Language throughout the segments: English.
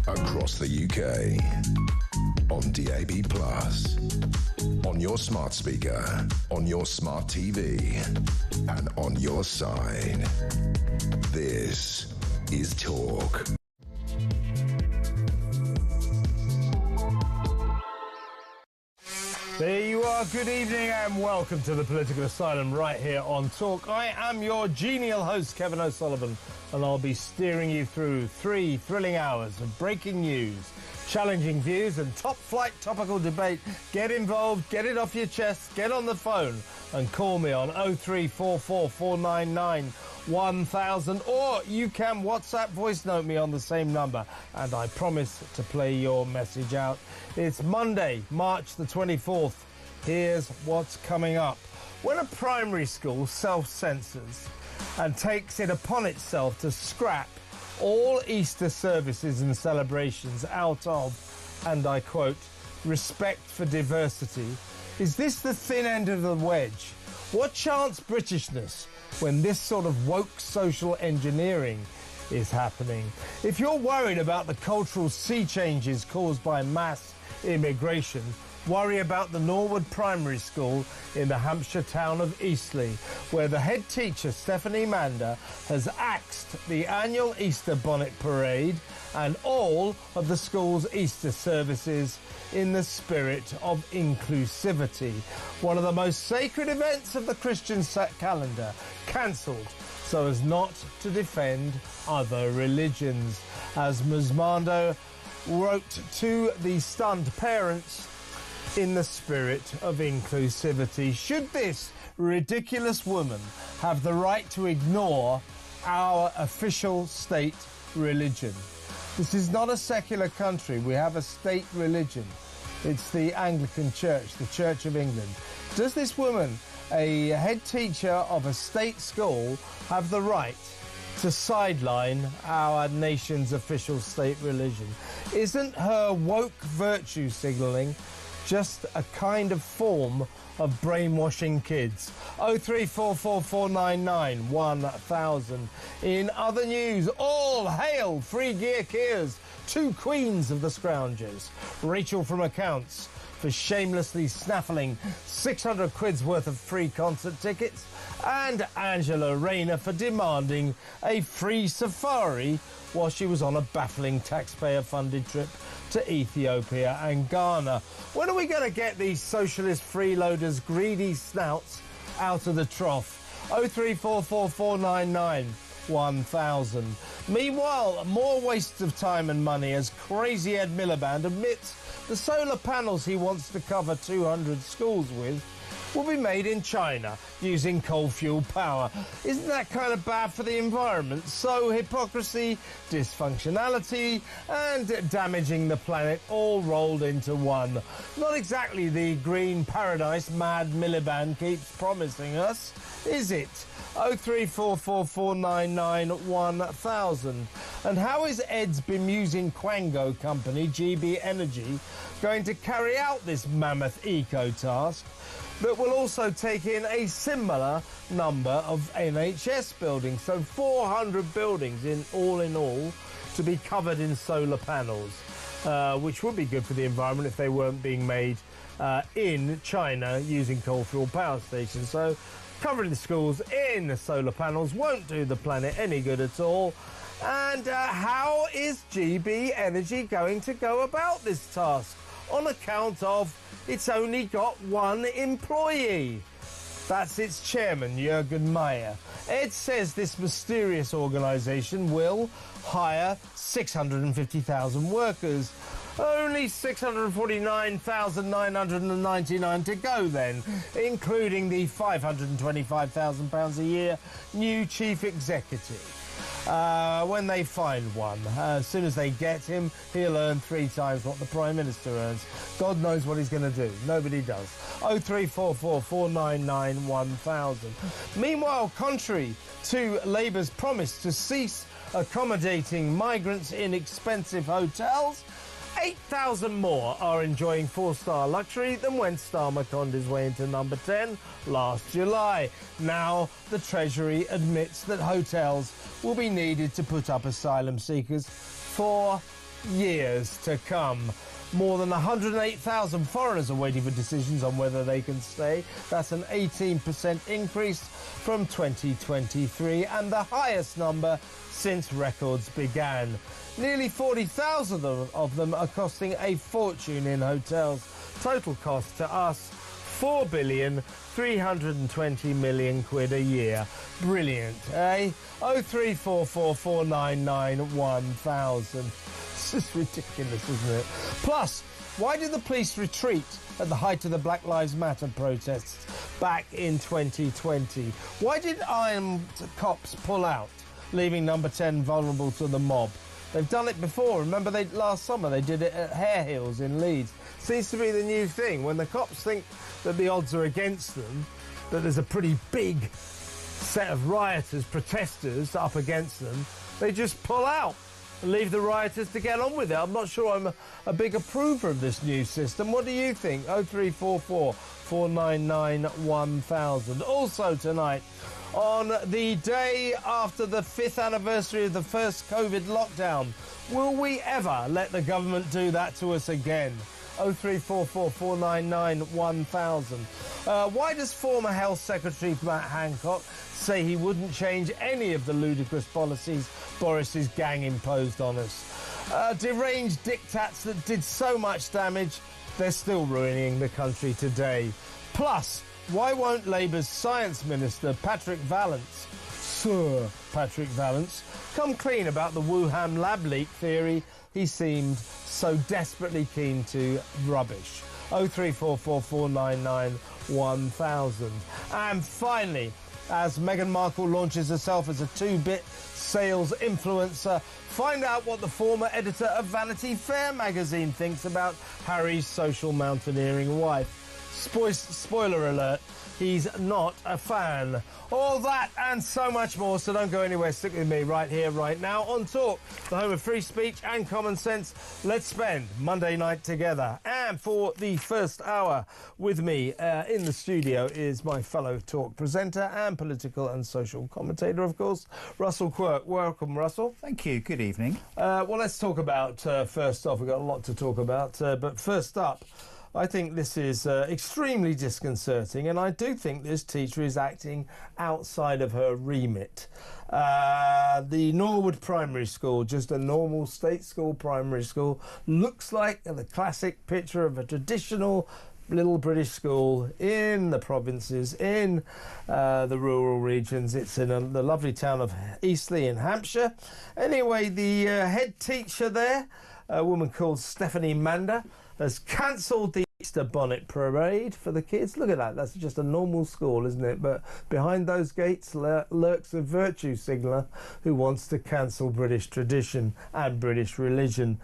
across the UK, on DAB+, on your smart speaker, on your smart TV, and on your side. This is Talk. There you are. Good evening and welcome to the Political Asylum right here on Talk. I am your genial host, Kevin O'Sullivan, and I'll be steering you through 3 thrilling hours of breaking news, challenging views and top-flight topical debate. Get involved, get it off your chest, get on the phone and call me on 0344 499 1000, or you can WhatsApp voice note me on the same number and I promise to play your message out. It's Monday, March the 24th. Here's what's coming up. When a primary school self-censors and takes it upon itself to scrap all Easter services and celebrations out of, and I quote, respect for diversity, is this the thin end of the wedge? What chance Britishness when this sort of woke social engineering is happening? If you're worried about the cultural sea changes caused by mass immigration, worry about the Norwood Primary School in the Hampshire town of Eastleigh, where the head teacher, Stephanie Mander, has axed the annual Easter bonnet parade and all of the school's Easter services in the spirit of inclusivity. One of the most sacred events of the Christian calendar, cancelled so as not to defend other religions. As Musmando wrote to the stunned parents, in the spirit of inclusivity. Should this ridiculous woman have the right to ignore our official state religion? This is not a secular country. We have a state religion. It's the Anglican Church, the Church of England. Does this woman, a head teacher of a state school, have the right to sideline our nation's official state religion? Isn't her woke virtue signalling just a kind of form of brainwashing kids? 0344 499 1000. In other news, all hail Free Gear Kiers, 2 queens of the scroungers. Rachel from Accounts for shamelessly snaffling 600 quid's worth of free concert tickets, and Angela Rayner for demanding a free safari while she was on a baffling taxpayer-funded trip to Ethiopia and Ghana. When are we going to get these socialist freeloaders' greedy snouts out of the trough? 0344 499 1000. Meanwhile, more wastes of time and money as Crazy Ed Miliband admits the solar panels he wants to cover 200 schools with will be made in China using coal fuel power. Isn't that kind of bad for the environment? So hypocrisy, dysfunctionality and damaging the planet all rolled into one. Not exactly the green paradise Mad Miliband keeps promising us, is it? 0344 499 1000. And how is Ed's bemusing Quango company, GB Energy, going to carry out this mammoth eco-task that will also take in a similar number of NHS buildings? So 400 buildings in all to be covered in solar panels, which would be good for the environment if they weren't being made in China using coal fuel power stations. So covering the schools in solar panels won't do the planet any good at all. And how is GB Energy going to go about this task on account of it's only got one employee? That's its chairman, Jürgen Meyer. Ed says this mysterious organisation will hire 650,000 workers. Only 649,999 to go then, including the £525,000 a year new chief executive. When they find one, as soon as they get him, he'll earn 3 times what the Prime Minister earns. God knows what he's going to do. Nobody does. 0344 499 1000. Meanwhile, contrary to Labour's promise to cease accommodating migrants in expensive hotels, 8,000 more are enjoying 4-star luxury than when Starmer conned his way into number 10 last July. Now, the Treasury admits that hotels will be needed to put up asylum seekers for years to come. More than 108,000 foreigners are waiting for decisions on whether they can stay. That's an 18% increase from 2023 and the highest number since records began. Nearly 40,000 of them are costing a fortune in hotels. Total cost to us, 4,320 million quid a year. Brilliant, eh? 03444991000. This is ridiculous, isn't it? Plus, why did the police retreat at the height of the Black Lives Matter protests back in 2020? Why did armed cops pull out, leaving Number 10 vulnerable to the mob? They've done it before. Remember, last summer they did it at Hare Hills in Leeds. Seems to be the new thing. When the cops think that the odds are against them, that there's a pretty big set of rioters, protesters up against them, they just pull out and leave the rioters to get on with it. I'm not sure I'm a big approver of this new system. What do you think? 0344 499 1000. Also tonight, on the day after the 5th anniversary of the first COVID lockdown, will we ever let the government do that to us again? 0344 499 1000. Why does former Health Secretary Matt Hancock say he wouldn't change any of the ludicrous policies Boris's gang imposed on us? Deranged diktats that did so much damage, they're still ruining the country today. Plus, why won't Labour's Science Minister Patrick Vallance, Sir Patrick Vallance, come clean about the Wuhan lab leak theory he seemed so desperately keen to rubbish? 0344 499 1000. And finally, as Meghan Markle launches herself as a 2-bit sales influencer, find out what the former editor of Vanity Fair magazine thinks about Harry's social mountaineering wife. Spoiler alert, he's not a fan. All that and so much more, so don't go anywhere. Stick with me right here, right now on Talk, the home of free speech and common sense. Let's spend Monday night together. And for the first hour with me in the studio is my fellow Talk presenter and political and social commentator, of course, Russell Quirk. Welcome, Russell. Thank you. Good evening. Well, let's talk about, first off, we've got a lot to talk about, but first up, I think this is extremely disconcerting, and I do think this teacher is acting outside of her remit. The Norwood Primary School, just a normal state school primary school, looks like the classic picture of a traditional little British school in the provinces, in the rural regions. It's in the lovely town of Eastleigh in Hampshire. Anyway, the head teacher there, a woman called Stephanie Mander, has cancelled the Easter bonnet parade for the kids. Look at that. That's just a normal school, isn't it? But behind those gates lurks a virtue signaller who wants to cancel British tradition and British religion.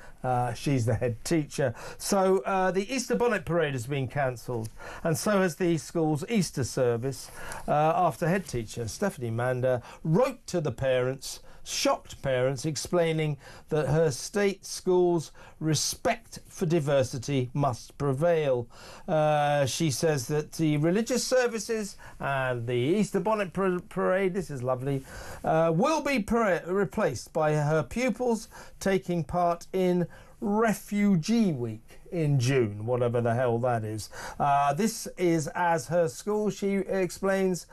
She's the head teacher. So the Easter bonnet parade has been cancelled, and so has the school's Easter service after head teacher Stephanie Mander wrote to the parents, shocked parents, explaining that her state school's respect for diversity must prevail. She says that the religious services and the Easter bonnet parade, this is lovely, will be replaced by her pupils taking part in Refugee Week in June, whatever the hell that is. This is as her school, she explains,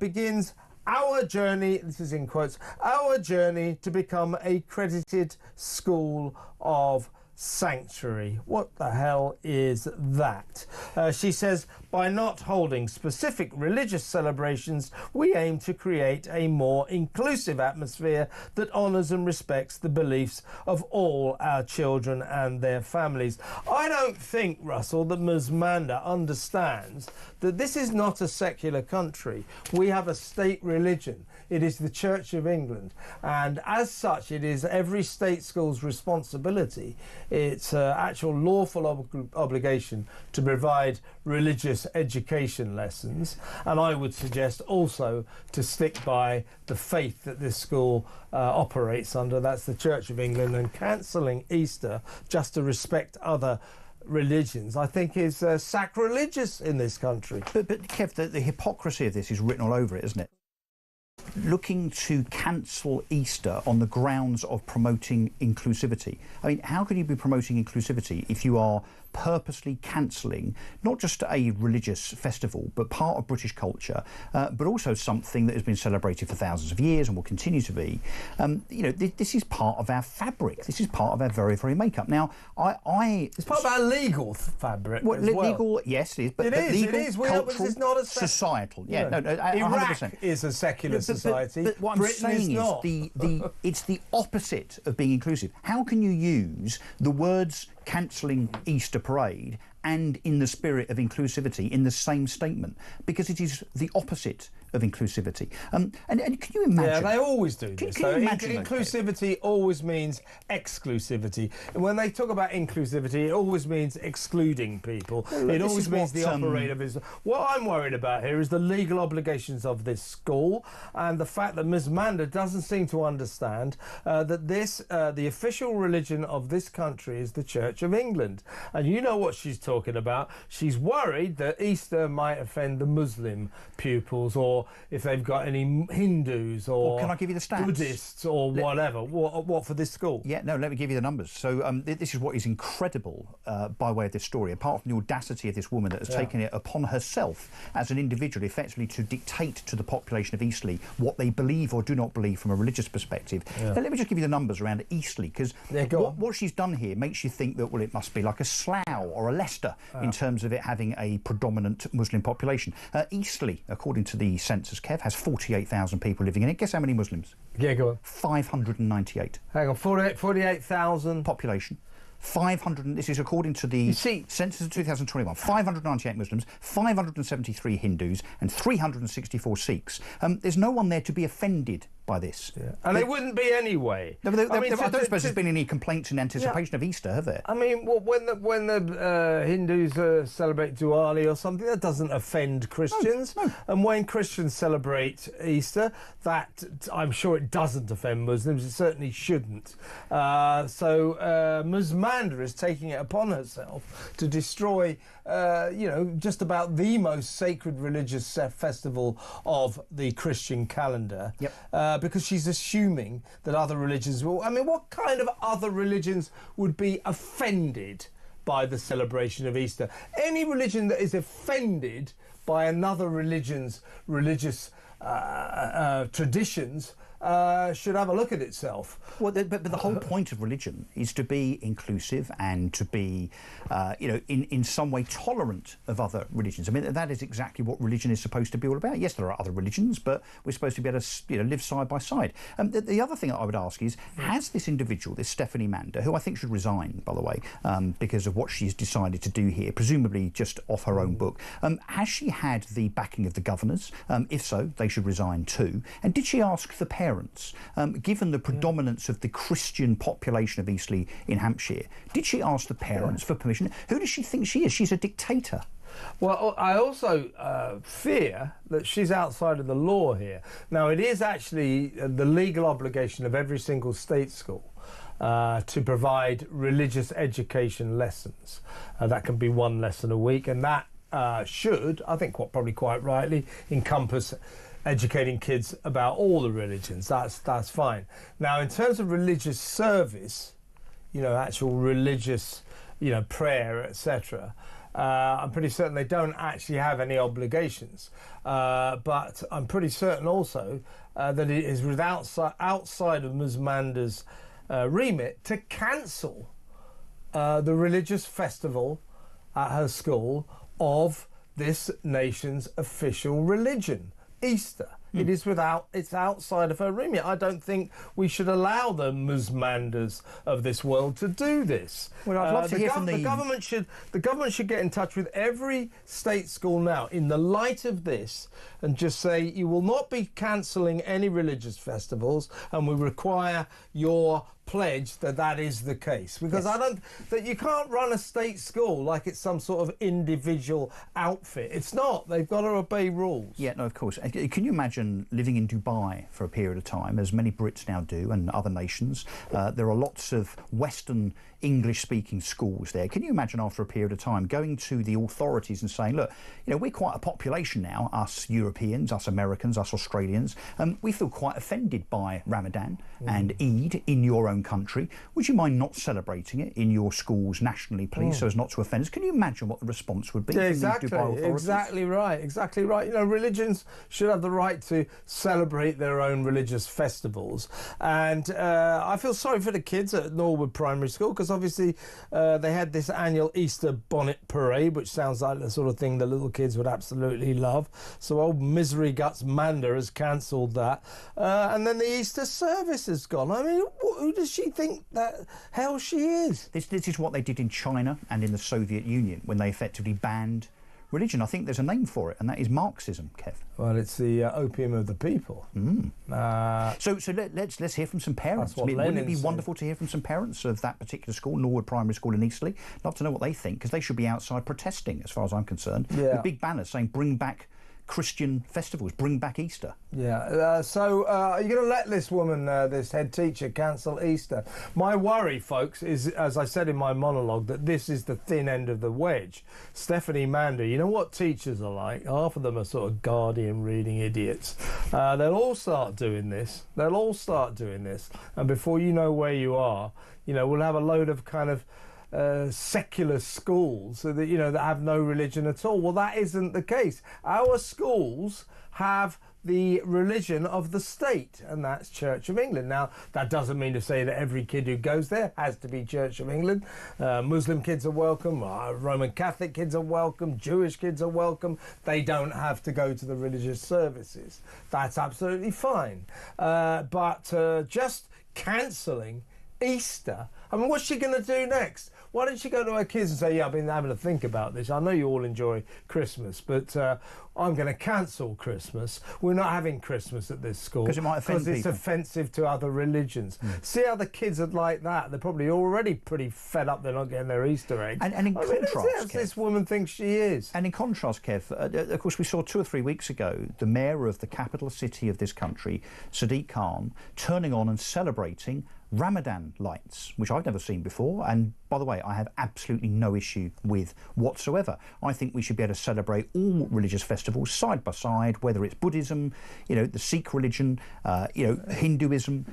begins our journey, this is in quotes, our journey to become a credited school of sanctuary. What the hell is that? She says, by not holding specific religious celebrations, we aim to create a more inclusive atmosphere that honours and respects the beliefs of all our children and their families. I don't think, Russell, that Ms. Mander understands that this is not a secular country. We have a state religion. It is the Church of England, and as such it is every state school's responsibility, its actual lawful obligation to provide religious education lessons, and I would suggest also to stick by the faith that this school operates under. That's the Church of England, and cancelling Easter just to respect other religions, I think, is sacrilegious in this country. But Kev, the hypocrisy of this is written all over it, isn't it? looking to cancel Easter on the grounds of promoting inclusivity. I mean, how can you be promoting inclusivity if you are purposely cancelling not just a religious festival, but part of British culture, but also something that has been celebrated for thousands of years and will continue to be? This is part of our fabric. This is part of our very, very makeup. Now, it's part of our legal fabric. Well, legal, yes, it is. But legal, cultural, it's not societal. Yeah, no, Iraq 100%. is a secular society. But what I'm saying is it's the opposite of being inclusive. How can you use the words cancelling Easter parade and in the spirit of inclusivity in the same statement? Because it is the opposite of inclusivity. And can you imagine? Yeah, they always do this. Can you imagine inclusivity always means exclusivity. And when they talk about inclusivity, it always means excluding people. Well, it always means the operator is... What I'm worried about here is the legal obligations of this school and the fact that Ms. Manda doesn't seem to understand that the official religion of this country is the Church of England. And you know what she's talking about. She's worried that Easter might offend the Muslim pupils, or if they've got any Hindus or can I give you the stats? Buddhists or whatever. What for this school? Yeah, no, let me give you the numbers. So this is what is incredible by way of this story, apart from the audacity of this woman that has taken it upon herself as an individual effectively to dictate to the population of Eastleigh what they believe or do not believe from a religious perspective. Now, let me just give you the numbers around Eastleigh, because what she's done here makes you think that, well, it must be like a Slough or a Leicester in terms of it having a predominant Muslim population. Eastleigh, according to the census, Kev, has 48,000 people living in it. Guess how many Muslims? Yeah, go on. 598. Hang on, 48,000 population. 500. This is according to the census of 2021. 598 Muslims, 573 Hindus, and 364 Sikhs. There's no one there to be offended by this. Yeah. And they wouldn't be anyway. No, I don't suppose there's been any complaints in anticipation of Easter, have there? I mean, when the Hindus celebrate Diwali or something, that doesn't offend Christians. No. And when Christians celebrate Easter, that I'm sure it doesn't offend Muslims. It certainly shouldn't. So Ms. Manda is taking it upon herself to destroy, just about the most sacred religious festival of the Christian calendar. Yep. Because she's assuming that other religions will... I mean, what kind of other religions would be offended by the celebration of Easter? Any religion that is offended by another religion's religious traditions should have a look at itself. Well, but the whole point of religion is to be inclusive and to be, in some way tolerant of other religions. I mean, that is exactly what religion is supposed to be all about. Yes, there are other religions, but we're supposed to be able to, live side by side. The other thing that I would ask is, has this individual, this Stephanie Manda, who I think should resign, by the way, because of what she's decided to do here, presumably just off her own book, has she had the backing of the governors? If so, they should resign too. And did she ask the parents? Given the predominance of the Christian population of Eastleigh in Hampshire, did she ask the parents for permission? Who does she think she is? She's a dictator. Well, I also fear that she's outside of the law here. Now, it is actually the legal obligation of every single state school to provide religious education lessons. That can be one lesson a week, and that should, I think probably quite rightly, encompass educating kids about all the religions. That's fine. Now, in terms of religious service, actual religious, prayer, etc., I'm pretty certain they don't actually have any obligations. But I'm pretty certain also that it is outside of Ms. Manda's remit to cancel the religious festival at her school of this nation's official religion, Easter. It's outside of her remit. I don't think we should allow the Ms. Mandas of this world to do this. Well, I'd love to hear from the government should get in touch with every state school now in the light of this and just say, you will not be cancelling any religious festivals, and we require your pledge that that is the case, because I don't, that you can't run a state school like it's some sort of individual outfit. It's not. They've got to obey rules. Yeah, no, of course. Can you imagine living in Dubai for a period of time, as many Brits now do, and other nations? There are lots of Western English-speaking schools there. Can you imagine after a period of time going to the authorities and saying, look, you know, we're quite a population now, us Europeans, us Americans, us Australians, we feel quite offended by Ramadan and Eid in your own country. Would you mind not celebrating it in your schools nationally, please, so as not to offend us? Can you imagine what the response would be from these Dubai authorities? Exactly right, exactly right. You know, religions should have the right to celebrate their own religious festivals. And I feel sorry for the kids at Norwood Primary School, because obviously they had this annual Easter bonnet parade, which sounds like the sort of thing the little kids would absolutely love. So old Misery Guts Manda has cancelled that. And then the Easter service has gone. I mean, who does she think that hell she is? This is what they did in China and in the Soviet Union when they effectively banned religion. I think there's a name for it, and that is Marxism, Kev. Well, it's the opium of the people. So let's hear from some parents. Wouldn't it be wonderful to hear from some parents of that particular school, Norwood Primary School in Eastleigh? Love to know what they think, because they should be outside protesting, as far as I'm concerned, with big banners saying bring back Christian festivals, bring back Easter. Yeah, so are you going to let this woman, this head teacher, cancel Easter? My worry, folks, is, as I said in my monologue, that this is the thin end of the wedge. Stephanie Mander, you know what teachers are like? Half of them are sort of Guardian reading idiots. They'll all start doing this. They'll all start doing this. And before you know where you are, you know, we'll have a load of kind of secular schools, so that, you know, that have no religion at all. Well, that isn't the case. Our schools have the religion of the state, and that's Church of England. Now, that doesn't mean to say that every kid who goes there has to be Church of England. Muslim kids are welcome, Roman Catholic kids are welcome, Jewish kids are welcome. They don't have to go to the religious services. That's absolutely fine. But just cancelling Easter, I mean, what's she going to do next? Why don't she go to her kids and say, yeah, I've been having to think about this. I know you all enjoy Christmas, but I'm going to cancel Christmas. We're not having Christmas at this school. Because it might offend people. Because it's offensive to other religions. See how the kids are like that. They're probably already pretty fed up they're not getting their Easter eggs. And in contrast, Kev, this woman thinks she is. And in contrast, Kev, of course, we saw 2 or 3 weeks ago the mayor of the capital city of this country, Sadiq Khan, turning on and celebrating Ramadan lights, which I've never seen before, and by the way, I have absolutely no issue with whatsoever. I think we should be able to celebrate all religious festivals side by side, whether it's Buddhism, you know, the Sikh religion, you know, Hinduism,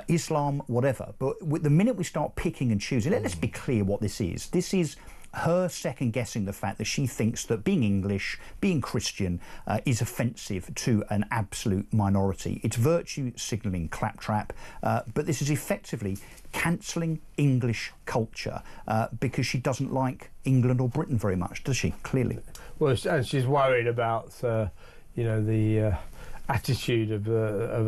Islam, whatever. But the minute we start picking and choosing, let's be clear what this is. This is her second-guessing the fact that she thinks that being English, being Christian, is offensive to an absolute minority. It's virtue signalling claptrap, but this is effectively cancelling English culture because she doesn't like England or Britain very much, does she? Clearly. Well, and she's worried about, you know, the attitude of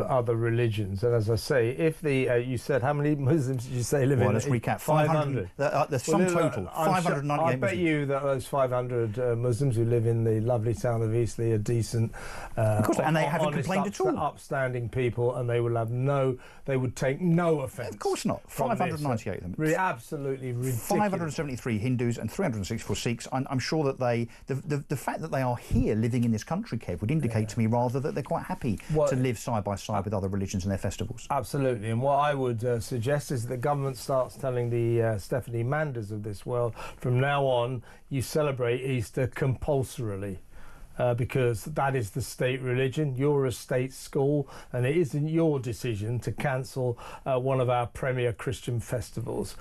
other religions. And as I say, if the you said how many Muslims did you say live in? Let's recap. 500. The sum total. 598 I bet you that those 500 Muslims who live in the lovely town of Eastleigh are decent. Of course, and they haven't complained at all. Upstanding people, and they will have they would take no offence. Of course not. 598 of them. Really, absolutely ridiculous. 573 Hindus and 364 Sikhs. I'm sure that the fact that they are here living in this country, Kev, would indicate to me rather that they're quite happy to live side by side with other religions and their festivals. Absolutely, and what I would suggest is that the government starts telling the Stephanie Manders of this world, from now on you celebrate Easter compulsorily. Because that is the state religion. You're a state school, and it isn't your decision to cancel one of our premier Christian festivals.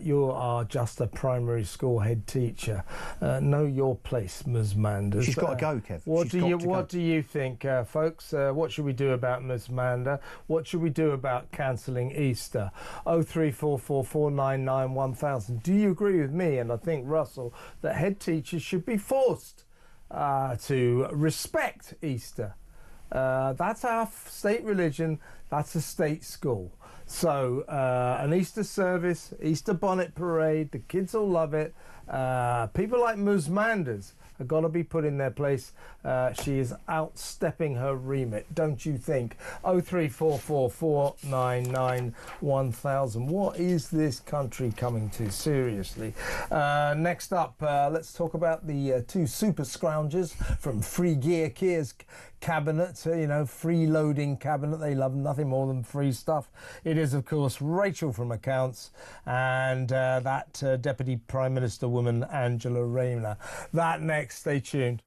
You are just a primary school head teacher. Know your place, Ms. Manders. She's got to go, Kev. What do you think, folks? What should we do about Ms. Mander? What should we do about cancelling Easter? 0344 499 1000. Do you agree with me, and I think Russell, that head teachers should be forced to respect Easter? That's our state religion. That's a state school. So an Easter service, Easter bonnet parade, the kids all love it. People like Ms. Manders have got to be put in their place. She is outstepping her remit, don't you think? 03444991000. What is this country coming to? Seriously. Next up, let's talk about the two super scroungers from Free Gear Kia's cabinet, freeloading cabinet. They love nothing more than free stuff. It is, of course, Rachel from Accounts and that Deputy Prime Minister woman, Angela Rayner. That next, stay tuned.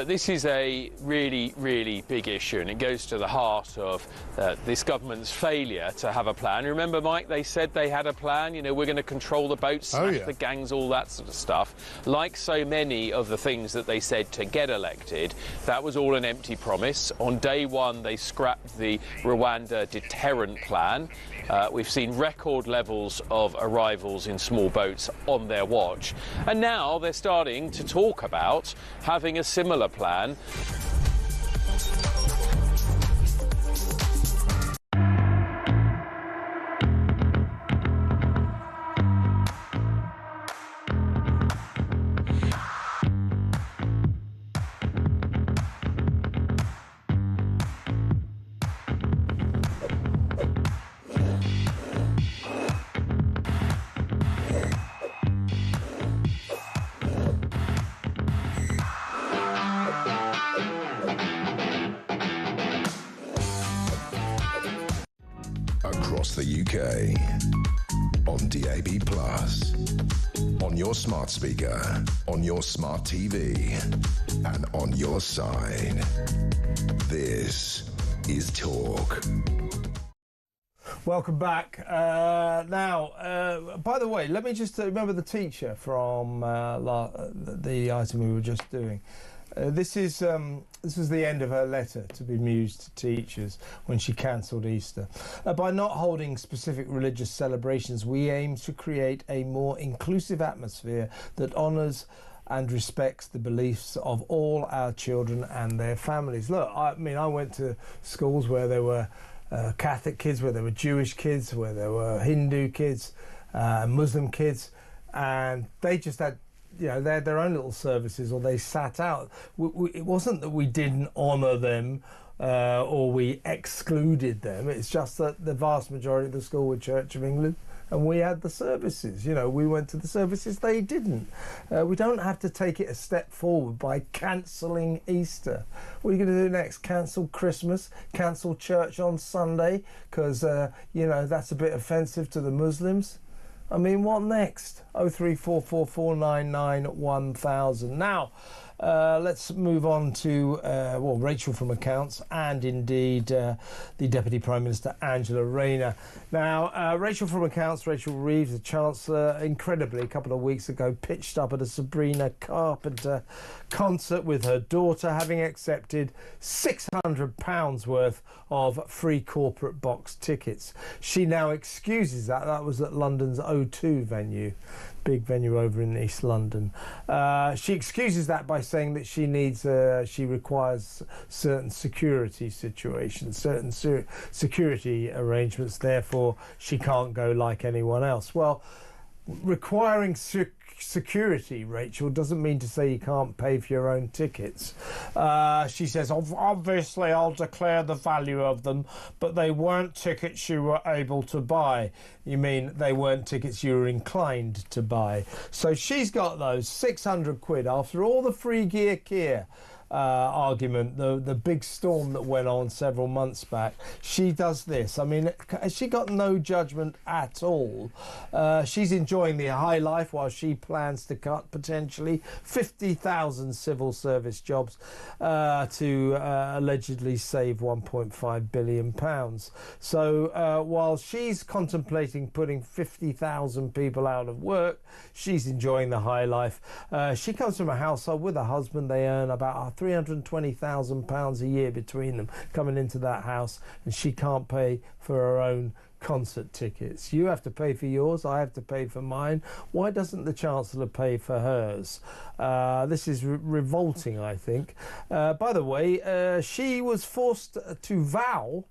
This is a really, really big issue, and it goes to the heart of this government's failure to have a plan. Remember, Mike, they said they had a plan, we're going to control the boats, smash the gangs, all that sort of stuff. Like so many of the things that they said to get elected, that was all an empty promise. On day one, they scrapped the Rwanda deterrent plan. We've seen record levels of arrivals in small boats on their watch. And now they're starting to talk about having a similar plan. Across the UK, on DAB+, on your smart speaker, on your smart TV, and on your side. This is Talk. Welcome back. Now, by the way, let me just remember the teacher from the item we were just doing. This was the end of her letter to be mused to teachers when she cancelled Easter. By not holding specific religious celebrations, we aim to create a more inclusive atmosphere that honours and respects the beliefs of all our children and their families. Look, I went to schools where there were Catholic kids, where there were Jewish kids, where there were Hindu kids, Muslim kids, and they just had they had their own little services, or they sat out. It wasn't that we didn't honour them or we excluded them. It's just that the vast majority of the school were Church of England, and we had the services. You know, we went to the services, they didn't. We don't have to take it a step forward by cancelling Easter. What are you going to do next? Cancel Christmas? Cancel church on Sunday? Because, you know, that's a bit offensive to the Muslims? I mean, what next? 03444991000. Now, let's move on to, Rachel from Accounts and indeed the Deputy Prime Minister, Angela Rayner. Now, Rachel from Accounts, Rachel Reeves, the Chancellor, incredibly, a couple of weeks ago, pitched up at a Sabrina Carpenter concert with her daughter, having accepted £600 worth of free corporate box tickets. She now excuses that. That was at London's O2 venue. Big venue over in East London. She excuses that by saying that she requires certain security situations, certain security arrangements, therefore she can't go like anyone else. Well, requiring security, Rachel, doesn't mean to say you can't pay for your own tickets. She says, obviously I'll declare the value of them, but they weren't tickets you were able to buy. You mean they weren't tickets you were inclined to buy. So she's got those 600 quid after all the free gear argument, the big storm that went on several months back. She does this. I mean, has she got no judgment at all? She's enjoying the high life while she plans to cut potentially 50,000 civil service jobs to allegedly save £1.5 billion. So while she's contemplating putting 50,000 people out of work, she's enjoying the high life. She comes from a household with a husband. They earn about £320,000 a year between them coming into that house, and she can't pay for her own concert tickets. You have to pay for yours, I have to pay for mine. Why doesn't the Chancellor pay for hers? This is revolting, I think. By the way, she was forced to vow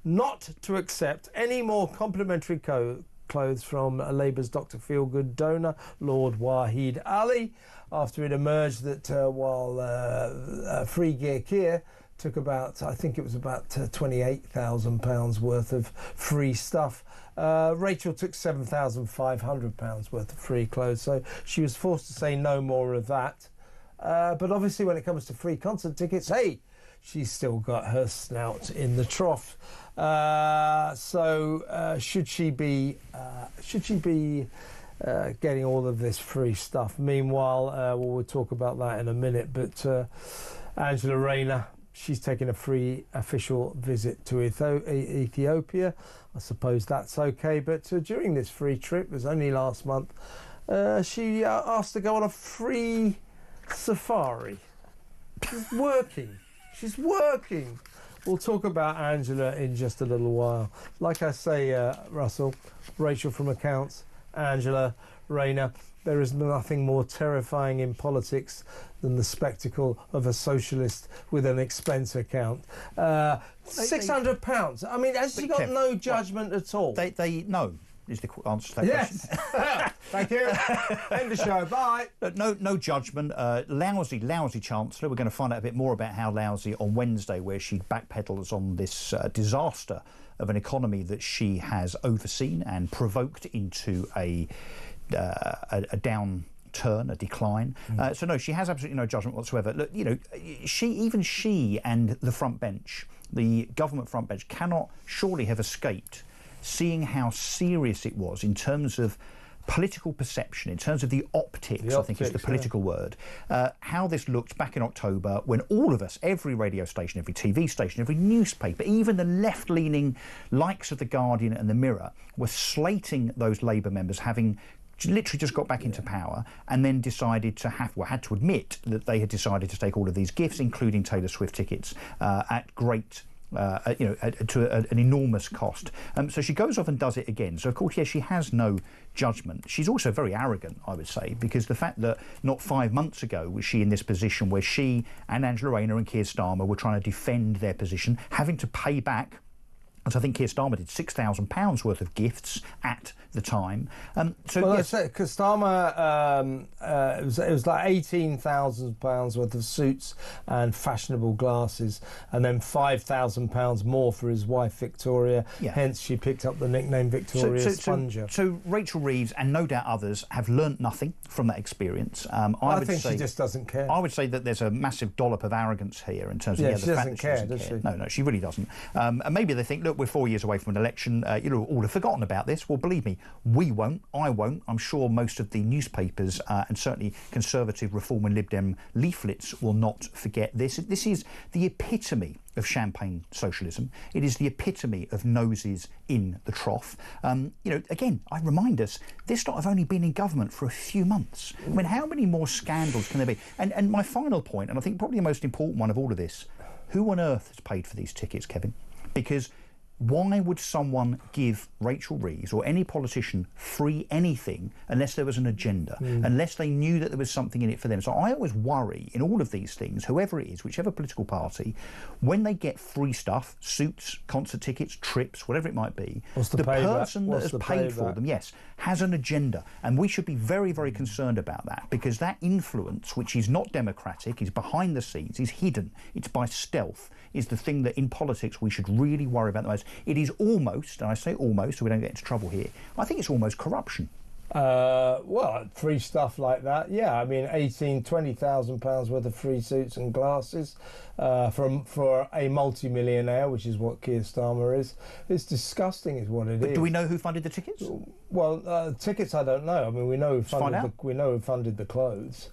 not to accept any more complimentary clothes from Labour's Dr. Feelgood donor, Lord Wahid Ali, after it emerged that while Free Gear Care took about, I think it was about £28,000 worth of free stuff, Rachel took £7,500 worth of free clothes, so she was forced to say no more of that. But obviously when it comes to free concert tickets, hey, she's still got her snout in the trough. Should she be getting all of this free stuff? Meanwhile, we'll talk about that in a minute, but Angela Rayner, she's taking a free official visit to Ethiopia. I suppose that's okay, but during this free trip, it was only last month, she asked to go on a free safari. She's working. We'll talk about Angela in just a little while. Like I say, Russell, Rachel from Accounts, Angela Rayner, there is nothing more terrifying in politics than the spectacle of a socialist with an expense account. £600. I mean, has she got no judgment at all? They know is the answer to that question. Yes. Thank you. End the show. Bye. No judgment. Lousy Chancellor. We're going to find out a bit more about how lousy on Wednesday, where she backpedals on this disaster of an economy that she has overseen and provoked into a downturn, a decline. So no, she has absolutely no judgment whatsoever. Look, you know, she and the front bench, the government front bench, cannot surely have escaped seeing how serious it was in terms of political perception, in terms of the optics, I think is the political word, how this looked back in October when all of us, every radio station, every TV station, every newspaper, even the left-leaning likes of The Guardian and The Mirror were slating those Labour members having literally just got back into power and then decided to had to admit that they had decided to take all of these gifts, including Taylor Swift tickets, at great to an enormous cost. So she goes off and does it again. So of course, yes, she has no judgment. She's also very arrogant, I would say, because the fact that not 5 months ago was she in this position where she and Angela Rayner and Keir Starmer were trying to defend their position, having to pay back as I think Keir Starmer did, £6,000 worth of gifts at the time. Well, yes, because Starmer, it was like £18,000 worth of suits and fashionable glasses, and then £5,000 more for his wife Victoria. Yeah. Hence, she picked up the nickname Victoria Sponger. So Rachel Reeves and no doubt others have learnt nothing from that experience. I think she just doesn't care. I would say that there's a massive dollop of arrogance here in terms of she doesn't care, does she? No, she really doesn't. And maybe they think, look, we're 4 years away from an election. You'll all have forgotten about this. Well, believe me, we won't. I won't. I'm sure most of the newspapers and certainly Conservative, Reform and Lib Dem leaflets will not forget this. This is the epitome of champagne socialism. It is the epitome of noses in the trough. Again, I remind us, this lot have only been in government for a few months. I mean, how many more scandals can there be? And my final point, and I think probably the most important one of all of this, who on earth has paid for these tickets, Kevin? Because why would someone give Rachel Reeves or any politician free anything unless there was an agenda, unless they knew that there was something in it for them? So I always worry in all of these things, whoever it is, whichever political party, when they get free stuff, suits, concert tickets, trips, whatever it might be, the person that has paid for them, yes, has an agenda. And we should be very, very concerned about that, because that influence, which is not democratic, is behind the scenes, is hidden, it's by stealth, is the thing that in politics we should really worry about the most. It is almost, and I say almost so we don't get into trouble here, I think it's almost corruption. Well, free stuff like that, yeah. I mean, £20,000 worth of free suits and glasses for a multi-millionaire, which is what Keir Starmer is. It's disgusting, is what it is. Do we know who funded the tickets? Well, tickets, I don't know. I mean, we know who funded the clothes.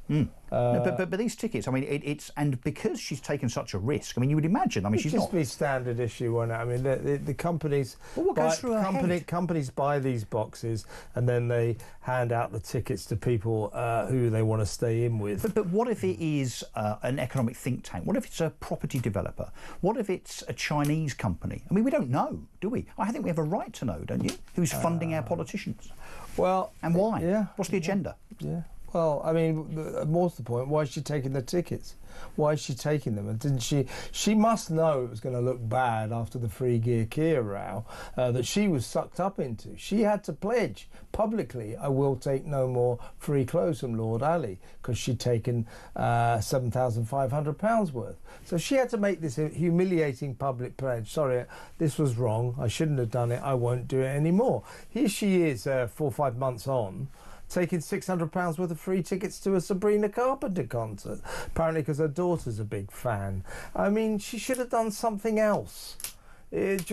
But these tickets, I mean, it's and because she's taken such a risk. I mean, you would imagine. I mean, she's not. It'd just be standard issue, won't it? I mean, the companies. Well, what goes through her head? Companies buy these boxes and then they hand out the tickets to people who they want to stay in with. But what if it is an economic think tank? What if it's a property developer? What if it's a Chinese company? I mean, we don't know, do we? I think we have a right to know, don't you? Who's funding our politicians? Well, and why? Yeah. What's the agenda? Yeah. Well, I mean, more to the point, why is she taking the tickets? Why is she taking them? And didn't she must know it was going to look bad after the Free Gear Kia row that she was sucked up into. She had to pledge publicly, I will take no more free clothes from Lord Ali, because she'd taken £7,500 worth. So she had to make this humiliating public pledge. Sorry, this was wrong. I shouldn't have done it. I won't do it anymore. Here she is 4 or 5 months on, taking £600 worth of free tickets to a Sabrina Carpenter concert, apparently because her daughter's a big fan. I mean, she should have done something else.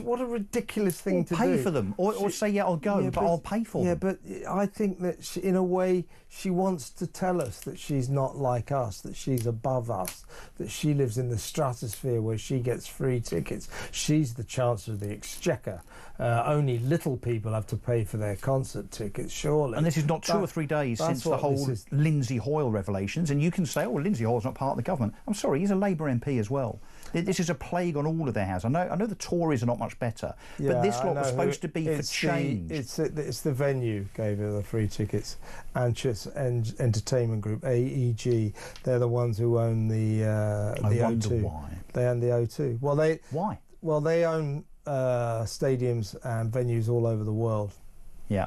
What a ridiculous thing to do. Pay for them, or say, yeah, I'll go, but I'll pay for them. Yeah, but I think that in a way she wants to tell us that she's not like us, that she's above us, that she lives in the stratosphere where she gets free tickets. She's the Chancellor of the Exchequer. Only little people have to pay for their concert tickets, surely. And this is not 2 or 3 days since the whole Lindsay Hoyle revelations, and you can say, oh, well, Lindsay Hoyle's not part of the government. I'm sorry, he's a Labour MP as well. This is a plague on all of their houses. I know the Tories are not much better, but this lot was supposed to be for change. It's the venue gave her the free tickets. Anxious Entertainment Group, AEG. They're the ones who own the O2. Why. They own the O2. Well, why? Well, they own stadiums and venues all over the world. Yeah.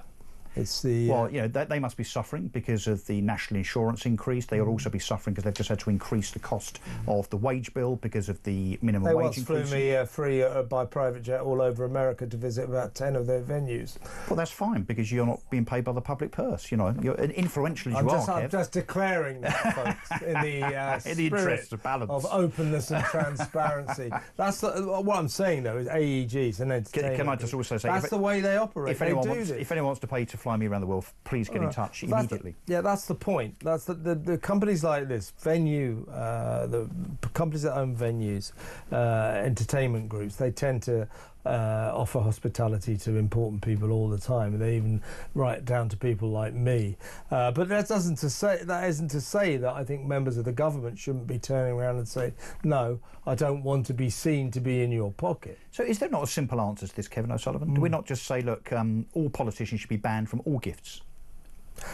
It's the well, you know, they must be suffering because of the national insurance increase. They'll also be suffering because they've just had to increase the cost of the wage bill because of the minimum wage increase. They once flew me free by private jet all over America to visit about 10 of their venues. Well, that's fine because you're not being paid by the public purse. You know, you're influential as you are, I'm just declaring that, folks, in the interest of balance, of openness and transparency. That's what I'm saying, though. Is AEG, it's an entertainment. Can I just also say that's the way they operate? If anyone wants to pay to fly me around the world, please get in touch immediately. That's the point. That's the companies like this, the companies that own venues, entertainment groups, they tend to offer hospitality to important people all the time. They even right down to people like me. But that isn't to say that I think members of the government shouldn't be turning around and say, no, I don't want to be seen to be in your pocket. So is there not a simple answer to this, Kevin O'Sullivan? Do we not just say, look, all politicians should be banned from all gifts?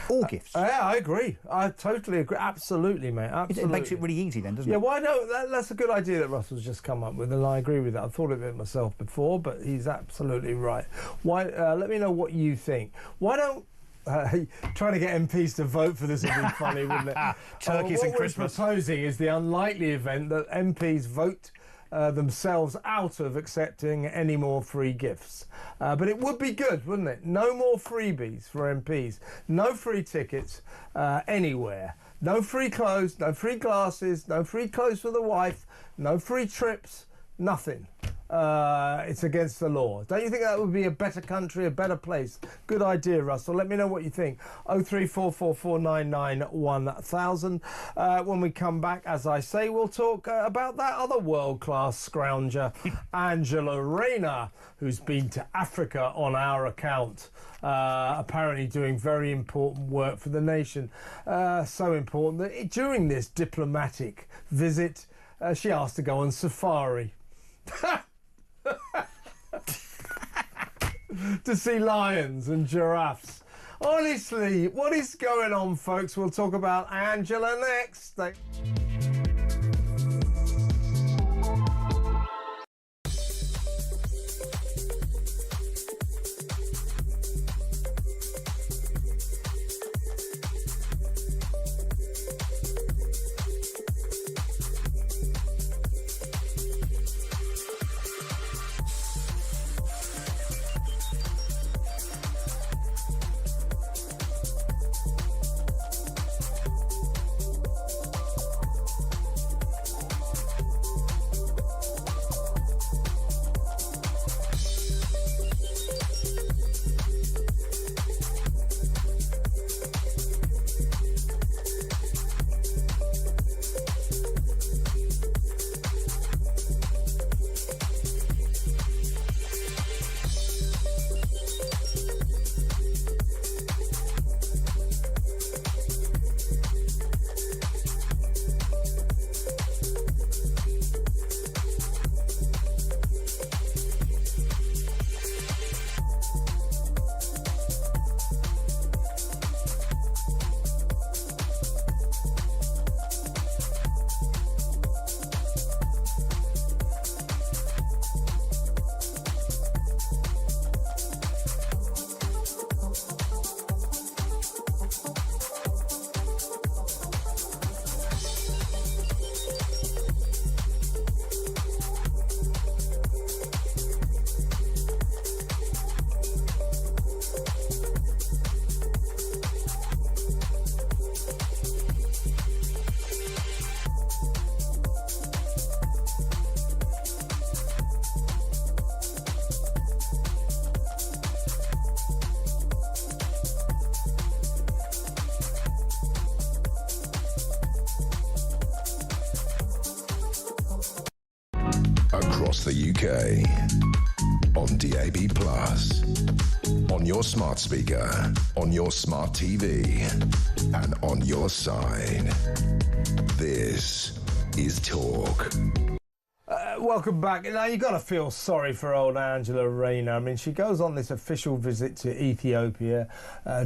All gifts. Yeah, I agree. I totally agree. Absolutely, mate. Absolutely. It makes it really easy then, doesn't it? Yeah, why don't... That's a good idea that Russell's just come up with, and I agree with that. I thought of it myself before, but he's absolutely right. Why? Let me know what you think. Why don't... trying to get MPs to vote for this would be funny, wouldn't it? Turkeys and Christmas. What we're proposing is the unlikely event that MPs vote themselves out of accepting any more free gifts. But it would be good, wouldn't it? No more freebies for MPs. No free tickets anywhere. No free clothes, no free glasses, no free clothes for the wife, no free trips, nothing. It's against the law. Don't you think that would be a better country, a better place? Good idea, Russell. Let me know what you think. 03444991000. When we come back, as I say, we'll talk about that other world-class scrounger, Angela Rayner, who's been to Africa on our account. Apparently doing very important work for the nation. So important that during this diplomatic visit, she asked to go on safari. To see lions and giraffes. Honestly, what is going on, folks? We'll talk about Angela next. Across the UK, on DAB+, on your smart speaker, on your smart TV, and on your side. This is Talk. Welcome back. Now, you've got to feel sorry for old Angela Rayner. I mean, she goes on this official visit to Ethiopia,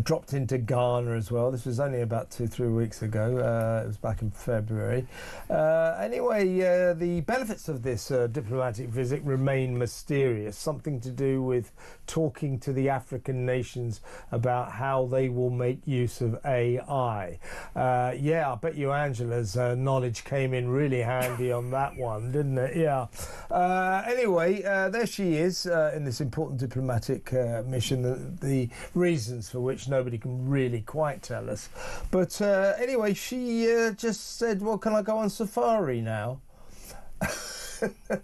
dropped into Ghana as well. This was only about 2-3 weeks ago. It was back in February. Anyway, the benefits of this diplomatic visit remain mysterious. Something to do with talking to the African nations about how they will make use of AI. Yeah, I bet you Angela's knowledge came in really handy on that one, didn't it? Yeah. Anyway, there she is in this important diplomatic mission, the reasons for which nobody can really quite tell us. But anyway, she just said, well, can I go on safari now?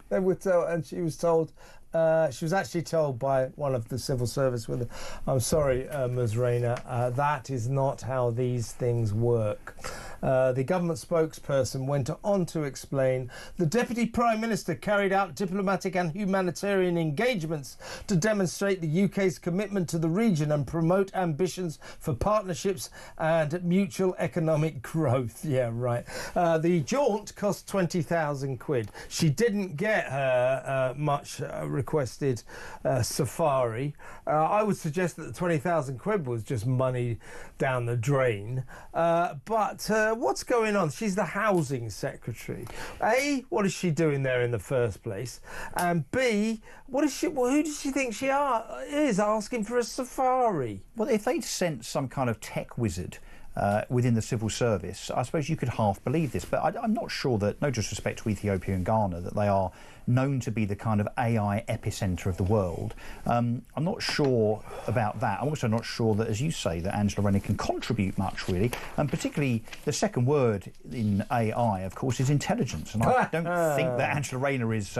They were told, and she was told, she was actually told by one of the civil service with her, I'm sorry, Ms. Rayner, that is not how these things work. The government spokesperson went on to explain the Deputy Prime Minister carried out diplomatic and humanitarian engagements to demonstrate the UK's commitment to the region and promote ambitions for partnerships and mutual economic growth. Yeah, right. The jaunt cost 20,000 quid. She didn't get her much requested safari. I would suggest that the 20,000 quid was just money down the drain. But what's going on? She's the housing secretary. A, what is she doing there in the first place? And B, who does she think she is asking for a safari? Well, if they'd sent some kind of tech wizard within the civil service, I suppose you could half believe this, but I'm not sure that, no disrespect to Ethiopia and Ghana, that they are known to be the kind of AI epicentre of the world. I'm not sure about that. I'm also not sure that, as you say, that Angela Rayner can contribute much, really, and particularly the second word in AI, of course, is intelligence, and I don't think that Angela Rayner is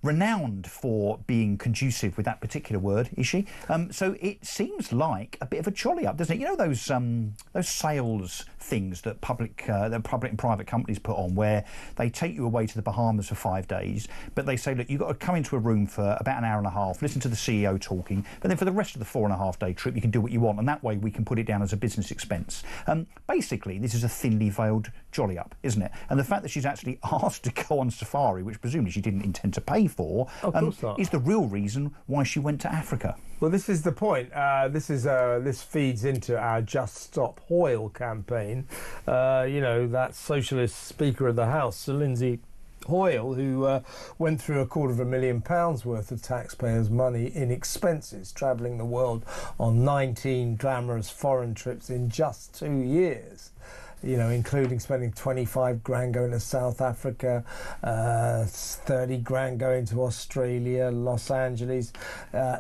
renowned for being conducive with that particular word, is she? So it seems like a bit of a jolly up, doesn't it? You know those sales things that public and private companies put on, where they take you away to the Bahamas for 5 days, but they say, look, you've got to come into a room for about an hour and a half, listen to the CEO talking, but then for the rest of the 4.5 day trip, you can do what you want, and that way we can put it down as a business expense. Basically, this is a thinly veiled jolly up, isn't it? And the fact that she's actually asked to go on safari, which presumably she didn't intend to pay for, is the real reason why she went to Africa. Well, this is the point. This feeds into our Just Stop Oil campaign. You know, that socialist Speaker of the House, Sir Lindsay Hoyle, who went through £250,000 worth of taxpayers' money in expenses, travelling the world on 19 glamorous foreign trips in just 2 years. You know, including spending 25 grand going to South Africa, 30 grand going to Australia, Los Angeles.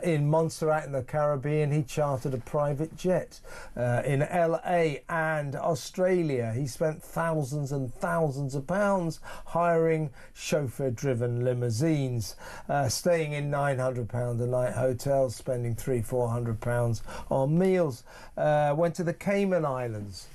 In Montserrat in the Caribbean, he chartered a private jet. In LA and Australia, he spent thousands and thousands of pounds hiring chauffeur-driven limousines, staying in £900 a night hotels, spending £300-400 on meals. Went to the Cayman Islands.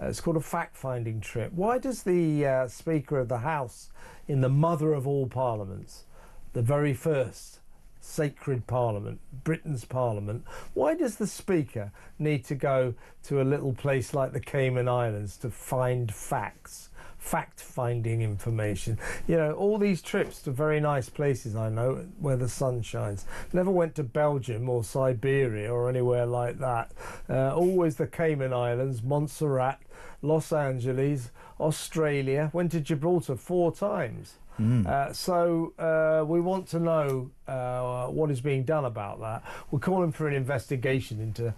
It's called a fact-finding trip. Why does the Speaker of the House, in the mother of all parliaments, the very first sacred parliament, Britain's parliament, why does the Speaker need to go to a little place like the Cayman Islands to find facts? Fact-finding information. You know, all these trips to very nice places, I know, where the sun shines. Never went to Belgium or Siberia or anywhere like that. Always the Cayman Islands, Montserrat, Los Angeles, Australia. Went to Gibraltar 4 times. So we want to know what is being done about that. We're calling for an investigation into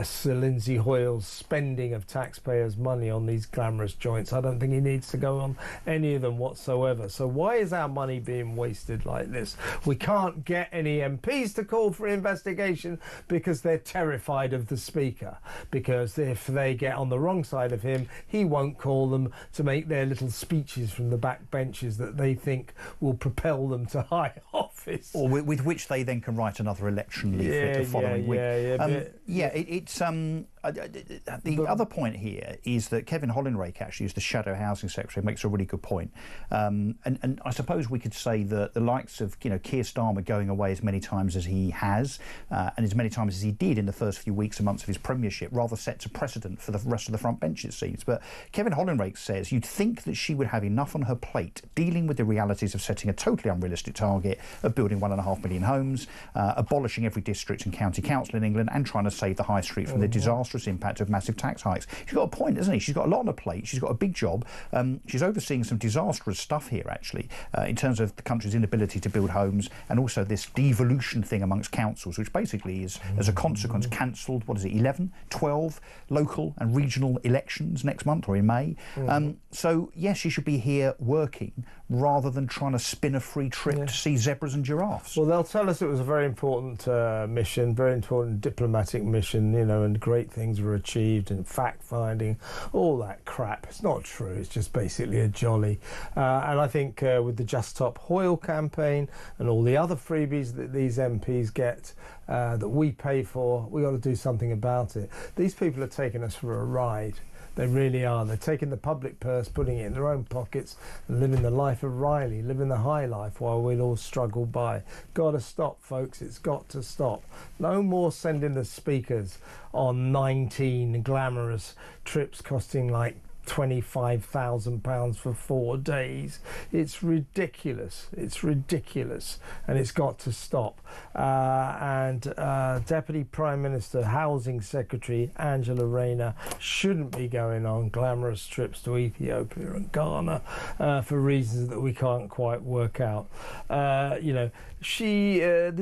Sir Lindsay Hoyle's spending of taxpayers' money on these glamorous joints. I don't think he needs to go on any of them whatsoever. So why is our money being wasted like this? We can't get any MPs to call for an investigation because they're terrified of the Speaker. Because if they get on the wrong side of him, he won't call them to make their little speeches from the back benches that they think will propel them to high office. Or with which they then can write another election leaflet the following week. The other point here is that Kevin Hollinrake, actually, is the Shadow Housing Secretary, makes a really good point. And I suppose we could say that the likes of, Keir Starmer going away as many times as he has, and as many times as he did in the first few weeks and months of his premiership, rather sets a precedent for the rest of the front bench, it seems. But Kevin Hollinrake says you'd think that she would have enough on her plate dealing with the realities of setting a totally unrealistic target of building 1.5 million homes, abolishing every district and county council in England, and trying to save the high street from the disastrous impact of massive tax hikes. She's got a point, isn't she? She's got a lot on her plate. She's got a big job. She's overseeing some disastrous stuff here, actually, in terms of the country's inability to build homes, and also this devolution thing amongst councils, which basically is, as a consequence, cancelled, 12 local and regional elections next month or in May. So, yes, she should be here working rather than trying to spin a free trip to see zebras and giraffes. Well, they'll tell us it was a very important mission, very important diplomatic mission, and great things were achieved, and fact-finding, all that crap. It's not true. It's just basically a jolly. And I think with the Just Stop Oil campaign and all the other freebies that these MPs get, that we pay for, we've got to do something about it. These people are taking us for a ride. They really are. They're taking the public purse, putting it in their own pockets, and living the life of Riley, living the high life while we'll all struggle by. Got to stop, folks. It's got to stop. No more sending the speakers on 19 glamorous trips costing like £25,000 for 4 days. It's ridiculous. It's ridiculous, and it's got to stop. Deputy Prime Minister, Housing Secretary Angela Rayner shouldn't be going on glamorous trips to Ethiopia and Ghana for reasons that we can't quite work out. The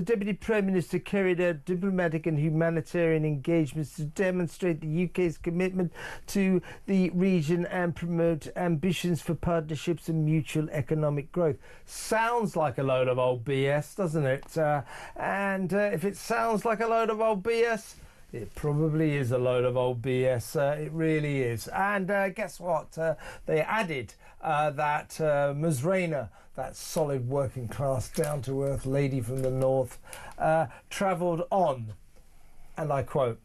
Deputy Prime Minister carried out diplomatic and humanitarian engagements to demonstrate the UK's commitment to the region and promote ambitions for partnerships and mutual economic growth. Sounds like a load of old BS, doesn't it? If it sounds like a load of old BS, it probably is a load of old BS. It really is. And guess what? They added that Ms. Rayner, that solid working class, down-to-earth lady from the north, travelled on, and I quote,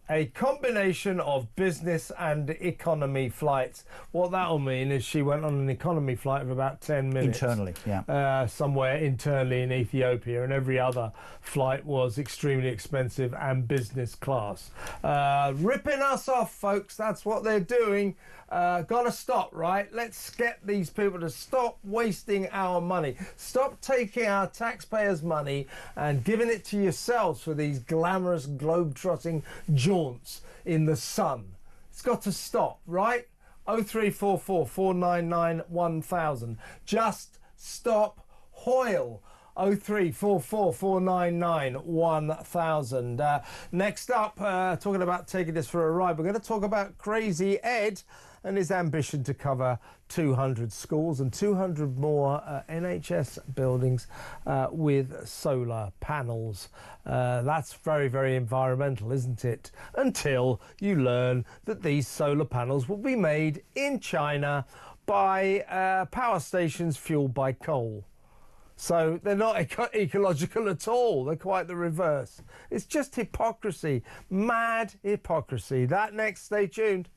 a combination of business and economy flights. What that'll mean is she went on an economy flight of about 10 minutes. Internally, yeah. Somewhere internally in Ethiopia, and every other flight was extremely expensive and business class. Ripping us off, folks. That's what they're doing. Gotta stop, right? Let's get these people to stop wasting our money. Stop taking our taxpayers' money and giving it to yourselves for these glamorous globe-trotting jaunts in the sun. It's got to stop, right? 0344 499 1000. Just stop Hoyle. 0344 499 1000. Next up, talking about taking this for a ride, we're going to talk about Crazy Ed and his ambition to cover 200 schools and 200 more NHS buildings with solar panels. That's very, very environmental, isn't it? Until you learn that these solar panels will be made in China by power stations fueled by coal. So they're not ecological at all. They're quite the reverse. It's just hypocrisy, mad hypocrisy. That next, stay tuned.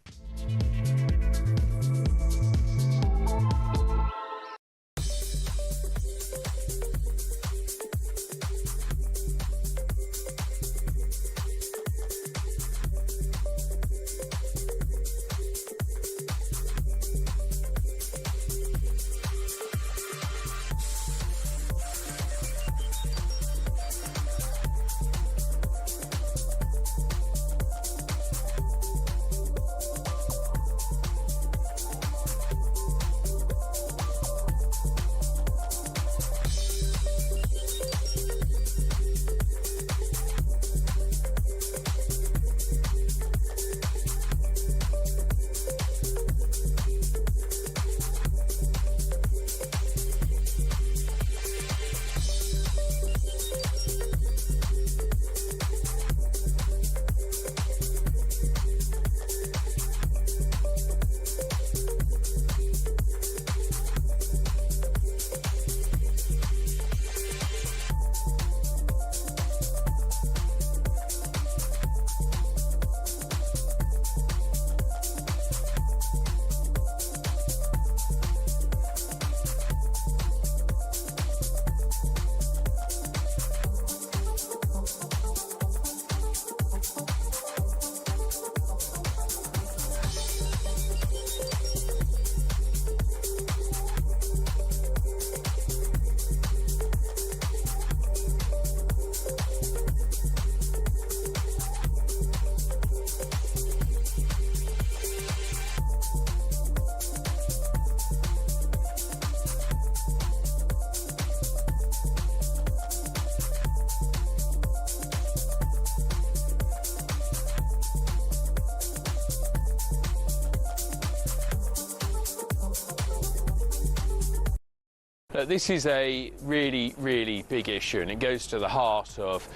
This is a really, really big issue, and it goes to the heart of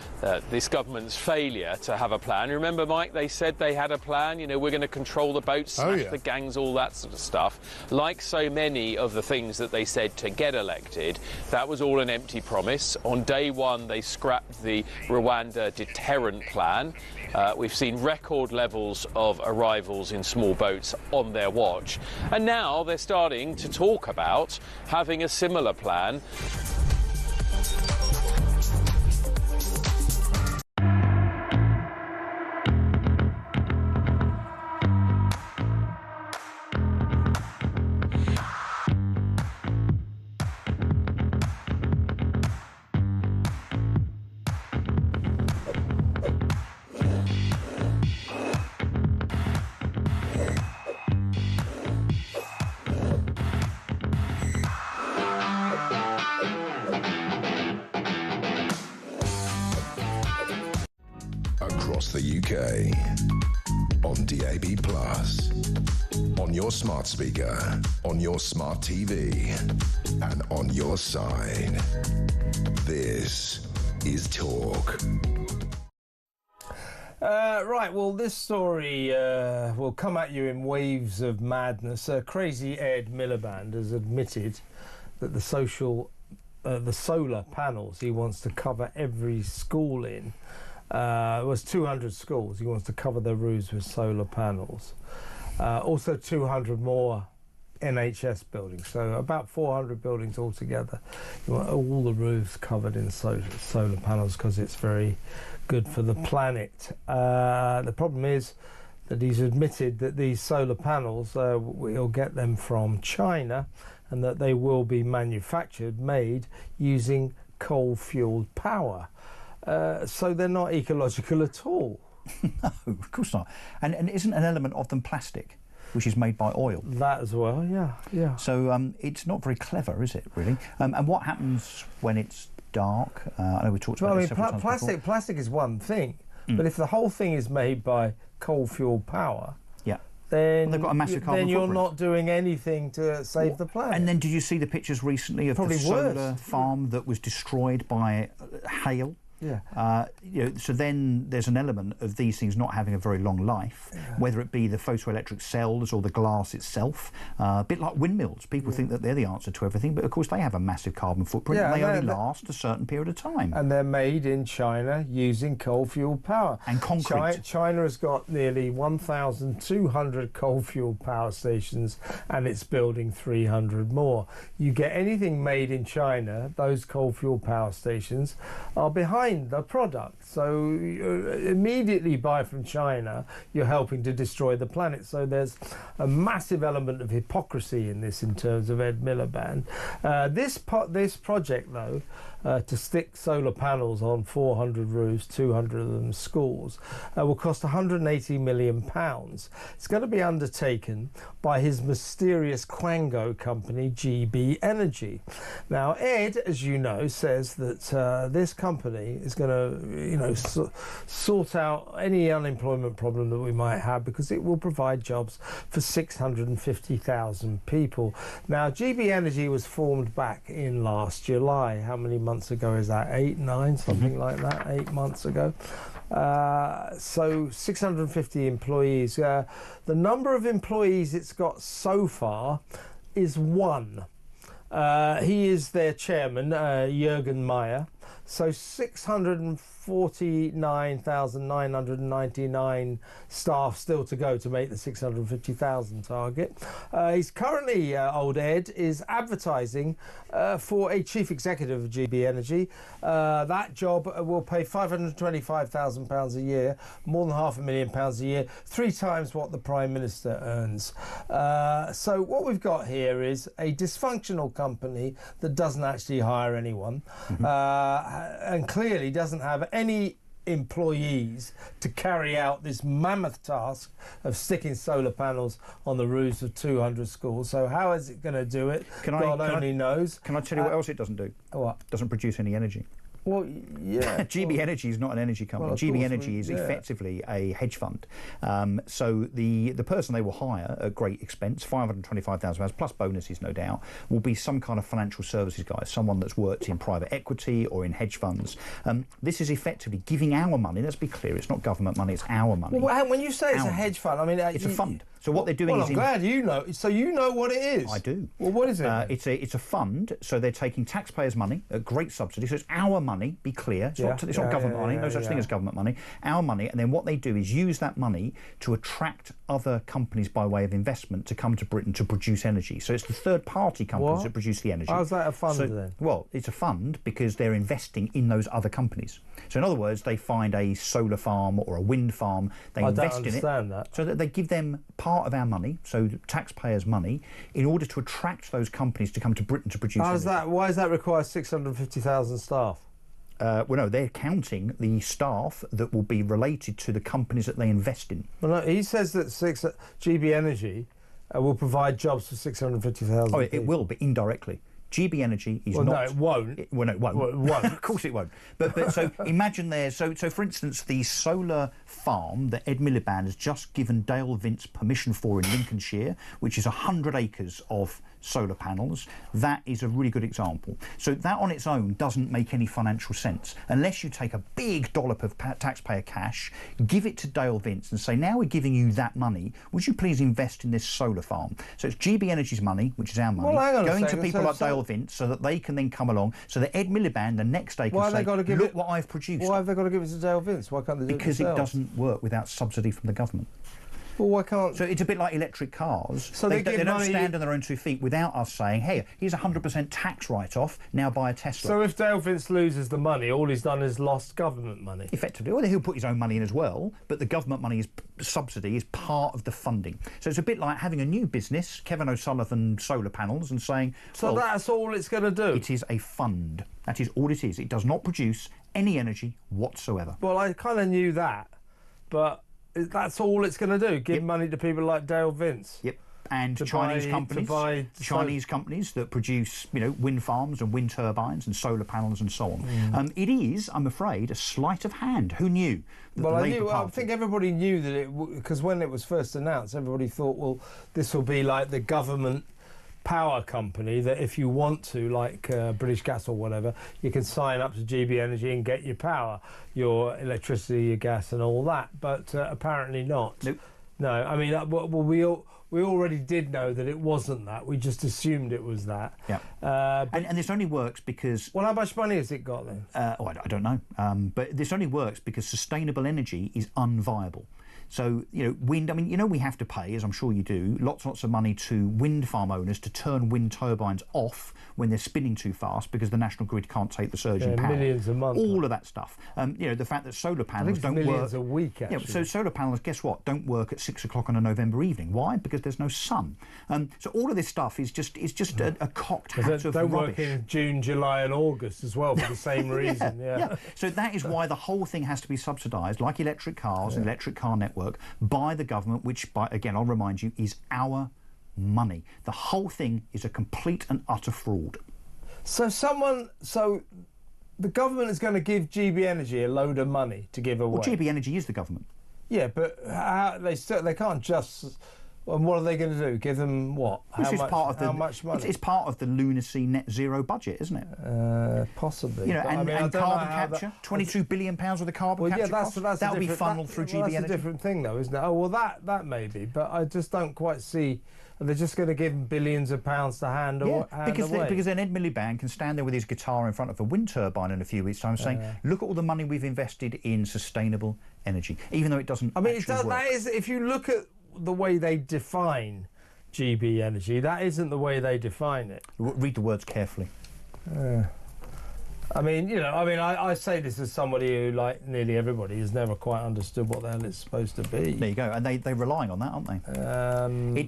this government's failure to have a plan. Remember, Mike, they said they had a plan. You know, we're going to control the boats, smash the gangs, all that sort of stuff. Like so many of the things that they said to get elected, that was all an empty promise. On day one, they scrapped the Rwanda deterrent plan. We've seen record levels of arrivals in small boats on their watch. And now they're starting to talk about having a similar plan. Across the UK, on DAB+, on your smart speaker, on your smart TV, and on your side. This is Talk. Right, well, this story will come at you in waves of madness. Crazy Ed Miliband has admitted that the solar panels he wants to cover every school in, it was 200 schools. He wants to cover their roofs with solar panels. Also 200 more NHS buildings, so about 400 buildings altogether. You want all the roofs covered in solar panels because it's very good for the planet. The problem is that he's admitted that these solar panels, we'll get them from China, and that they will be made using coal-fueled power. So they're not ecological at all. No, of course not. And isn't an element of them plastic, which is made by oil? That as well, yeah. So it's not very clever, is it, really? And what happens when it's dark? I know we talked about this several times before. Plastic is one thing, but if the whole thing is made by coal-fueled power, then, they've got a massive carbon then you're footprint. Not doing anything to save the planet. And then did you see the pictures recently of the solar farm that was destroyed by hail? Yeah. So then there's an element of these things not having a very long life, whether it be the photoelectric cells or the glass itself. A bit like windmills. People think that they're the answer to everything, but of course they have a massive carbon footprint and they only last a certain period of time. And they're made in China using coal-fueled power. And concrete. China has got nearly 1,200 coal-fueled power stations, and it's building 300 more. You get anything made in China, those coal-fueled power stations are behind the product, so you immediately buy from China, you're helping to destroy the planet. So there's a massive element of hypocrisy in this in terms of Ed Miliband. This project, though, to stick solar panels on 400 roofs, 200 of them schools, will cost £180 million. It's going to be undertaken by his mysterious Quango company, GB Energy. Now, Ed, as you know, says that this company is going to, sort out any unemployment problem that we might have, because it will provide jobs for 650,000 people. Now, GB Energy was formed back in last July. How many months ago is that? 8, 9, something like that, 8 months ago. So 650 employees. The number of employees it's got so far is 1. He is their chairman, Jürgen Meyer. So 649,999 staff still to go to make the 650,000 target. He's currently, old Ed, is advertising for a chief executive of GB Energy. That job will pay £525,000 a year, more than £500,000 a year, 3 times what the Prime Minister earns. So what we've got here is a dysfunctional company that doesn't actually hire anyone. And clearly doesn't have any employees to carry out this mammoth task of sticking solar panels on the roofs of 200 schools. So how is it going to do it? God only knows. Can I tell you what else it doesn't do? What? It doesn't produce any energy. Well, yeah. GB Energy is not an energy company. Well, GB Energy is effectively a hedge fund. So the person they will hire at great expense, £525,000 plus bonuses, no doubt, will be some kind of financial services guy, someone that's worked in private equity or in hedge funds. This is effectively giving our money. Let's be clear, it's not government money, it's our money. Well, when you say it's a hedge fund, I mean... It's a fund. So what they're doing is... I'm glad you know. So you know what it is? I do. Well, what is it? It's a fund, so they're taking taxpayers' money at great subsidy. So it's our money, be clear. It's not government money, no such thing as government money. Our money, and then what they do is use that money to attract other companies by way of investment to come to Britain to produce energy. So it's the third-party companies that produce the energy. How's that a fund then? Well, it's a fund because they're investing in those other companies. So in other words, they find a solar farm or a wind farm, they invest in it. I don't understand that. So that they give them part of our money, so taxpayers' money, in order to attract those companies to come to Britain to produce energy. Why does that require 650,000 staff? Well, no, they're counting the staff that will be related to the companies that they invest in. Well, no, he says that GB Energy will provide jobs for 650,000 Oh, it will, but indirectly. GB Energy is not... No, it won't. Well, no, it won't. Well, it won't. Of course it won't. But so imagine there's... So for instance, the solar farm that Ed Miliband has just given Dale Vince permission for in Lincolnshire, which is 100 acres of solar panels, that is a really good example. So that on its own doesn't make any financial sense unless you take a big dollop of taxpayer cash, give it to Dale Vince and say, now we're giving you that money, would you please invest in this solar farm? So it's GB Energy's money, which is our money, going to people like Dale Vince so that they can then come along, so thatEd Miliband the next day can say, look what I've produced. Why have they got to give it to Dale Vince? Why can't they do it themselves? Because it doesn't work without subsidy from the government. Well, why can't... So it's a bit like electric cars. So they don't stand on their own 2 feet without us saying, hey, here's a 100% tax write-off, now buy a Tesla. So if Dale Vince loses the money, all he's done is lost government money? Effectively. Well, he'll put his own money in as well, but the government money subsidy is part of the funding. So it's a bit like having a new business, Kevin O'Sullivan solar panels, and saying... So that's all it's going to do? It is a fund. That is all it is. It does not produce any energy whatsoever. Well, I kind of knew that, but... That's all it's going to do, give money to people like Dale Vince. Yep. And Chinese companies that produce, wind farms and wind turbines and solar panels and so on. It is, I'm afraid, a sleight of hand. Who knew? Well, I think everybody knew that it, because when it was first announced, everybody thought, well, this will be like the government power company that if you want to, like British Gas or whatever, you can sign up to GB Energy and get your power, your electricity, your gas and all that, but apparently not. Nope. No, I mean, we already did know that it wasn't that. We just assumed it was that. Yeah. And this only works because... Well, how much money has it got then? I don't know. But this only works because sustainable energy is unviable. So, wind, we have to pay, as I'm sure you do, lots and lots of money to wind farm owners to turn wind turbines off when they're spinning too fast because the national grid can't take the surge in power. Millions a month. All of that stuff. The fact that solar panels don't work... millions a week, actually. Yeah, so solar panels, guess what, don't work at 6 o'clock on a November evening. Why? Because there's no sun. So all of this stuff is just a cocked hat of rubbish. They work in June, July and August as well for the same reason. Yeah. So that is why the whole thing has to be subsidised, like electric cars and electric car network, by the government, which, again, I'll remind you, is our money. The whole thing is a complete and utter fraud. So the government is going to give GB Energy a load of money to give away. Well, GB Energy is the government. Yeah, but they can't just... And what are they going to do? Give them what? How much money? It's part of the lunacy net zero budget, isn't it? Possibly. And carbon capture, £22 billion worth of carbon capture costs. That'll be funneled through GB Energy. That's a different thing, though, isn't it? Oh, well, that may be, but I just don't quite see. They're just going to give them billions of pounds to hand away. Because then Ed Miliband can stand there with his guitar in front of a wind turbine in a few weeks' time saying, look at all the money we've invested in sustainable energy, even though it doesn't work. That is, if you look at the way they define GB Energy, that isn't the way they define it. Read the words carefully. I say this as somebody who, like nearly everybody, has never quite understood what the hell it's supposed to be. There you go, and they're relying on that, aren't they?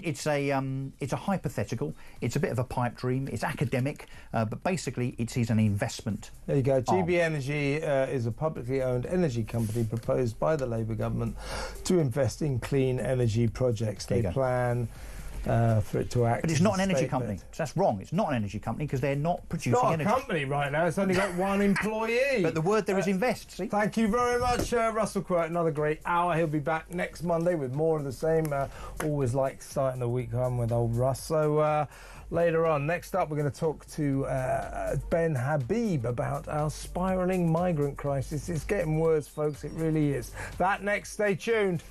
It's a hypothetical. It's a bit of a pipe dream. It's academic, but basically it is an investment. There you go. GB Energy is a publicly owned energy company proposed by the Labour government to invest in clean energy projects. They plan for it to act. But it's not an energy company. So that's wrong. It's not an energy company because they're not producing energy. It's not a company right now. It's only got one employee. But the word there is invest. See? Thank you very much, Russell Quirk. Another great hour. He'll be back next Monday with more of the same. Always like starting the week on with old Russ. So later on, next up, we're going to talk to Ben Habib about our spiralling migrant crisis. It's getting worse, folks. It really is. That next. Stay tuned.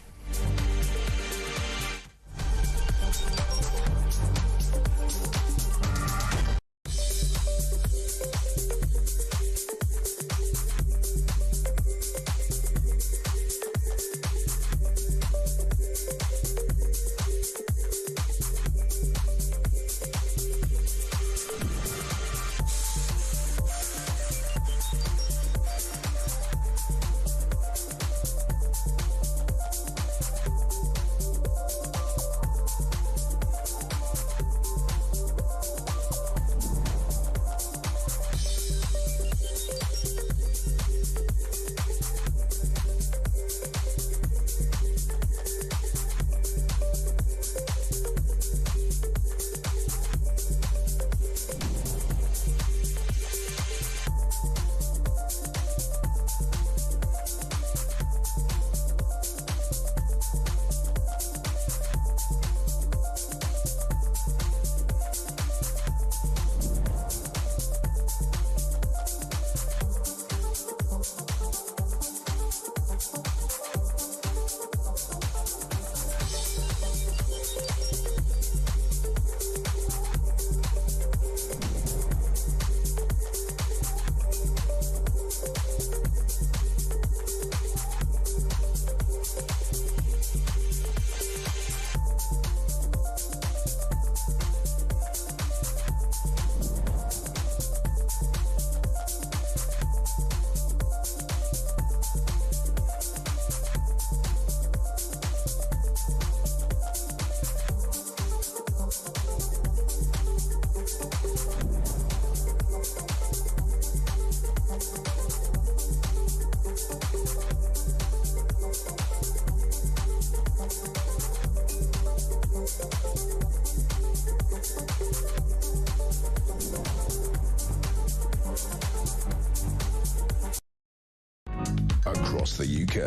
Across the UK,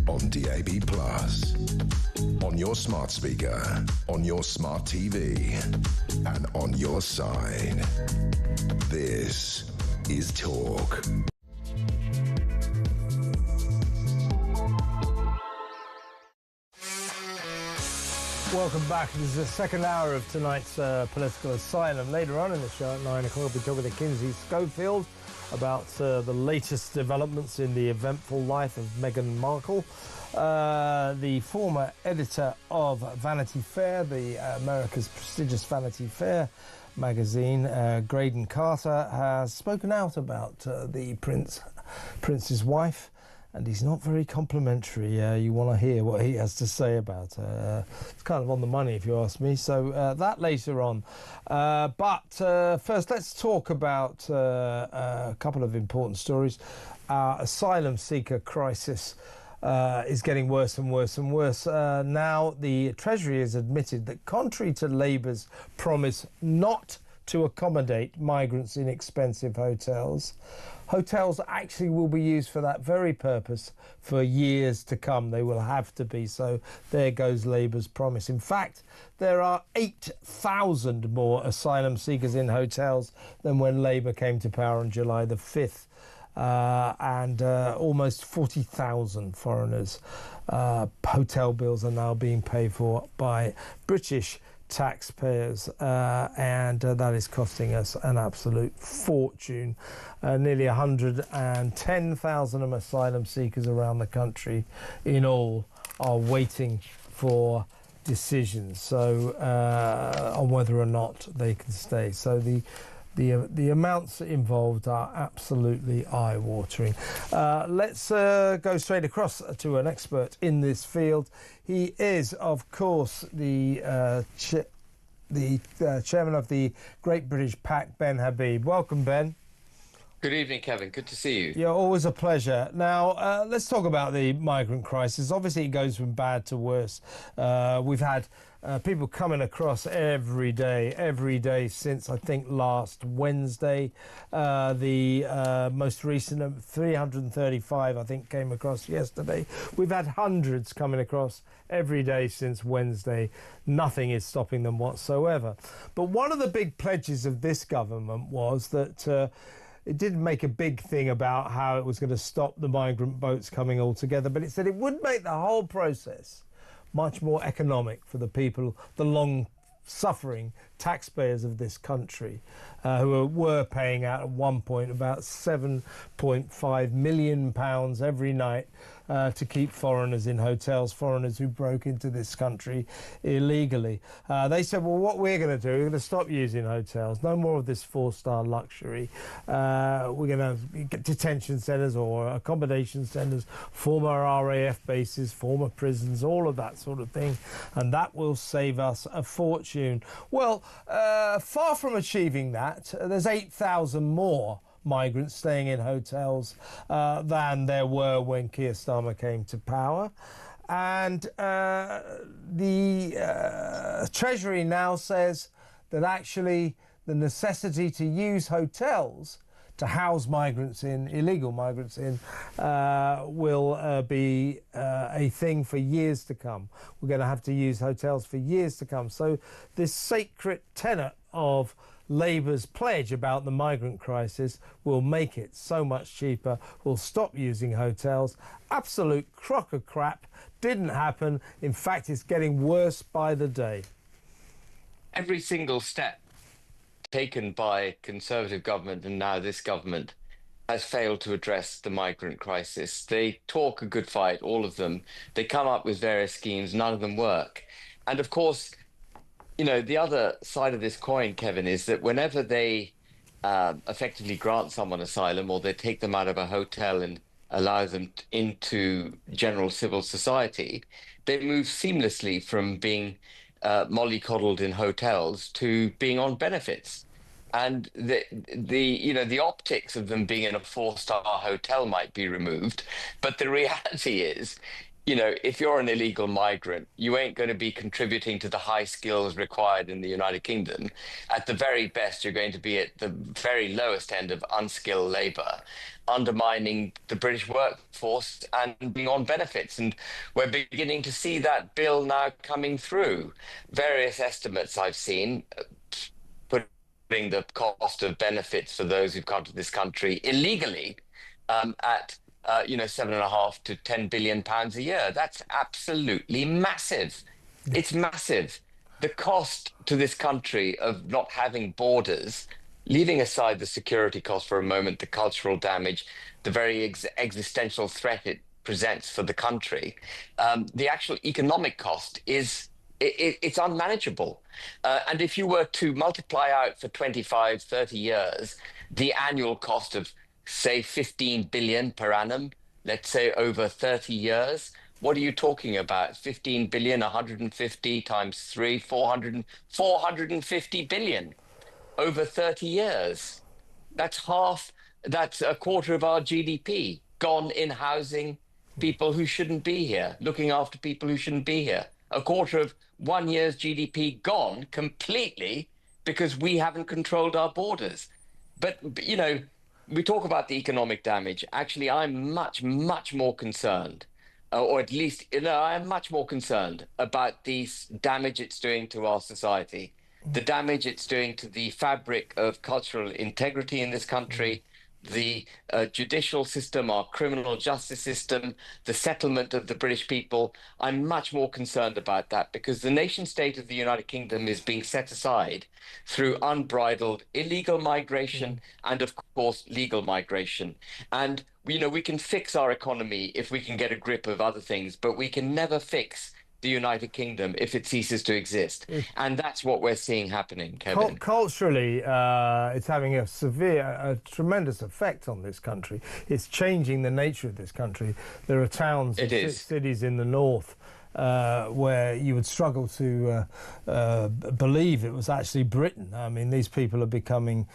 on DAB+, on your smart speaker, on your smart TV, and on your side. This is Talk. Welcome back. This is the second hour of tonight's Political Asylum. Later on in the show at 9 o'clock, we'll be talking to Kinsey Schofield about the latest developments in the eventful life of Meghan Markle. The former editor of Vanity Fair, America's prestigious Vanity Fair magazine, Graydon Carter, has spoken out about the prince's wife. And he's not very complimentary. You want to hear what he has to say about her. It's kind of on the money, if you ask me. So that later on. But first, let's talk about a couple of important stories. Our asylum seeker crisis is getting worse and worse and worse. Now, the Treasury has admitted that contrary to Labour's promise not to accommodate migrants in expensive hotels, hotels actually will be used for that very purpose for years to come. They will have to be. So there goes Labour's promise. In fact, there are 8,000 more asylum seekers in hotels than when Labour came to power on July the 5th. And almost 40,000 foreigners. Hotel bills are now being paid for by British taxpayers, and that is costing us an absolute fortune. Nearly 110,000 asylum seekers around the country in all are waiting for decisions on whether or not they can stay. So the amounts involved are absolutely eye-watering. Let's go straight across to an expert in this field. He is, of course, the chairman of the Great British PAC, Ben Habib. Welcome, Ben. Good evening, Kevin. Good to see you. Yeah, always a pleasure. Now, let's talk about the migrant crisis. Obviously, it goes from bad to worse. We've had people coming across every day since, I think, last Wednesday. The most recent, 335, I think, came across yesterday. We've had hundreds coming across every day since Wednesday. Nothing is stopping them whatsoever. But one of the big pledges of this government was that it didn't make a big thing about how it was going to stop the migrant boats coming altogether, but it said it would make the whole process much more economic for the people, the long-suffering taxpayers of this country, who were paying out at one point about £7.5 million every night to keep foreigners in hotels, foreigners who broke into this country illegally. They said, well, what we're going to do, we're going to stop using hotels, no more of this four-star luxury. We're going to get detention centres or accommodation centres, former RAF bases, former prisons, all of that sort of thing, and that will save us a fortune. Well, far from achieving that, there's 8,000 more migrants staying in hotels than there were when Keir Starmer came to power. And the Treasury now says that actually the necessity to use hotels to house migrants in, illegal migrants in, will be a thing for years to come. We're going to have to use hotels for years to come. So this sacred tenet of Labour's pledge about the migrant crisis will make it so much cheaper. We'll stop using hotels. Absolute crock of crap. Didn't happen. In fact, it's getting worse by the day. Every single step taken by Conservative government and now this government has failed to address the migrant crisis. They talk a good fight, all of them. They come up with various schemes, none of them work. And of course, you know, the other side of this coin, Kevin, is that whenever they effectively grant someone asylum or they take them out of a hotel and allow them into general civil society, they move seamlessly from being mollycoddled in hotels to being on benefits. And the optics of them being in a four-star hotel might be removed, but the reality is, you know, if you're an illegal migrant, you ain't going to be contributing to the high skills required in the United Kingdom. At the very best, you're going to be at the very lowest end of unskilled labour, undermining the British workforce and being on benefits. And we're beginning to see that bill now coming through. Various estimates I've seen putting the cost of benefits for those who've come to this country illegally at £7.5 to £10 billion a year. That's absolutely massive. It's massive. The cost to this country of not having borders, leaving aside the security cost for a moment, the cultural damage, the very existential threat it presents for the country, the actual economic cost is it's unmanageable. And if you were to multiply out for 25, 30 years, the annual cost of say 15 billion per annum, let's say over 30 years, what are you talking about? 15 billion, 150 times 3, 450 billion over 30 years. That's a quarter of our GDP gone in housing people who shouldn't be here, looking after people who shouldn't be here. A quarter of 1 year's GDP gone completely because we haven't controlled our borders. But you know, we talk about the economic damage. Actually, I'm much, much more concerned, or at least, I'm much more concerned about the damage it's doing to our society, the damage it's doing to the fabric of cultural integrity in this country, the judicial system, our criminal justice system, the settlement of the British people. I'm much more concerned about that because the nation state of the United Kingdom is being set aside through unbridled illegal migration and, of course, legal migration. And, you know, we can fix our economy if we can get a grip of other things, but we can never fix the United Kingdom if it ceases to exist. And that's what we're seeing happening, Kevin. Culturally, it's having a tremendous effect on this country. It's changing the nature of this country. There are towns and cities in the north where you would struggle to believe it was actually Britain. I mean, these people are becoming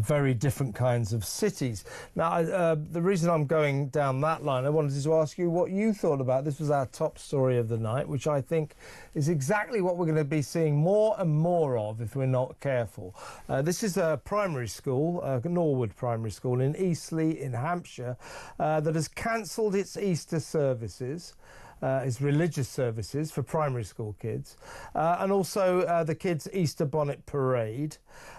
very different kinds of cities. Now, the reason I'm going down that line, I wanted to ask you what you thought about. This was our top story of the night, which I think is exactly what we're going to be seeing more and more of if we're not careful. This is a primary school, Norwood Primary School in Eastleigh in Hampshire, that has cancelled its Easter services. Is religious services for primary school kids, and also the kids' Easter bonnet parade.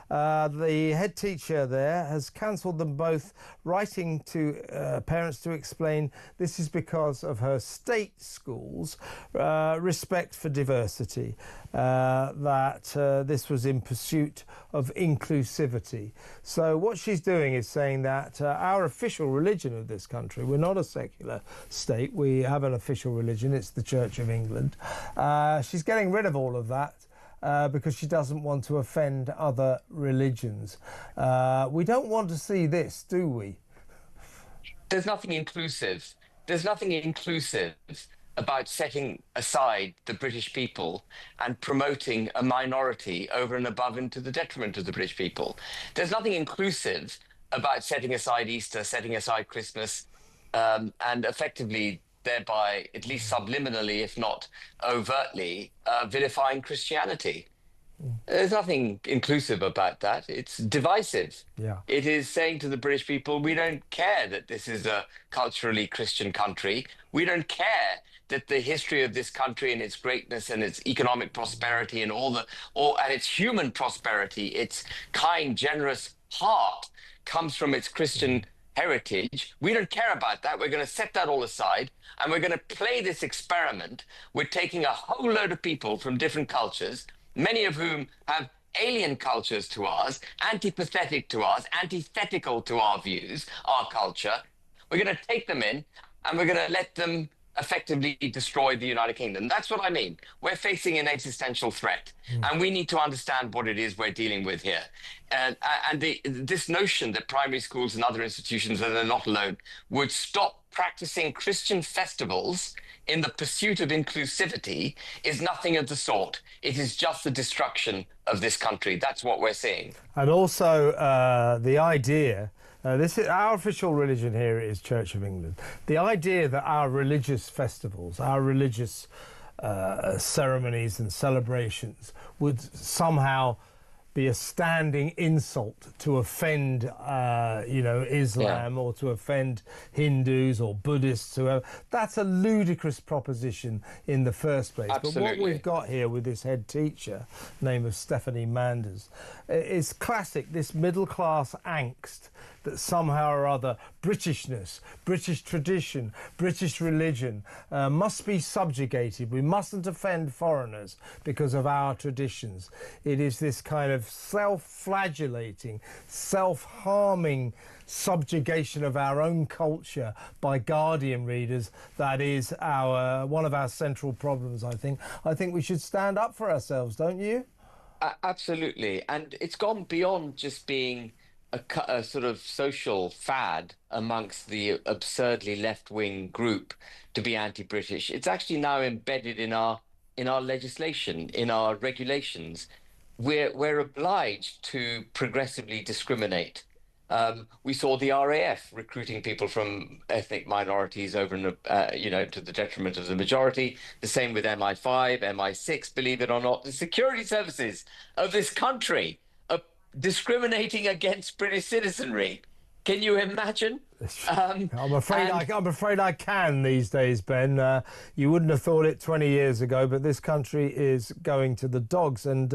The head teacher there has cancelled them both, writing to parents to explain this is because of her state school's respect for diversity, that this was in pursuit of inclusivity. So what she's doing is saying that our official religion of this country, we're not a secular state, we have an official religion, it's the Church of England. She's getting rid of all of that. Because she doesn't want to offend other religions. We don't want to see this, do we? There's nothing inclusive. There's nothing inclusive about setting aside the British people and promoting a minority over and above and to the detriment of the British people. There's nothing inclusive about setting aside Easter, setting aside Christmas, and effectively thereby, at least subliminally, if not overtly, vilifying Christianity. There's nothing inclusive about that. It's divisive. Yeah. It is saying to the British people, we don't care that this is a culturally Christian country. We don't care that the history of this country and its greatness and its economic prosperity and and its human prosperity, its kind, generous heart comes from its Christian heritage. We don't care about that. We're going to set that all aside, and we're going to play this experiment. We're taking a whole load of people from different cultures, many of whom have alien cultures to ours, antipathetic to ours, antithetical to our views, our culture. We're going to take them in, and we're going to let them effectively destroy the United Kingdom. That's what I mean. We're facing an existential threat, and we need to understand what it is we're dealing with here. And this notion that primary schools and other institutions, that are not alone, would stop practicing Christian festivals in the pursuit of inclusivity is nothing of the sort. It is just the destruction of this country. That's what we're seeing. And also the idea, this is our official religion here is Church of England. The idea that our religious festivals, our religious ceremonies and celebrations would somehow be a standing insult to offend, Islam or to offend Hindus or Buddhists, whoever. That's a ludicrous proposition in the first place. Absolutely. But what we've got here with this head teacher, name of Stephanie Manders, is classic, this middle-class angst that somehow or other Britishness, British tradition, British religion must be subjugated. We mustn't offend foreigners because of our traditions. It is this kind of self-flagellating, self-harming subjugation of our own culture by Guardian readers that is one of our central problems, I think. I think we should stand up for ourselves, don't you? Absolutely. And it's gone beyond just being a sort of social fad amongst the absurdly left-wing group to be anti-British. It's actually now embedded in our legislation, in our regulations. We're obliged to progressively discriminate. We saw the RAF recruiting people from ethnic minorities over to the detriment of the majority. The same with MI5, MI6, believe it or not. The security services of this country are discriminating against British citizenry. Can you imagine? I'm afraid I can these days, Ben. You wouldn't have thought it 20 years ago, but this country is going to the dogs. And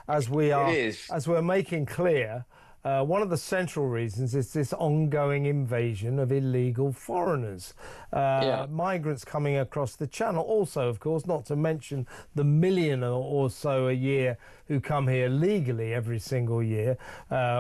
as we're making clear, one of the central reasons is this ongoing invasion of illegal foreigners, migrants coming across the channel. Also, of course, not to mention the million or so a year who come here legally every single year,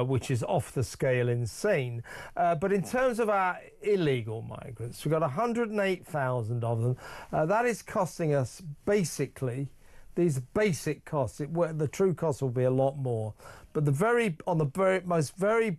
which is off the scale insane. But in terms of our illegal migrants, we've got 108,000 of them. That is costing us basically these basic costs. The true cost will be a lot more. But on the most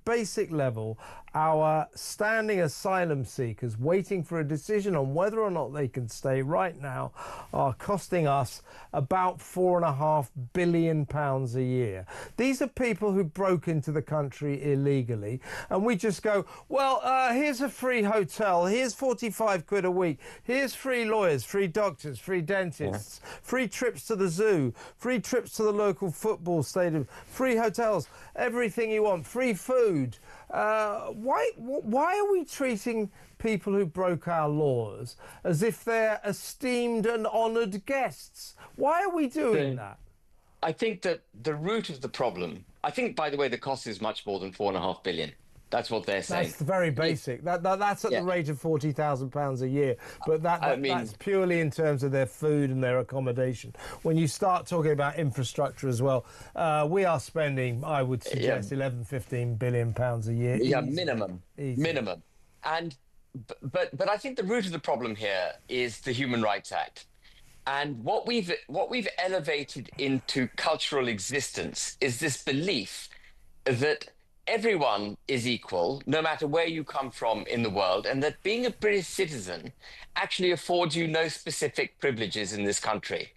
basic level, our standing asylum seekers waiting for a decision on whether or not they can stay right now are costing us about £4.5 billion a year. These are people who broke into the country illegally, and we just go, well, here's a free hotel, here's 45 quid a week, here's free lawyers, free doctors, free dentists, free trips to the zoo, free trips to the local football stadium, free hotels, everything you want, free food. Why are we treating people who broke our laws as if they're esteemed and honoured guests? Why are we doing that? I think that the root of the problem, I think, by the way, the cost is much more than £4.5 billion. That's what they're saying. That's very basic. That's at the rate of £40,000 a year. But that's purely in terms of their food and their accommodation. When you start talking about infrastructure as well, we are spending, I would suggest, 11-15 billion pounds a year. Yeah, minimum. And but I think the root of the problem here is the Human Rights Act. And what we've elevated into cultural existence is this belief that everyone is equal, no matter where you come from in the world, and that being a British citizen actually affords you no specific privileges in this country.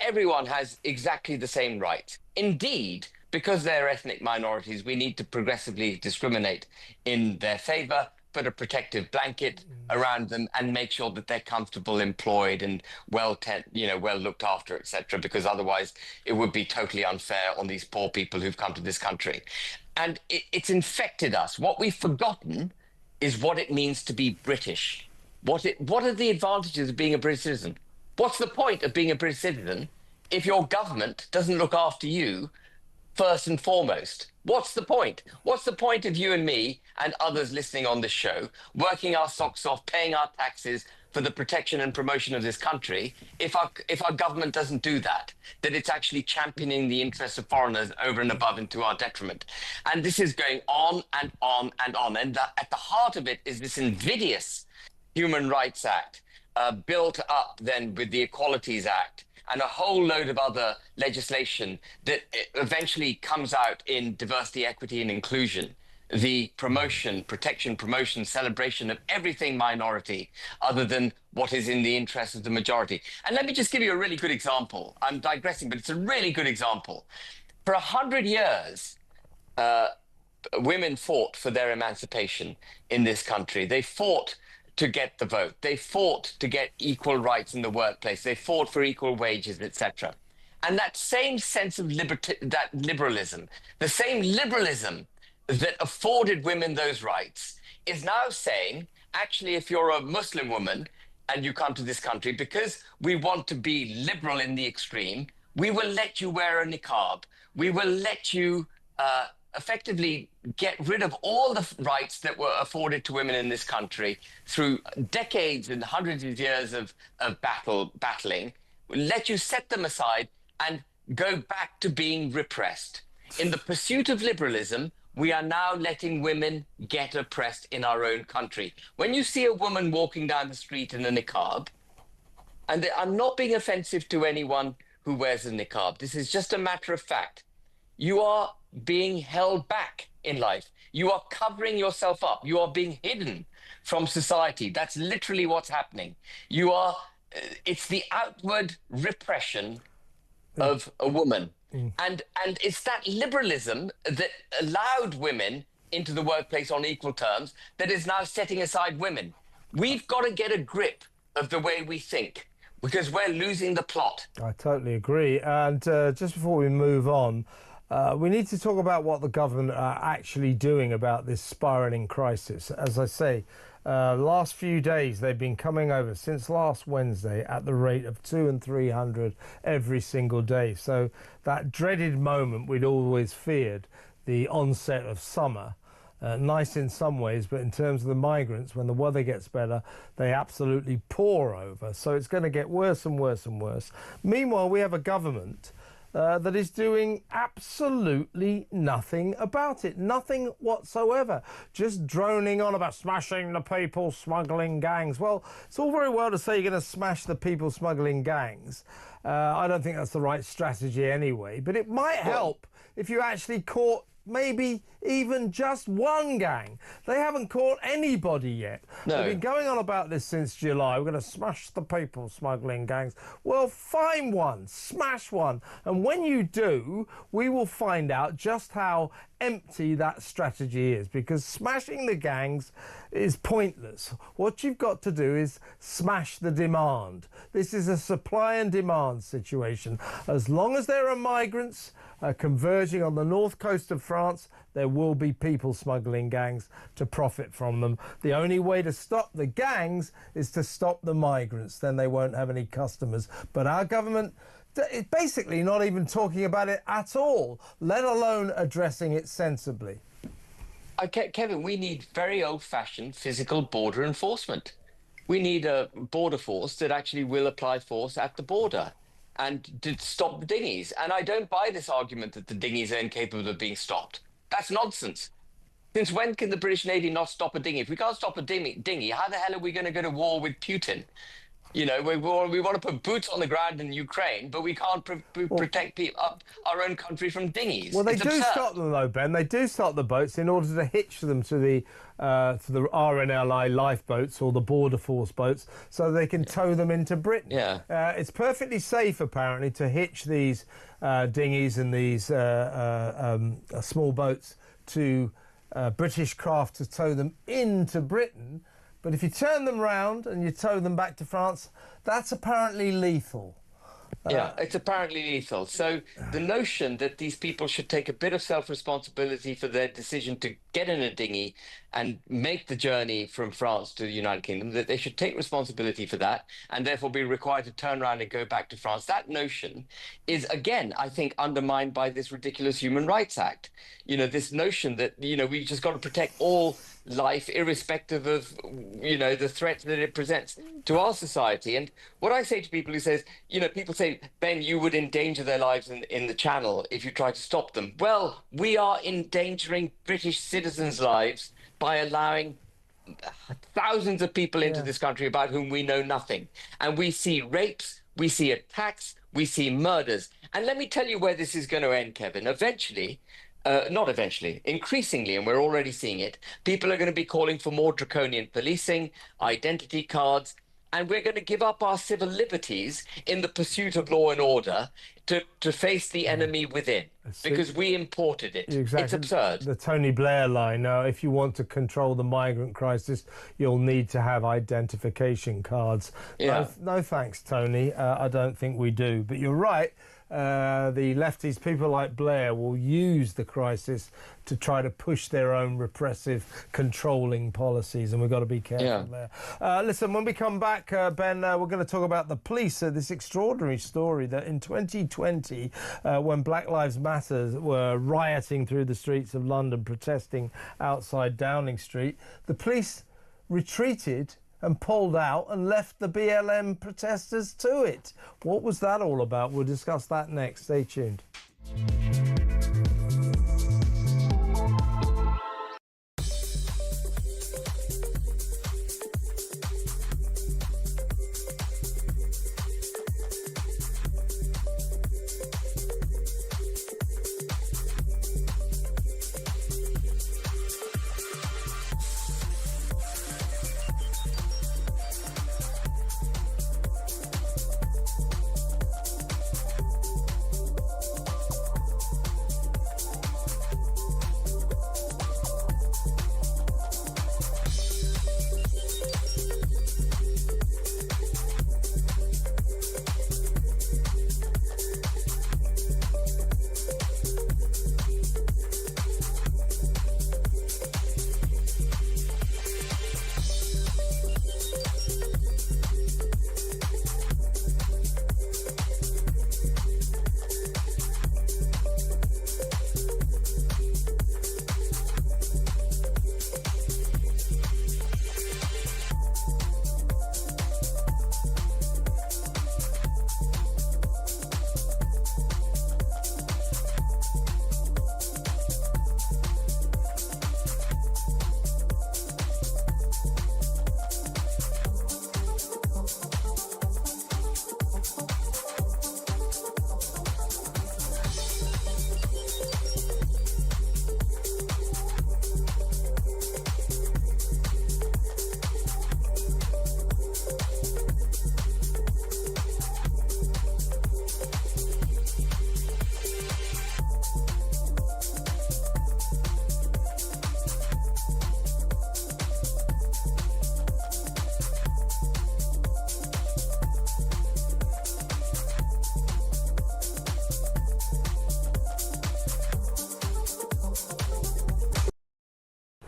Everyone has exactly the same right. Indeed, because they're ethnic minorities, we need to progressively discriminate in their favour, put a protective blanket around them, and make sure that they're comfortable, employed, and well looked after, etc. Because otherwise, it would be totally unfair on these poor people who've come to this country, and it's infected us. What we've forgotten is what it means to be British. What are the advantages of being a British citizen? What's the point of being a British citizen if your government doesn't look after you first and foremost? What's the point? What's the point of you and me and others listening on this show working our socks off, paying our taxes for the protection and promotion of this country if our government doesn't do that, that it's actually championing the interests of foreigners over and above and to our detriment? And this is going on and on and on. And at the heart of it is this invidious Human Rights Act, built up then with the Equalities Act, and a whole load of other legislation that eventually comes out in diversity, equity, and inclusion, the promotion, protection, promotion, celebration of everything minority other than what is in the interest of the majority. And let me just give you a really good example. I'm digressing, but it's a really good example. For 100 years, women fought for their emancipation in this country. They fought to get the vote. They fought to get equal rights in the workplace. They fought for equal wages, etc. And that same sense of liberalism, the same liberalism that afforded women those rights, is now saying, actually, if you're a Muslim woman and you come to this country, because we want to be liberal in the extreme, we will let you wear a niqab. We will let you effectively get rid of all the rights that were afforded to women in this country through decades and hundreds of years of battling. We'll let you set them aside and go back to being repressed. In the pursuit of liberalism, we are now letting women get oppressed in our own country. When you see a woman walking down the street in a niqab, and I'm not being offensive to anyone who wears a niqab, this is just a matter of fact. You are being held back in life. You are covering yourself up. You are being hidden from society. That's literally what's happening. It's the outward repression of a woman. And it's that liberalism that allowed women into the workplace on equal terms that is now setting aside women. We've got to get a grip of the way we think, because we're losing the plot. I totally agree. And just before we move on, we need to talk about what the government are actually doing about this spiralling crisis. As I say, last few days they've been coming over since last Wednesday at the rate of 200 and 300 every single day. So that dreaded moment we'd always feared, the onset of summer, nice in some ways, but in terms of the migrants, when the weather gets better, they absolutely pour over. So it's going to get worse and worse and worse. Meanwhile, we have a government that is doing absolutely nothing about it. Nothing whatsoever. Just droning on about smashing the people smuggling gangs. Well, it's all very well to say you're going to smash the people smuggling gangs. I don't think that's the right strategy anyway, but it might help if you actually caught maybe even just one gang. They haven't caught anybody yet. No. They've been going on about this since July. We're going to smash the people smuggling gangs. Well, find one, smash one. And when you do, we will find out just how empty that strategy is, because smashing the gangs is pointless. What you've got to do is smash the demand. This is a supply and demand situation. As long as there are migrants converging on the north coast of France, there will be people smuggling gangs to profit from them. The only way to stop the gangs is to stop the migrants. Then they won't have any customers. But our government is basically not even talking about it at all, let alone addressing it sensibly. Kevin, we need very old-fashioned physical border enforcement. We need a border force that actually will apply force at the border and to stop the dinghies. And I don't buy this argument that the dinghies are incapable of being stopped. That's nonsense. Since when can the British Navy not stop a dinghy? If we can't stop a dinghy, how the hell are we going to go to war with Putin? You know, we want to put boots on the ground in Ukraine, but we can't protect our own country from dinghies. Well, they It's do absurd. stop them, though, Ben. They do stop the boats in order to hitch them to the RNLI lifeboats or the Border Force boats so they can tow them into Britain. Yeah. It's perfectly safe, apparently, to hitch these dinghies and these small boats to British craft to tow them into Britain. But if you turn them round and you tow them back to France, that's apparently lethal. Yeah, it's apparently lethal. So the notion that these people should take a bit of self-responsibility for their decision to get in a dinghy and make the journey from France to the United Kingdom, that they should take responsibility for that and therefore be required to turn around and go back to France, that notion is, again, I think, undermined by this ridiculous Human Rights Act. You know, this notion that, you know, we just got to protect all life irrespective of, you know, the threat that it presents to our society. And what I say to people who says, you know, people say, Ben, you would endanger their lives in the Channel if you try to stop them. Well, we are endangering British citizens' lives by allowing thousands of people into this country about whom we know nothing. And we see rapes, we see attacks, we see murders. And let me tell you where this is going to end, Kevin. Increasingly, and we're already seeing it, people are going to be calling for more draconian policing, identity cards, and we're going to give up our civil liberties in the pursuit of law and order to face the enemy within, because we imported it. Exactly. It's absurd. The Tony Blair line, if you want to control the migrant crisis, you'll need to have identification cards. Yeah. No thanks, Tony. I don't think we do. But you're right. The lefties, people like Blair, will use the crisis to try to push their own repressive, controlling policies, and we've got to be careful there. Listen, when we come back, Ben, we're going to talk about the police. This extraordinary story that in 2020, when Black Lives Matter were rioting through the streets of London, protesting outside Downing Street, the police retreated and pulled out and left the BLM protesters to it. What was that all about? We'll discuss that next. Stay tuned.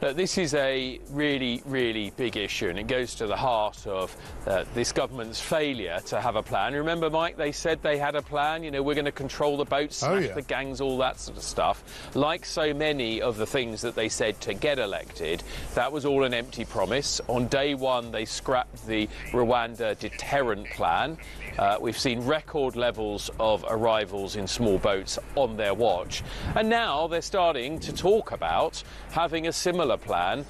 This is a really, really big issue, and it goes to the heart of this government's failure to have a plan. Remember, Mike, they said they had a plan. You know, we're going to control the boats, smash the gangs, all that sort of stuff. Like so many of the things that they said to get elected, that was all an empty promise. On day one, they scrapped the Rwanda deterrent plan. We've seen record levels of arrivals in small boats on their watch. And now they're starting to talk about having a similar plan.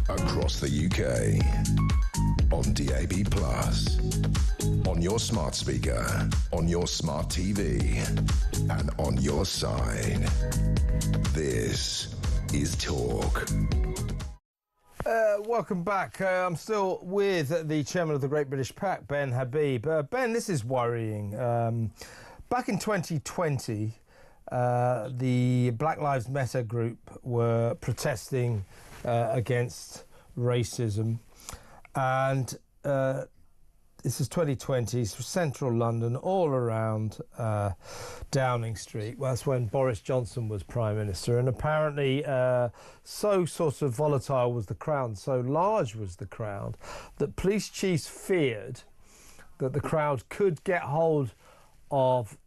Across the UK, on DAB+, on your smart speaker, on your smart TV, and on your side. This is Talk. Welcome back. I'm still with the chairman of the Great British PAC, Ben Habib. Ben, this is worrying. Back in 2020, the Black Lives Matter group were protesting against racism, and this is 2020, central London, all around Downing Street. Well, that's when Boris Johnson was Prime Minister, and apparently so sort of volatile was the crowd, so large was the crowd, that police chiefs feared that the crowd could get hold of,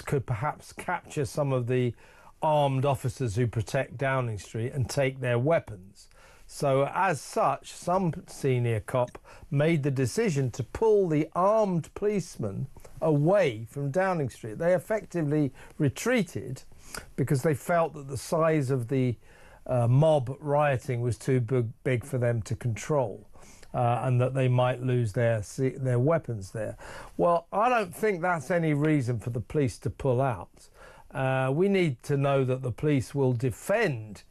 could perhaps capture some of the armed officers who protect Downing Street and take their weapons. So as such, some senior cop made the decision to pull the armed policemen away from Downing Street. They effectively retreated because they felt that the size of the mob rioting was too big for them to control. And that they might lose their weapons there. Well, I don't think that's any reason for the police to pull out. We need to know that the police will defend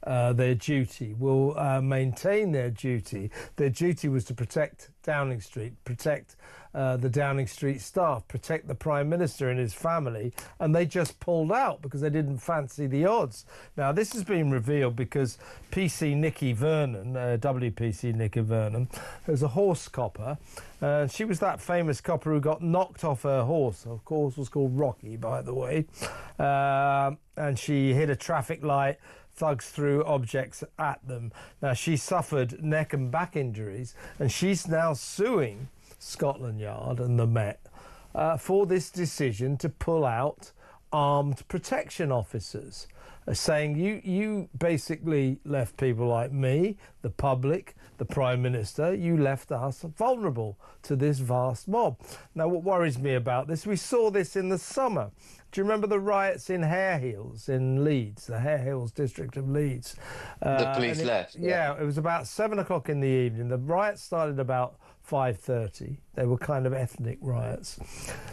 their duty, will maintain their duty. Their duty was to protect Downing Street, protect the Downing Street staff, protect the Prime Minister and his family, and they just pulled out because they didn't fancy the odds. Now, this has been revealed because PC Nicky Vernon, WPC Nicky Vernon, is a horse copper. She was that famous copper who got knocked off her horse. Of course, was called Rocky, by the way. And she hit a traffic light. Thugs threw objects at them. Now, she suffered neck and back injuries, and she's now suing Scotland Yard and the Met for this decision to pull out armed protection officers, saying you basically left people like me, the public, the Prime Minister, you left us vulnerable to this vast mob. Now, what worries me about this, we saw this in the summer. Do you remember the riots in Hare Hills in Leeds, the Hare Hills district of Leeds? The police left. Yeah, it was about 7 o'clock in the evening. The riots started about 5:30. They were kind of ethnic riots.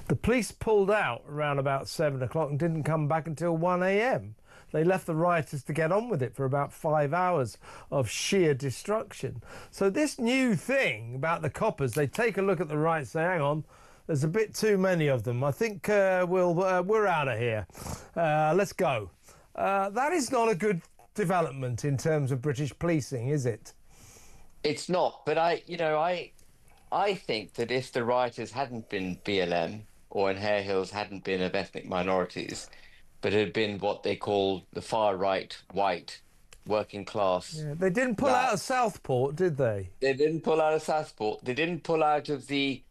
The police pulled out around about 7 o'clock and didn't come back until 1 a.m. They left the rioters to get on with it for about 5 hours of sheer destruction. So this new thing about the coppers, they take a look at the riots, say, hang on, there's a bit too many of them. I think we're out of here. Let's go. That is not a good development in terms of British policing, is it? It's not, but I think that if the rioters hadn't been BLM or in Hare Hills hadn't been of ethnic minorities, but had been what they call the far-right, white, working class. Yeah, they didn't pull out of Southport, did they? They didn't pull out of Southport. They didn't pull out of the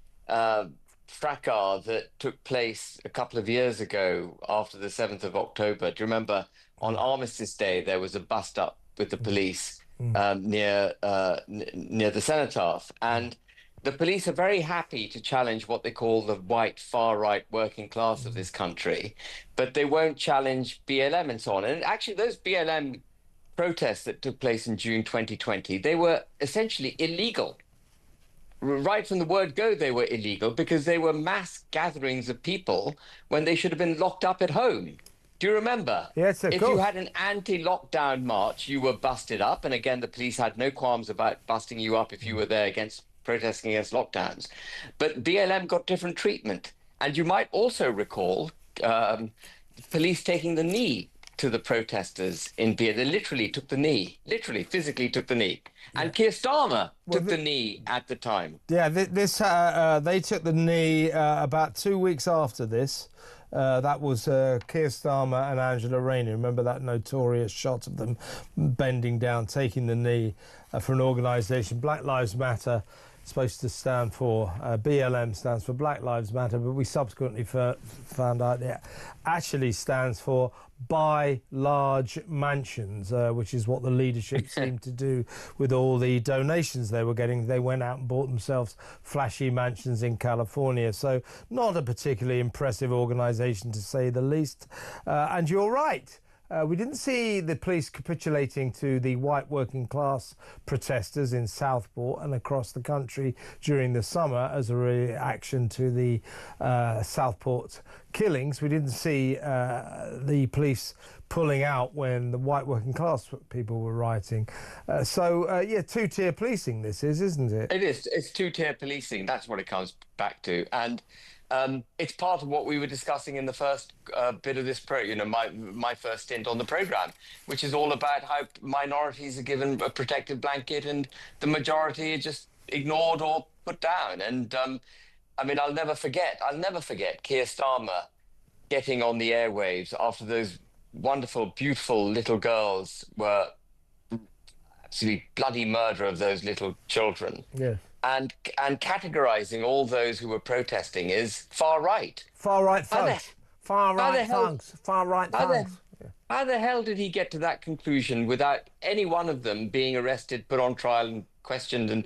fracas that took place a couple of years ago after the 7th of October. Do you remember on Armistice Day, there was a bust-up with the police near the cenotaph, and the police are very happy to challenge what they call the white far-right working class of this country, but they won't challenge BLM and so on. And actually, those BLM protests that took place in June 2020, they were essentially illegal. Right from the word go, they were illegal because they were mass gatherings of people when they should have been locked up at home. Do you remember? Yes, of If course. you had an anti-lockdown march, you were busted up. And again, the police had no qualms about busting you up if you were there protesting against lockdowns. But BLM got different treatment. And you might also recall police taking the knee to the protesters in BLM. They literally took the knee, literally, physically took the knee. And Keir Starmer took the knee at the time. Yeah, they took the knee about 2 weeks after this. That was Keir Starmer and Angela Rayner. Remember that notorious shot of them bending down, taking the knee for an organisation, Black Lives Matter, supposed to stand for, BLM stands for Black Lives Matter, but we subsequently found out it actually stands for Buy Large Mansions, which is what the leadership seemed to do with all the donations they were getting. They went out and bought themselves flashy mansions in California. So not a particularly impressive organisation, to say the least. And you're right. We didn't see the police capitulating to the white working class protesters in Southport and across the country during the summer as a reaction to the Southport killings. We didn't see the police pulling out when the white working class people were rioting. Yeah, two-tier policing this is, isn't it? It is. It's two-tier policing. That's what it comes back to. And it's part of what we were discussing in the first bit of this my first stint on the program, which is all about how minorities are given a protective blanket and the majority are just ignored or put down. And I mean, I'll never forget Keir Starmer getting on the airwaves after those wonderful, beautiful little girls were absolutely bloody murder of those little children. Yeah. And categorizing all those who were protesting is far right. Far right thugs. Far right thugs. Far right thugs. How the hell did he get to that conclusion without any one of them being arrested, put on trial and questioned and,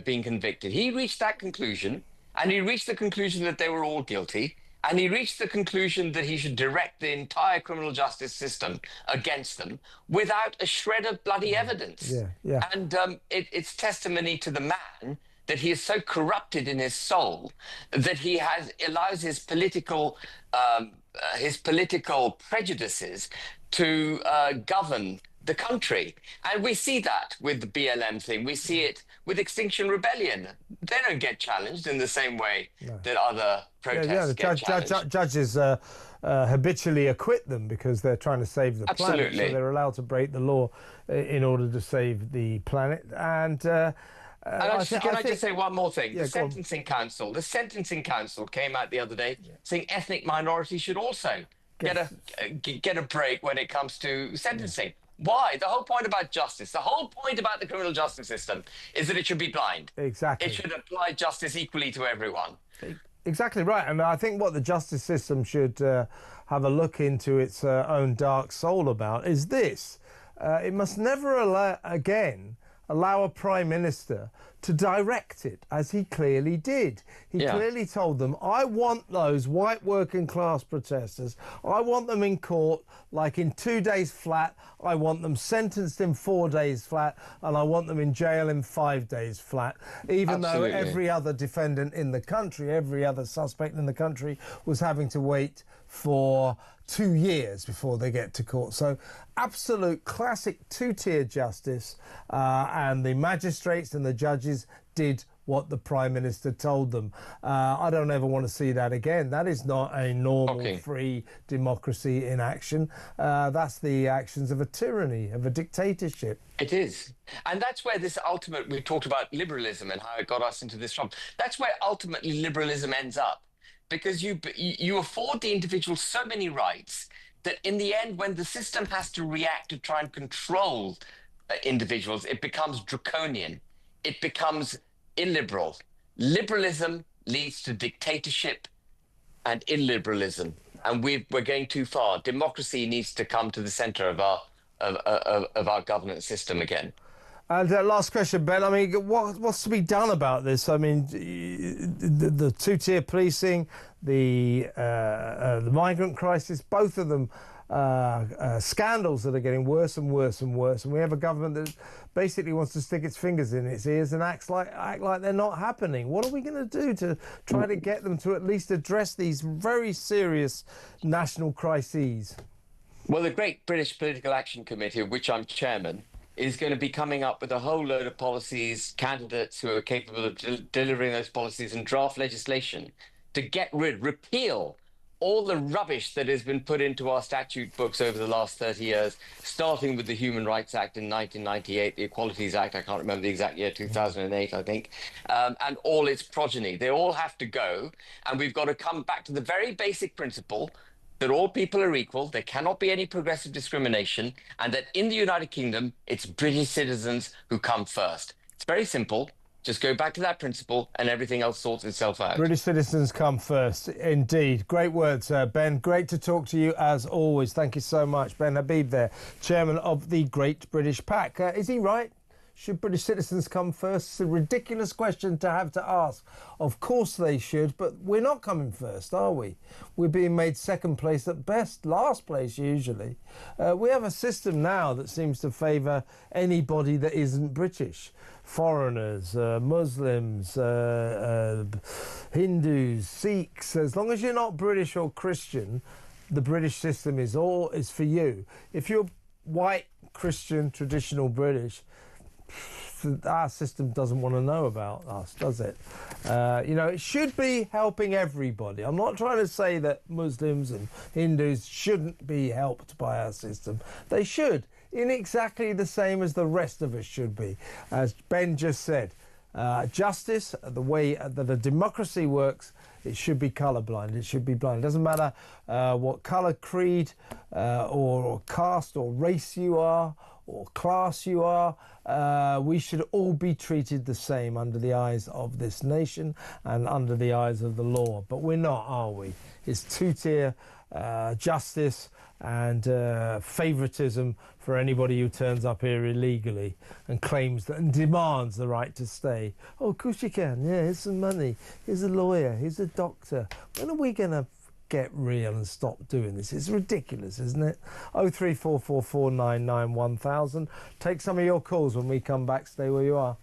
being convicted? He reached that conclusion, and he reached the conclusion that they were all guilty. And he reached the conclusion that he should direct the entire criminal justice system against them without a shred of bloody evidence. Yeah. And it's testimony to the man that he is so corrupted in his soul that he allows his political prejudices to govern the country. And we see that with the BLM thing. We see it with Extinction Rebellion. They don't get challenged in the same way that other protests get challenged. Judges habitually acquit them because they're trying to save the planet. So they're allowed to break the law in order to save the planet. And can I just say one more thing? The Sentencing Council came out the other day saying ethnic minorities should also get a break when it comes to sentencing. Yeah. Why? The whole point about justice, the whole point about the criminal justice system is that it should be blind. Exactly. It should apply justice equally to everyone. Exactly right. And I think what the justice system should have a look into its own dark soul about is this. It must never allow a prime minister to direct it, as he clearly did. He clearly told them, I want those white working class protesters, I want them in court like in 2 days flat, I want them sentenced in 4 days flat, and I want them in jail in 5 days flat, even though every other defendant in the country, every other suspect in the country was having to wait for 2 years before they get to court. So absolute classic two-tier justice, and the magistrates and the judges did what the Prime Minister told them. I don't ever want to see that again. That is not a normal, free democracy in action. That's the actions of a tyranny, of a dictatorship. It is. And that's where we talked about liberalism and how it got us into this trouble. That's where ultimately liberalism ends up. Because you afford the individual so many rights that in the end, when the system has to react to try and control individuals, it becomes draconian. It becomes illiberal. Liberalism leads to dictatorship and illiberalism, and we're going too far. Democracy needs to come to the centre of our governance system again. And last question, Ben. I mean, what's to be done about this? I mean, the two-tier policing, the migrant crisis, both of them scandals that are getting worse and worse and worse, and we have a government that basically wants to stick its fingers in its ears and act like they're not happening. What are we going to do to try to get them to at least address these very serious national crises? Well, the Great British Political Action Committee, of which I'm chairman, is going to be coming up with a whole load of policies, candidates who are capable of delivering those policies, and draft legislation to repeal all the rubbish that has been put into our statute books over the last 30 years, starting with the Human Rights Act in 1998, the Equalities Act, I can't remember the exact year, 2008, I think, and all its progeny. They all have to go, and we've got to come back to the very basic principle that all people are equal, there cannot be any progressive discrimination, and that in the United Kingdom, it's British citizens who come first. It's very simple. Just go back to that principle and everything else sorts itself out. British citizens come first, indeed. Great words, Ben. Great to talk to you as always. Thank you so much. Ben Habib there, chairman of the Great British PAC. Is he right? Should British citizens come first? It's a ridiculous question to have to ask. Of course they should, but we're not coming first, are we? We're being made second place at best, last place usually. We have a system now that seems to favour anybody that isn't British. Foreigners, Muslims, Hindus, Sikhs. As long as you're not British or Christian, the British system is for you. If you're white, Christian, traditional British, our system doesn't want to know about us, does it? You know, it should be helping everybody. I'm not trying to say that Muslims and Hindus shouldn't be helped by our system. They should, in exactly the same as the rest of us should be. As Ben just said, justice, the way that a democracy works, it should be colourblind. It should be blind. It doesn't matter what colour, creed, or caste or race you are, or class you are. We should all be treated the same under the eyes of this nation and under the eyes of the law. But we're not, are we? It's two-tier justice and favouritism for anybody who turns up here illegally and claims that and demands the right to stay. Oh, of course you can. Yeah, here's some money. Here's a lawyer. Here's a doctor. When are we going to get real and stop doing this? It's ridiculous, isn't it? 03444991000. Take some of your calls when we come back. Stay where you are.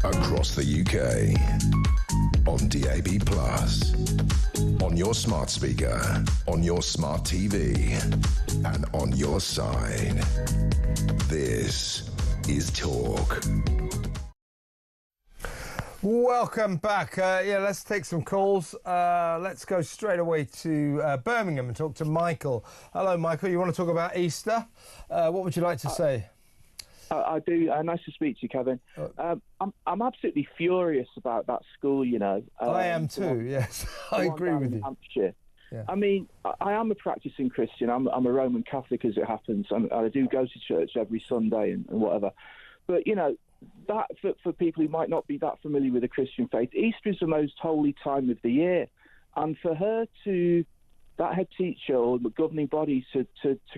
Across the UK, on DAB+, on your smart speaker, on your smart TV, and on your side. This is Talk. Welcome back. Let's take some calls. Let's go straight away to Birmingham and talk to Michael. Hello, Michael. You want to talk about Easter? What would you like to say? I do. Nice to speak to you, Kevin. I'm absolutely furious about that school, you know. I am too, yes. I agree with you. Hampshire. Yeah. I mean, I am a practicing Christian. I'm a Roman Catholic, as it happens. I do go to church every Sunday and whatever. But, you know, that for people who might not be that familiar with the Christian faith, Easter is the most holy time of the year. And for her to, that head teacher or the governing body to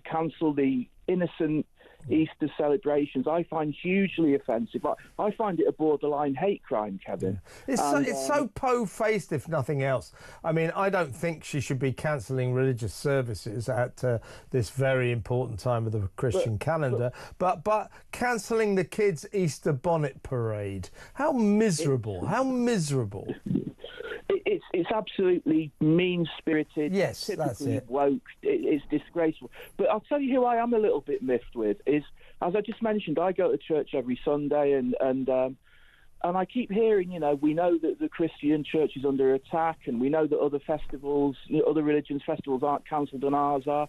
cancel the innocent Easter celebrations, I find hugely offensive. I find it a borderline hate crime, Kevin. It's so po-faced, if nothing else. I mean, I don't think she should be cancelling religious services at this very important time of the Christian calendar, but cancelling the kids' Easter bonnet parade. How miserable, how miserable. It's absolutely mean-spirited. Yes, that's it. Woke. It's disgraceful. But I'll tell you who I am a little bit miffed with is, as I just mentioned, I go to church every Sunday, and I keep hearing, you know, we know that the Christian church is under attack, and we know that other festivals, you know, other religions' festivals aren't cancelled and ours are.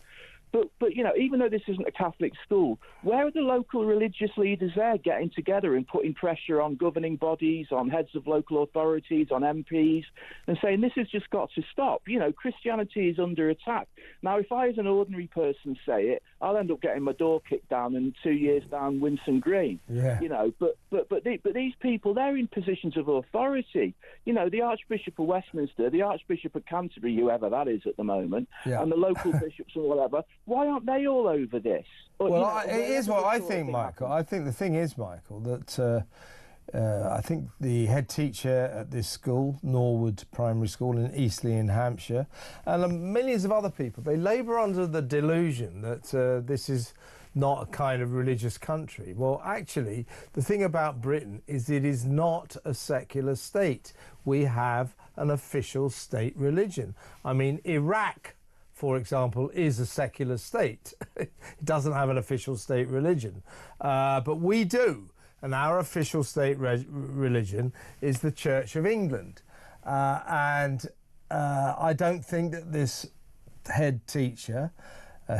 But you know, even though this isn't a Catholic school, where are the local religious leaders there getting together and putting pressure on governing bodies, on heads of local authorities, on MPs, and saying this has just got to stop? You know, Christianity is under attack. Now, if I, as an ordinary person, say it, I'll end up getting my door kicked down and 2 years down Winson Green. Yeah. You know, but these people, they're in positions of authority. You know, the Archbishop of Westminster, the Archbishop of Canterbury, whoever that is at the moment, yeah, and the local bishops and whatever. Why aren't they all over this? Or, well, you know, it is what I think, Michael. I think the thing is, Michael, that I think the head teacher at this school, Norwood Primary School in Eastleigh in Hampshire, and millions of other people, they labour under the delusion that this is not a kind of religious country. Well, actually, the thing about Britain is it is not a secular state. We have an official state religion. I mean, Iraq, for example, is a secular state. It doesn't have an official state religion, but we do. And our official state religion is the Church of England. I don't think that this head teacher,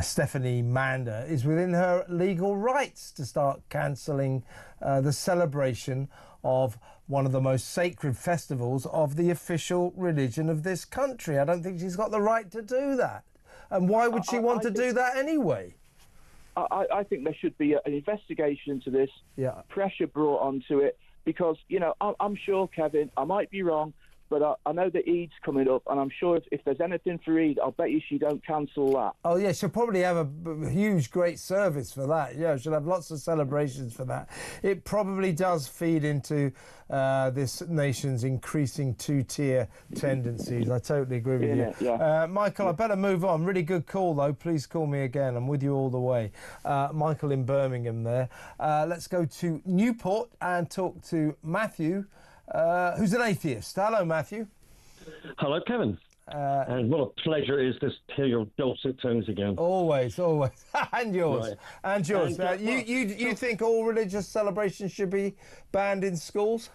Stephanie Mander, is within her legal rights to start cancelling the celebration of one of the most sacred festivals of the official religion of this country. I don't think she's got the right to do that. And why would she want to do that anyway? I think there should be an investigation into this, pressure brought onto it, because, you know, I'm sure, Kevin, I might be wrong, but I know that Eid's coming up, and I'm sure if there's anything for Eid, I'll bet you she don't cancel that. Oh, yeah, she'll probably have a huge, great service for that. Yeah, she'll have lots of celebrations for that. It probably does feed into this nation's increasing two-tier tendencies. I totally agree with you. Yeah. Michael, I better move on. Really good call, though. Please call me again. I'm with you all the way. Michael in Birmingham there. Let's go to Newport and talk to Matthew, who's an atheist. Hello, Matthew. Hello, Kevin. And what a pleasure it is to hear your dulcet tones again. Always. And yours. Right. And yours. You think all religious celebrations should be banned in schools?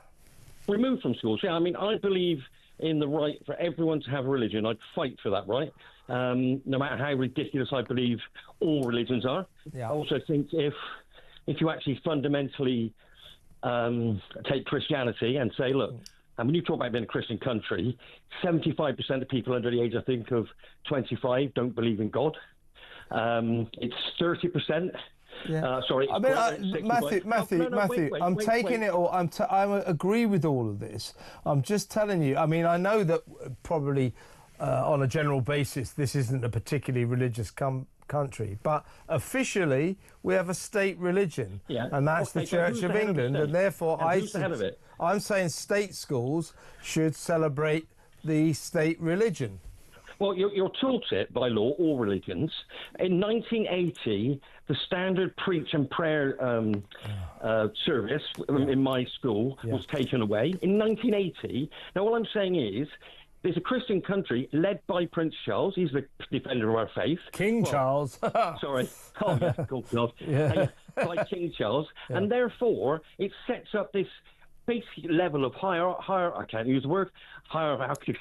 Removed from schools, yeah. I mean, I believe in the right for everyone to have a religion. I'd fight for that right. No matter how ridiculous I believe all religions are. Yeah. I also think if you actually fundamentally take Christianity and say, look, and when you talk about being a Christian country, 75% of people under the age, I think, of 25 don't believe in God. It's 30%. Yeah. Sorry. I mean, Matthew, I'm taking it all. I agree with all of this. I'm just telling you. I mean, I know that probably on a general basis, this isn't a particularly religious country, but officially we have a state religion, and that's the Church of England, and therefore I'm saying state schools should celebrate the state religion. Well, you're taught it by law, all religions. In 1980, the standard preach and prayer service in my school was taken away. In 1980, now all I'm saying is, there's a Christian country led by Prince Charles. He's the defender of our faith. Charles. Sorry. Oh, yeah, God. Yeah. By King Charles. Yeah. And therefore, it sets up this basic level of I can't use the word, hierarchical.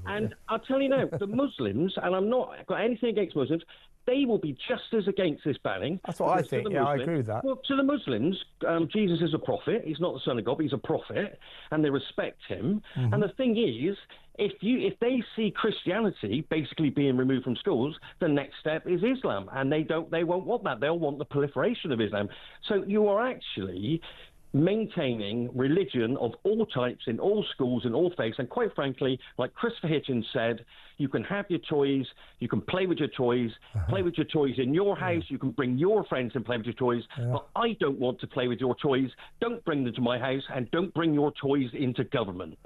And I'll tell you now, the Muslims, and I'm not got anything against Muslims, they will be just as against this banning. That's what I think. Yeah, I agree with that. Well, to the Muslims, Jesus is a prophet. He's not the son of God, but he's a prophet, and they respect him. Mm-hmm. And the thing is, if they see Christianity basically being removed from schools, the next step is Islam, and they won't want that. They'll want the proliferation of Islam. So you are actually maintaining religion of all types in all schools in all faiths, and quite frankly, like Christopher Hitchens said, you can have your toys, you can play with your toys, play with your toys in your house, you can bring your friends and play with your toys, but I don't want to play with your toys. Don't bring them to my house, and don't bring your toys into government.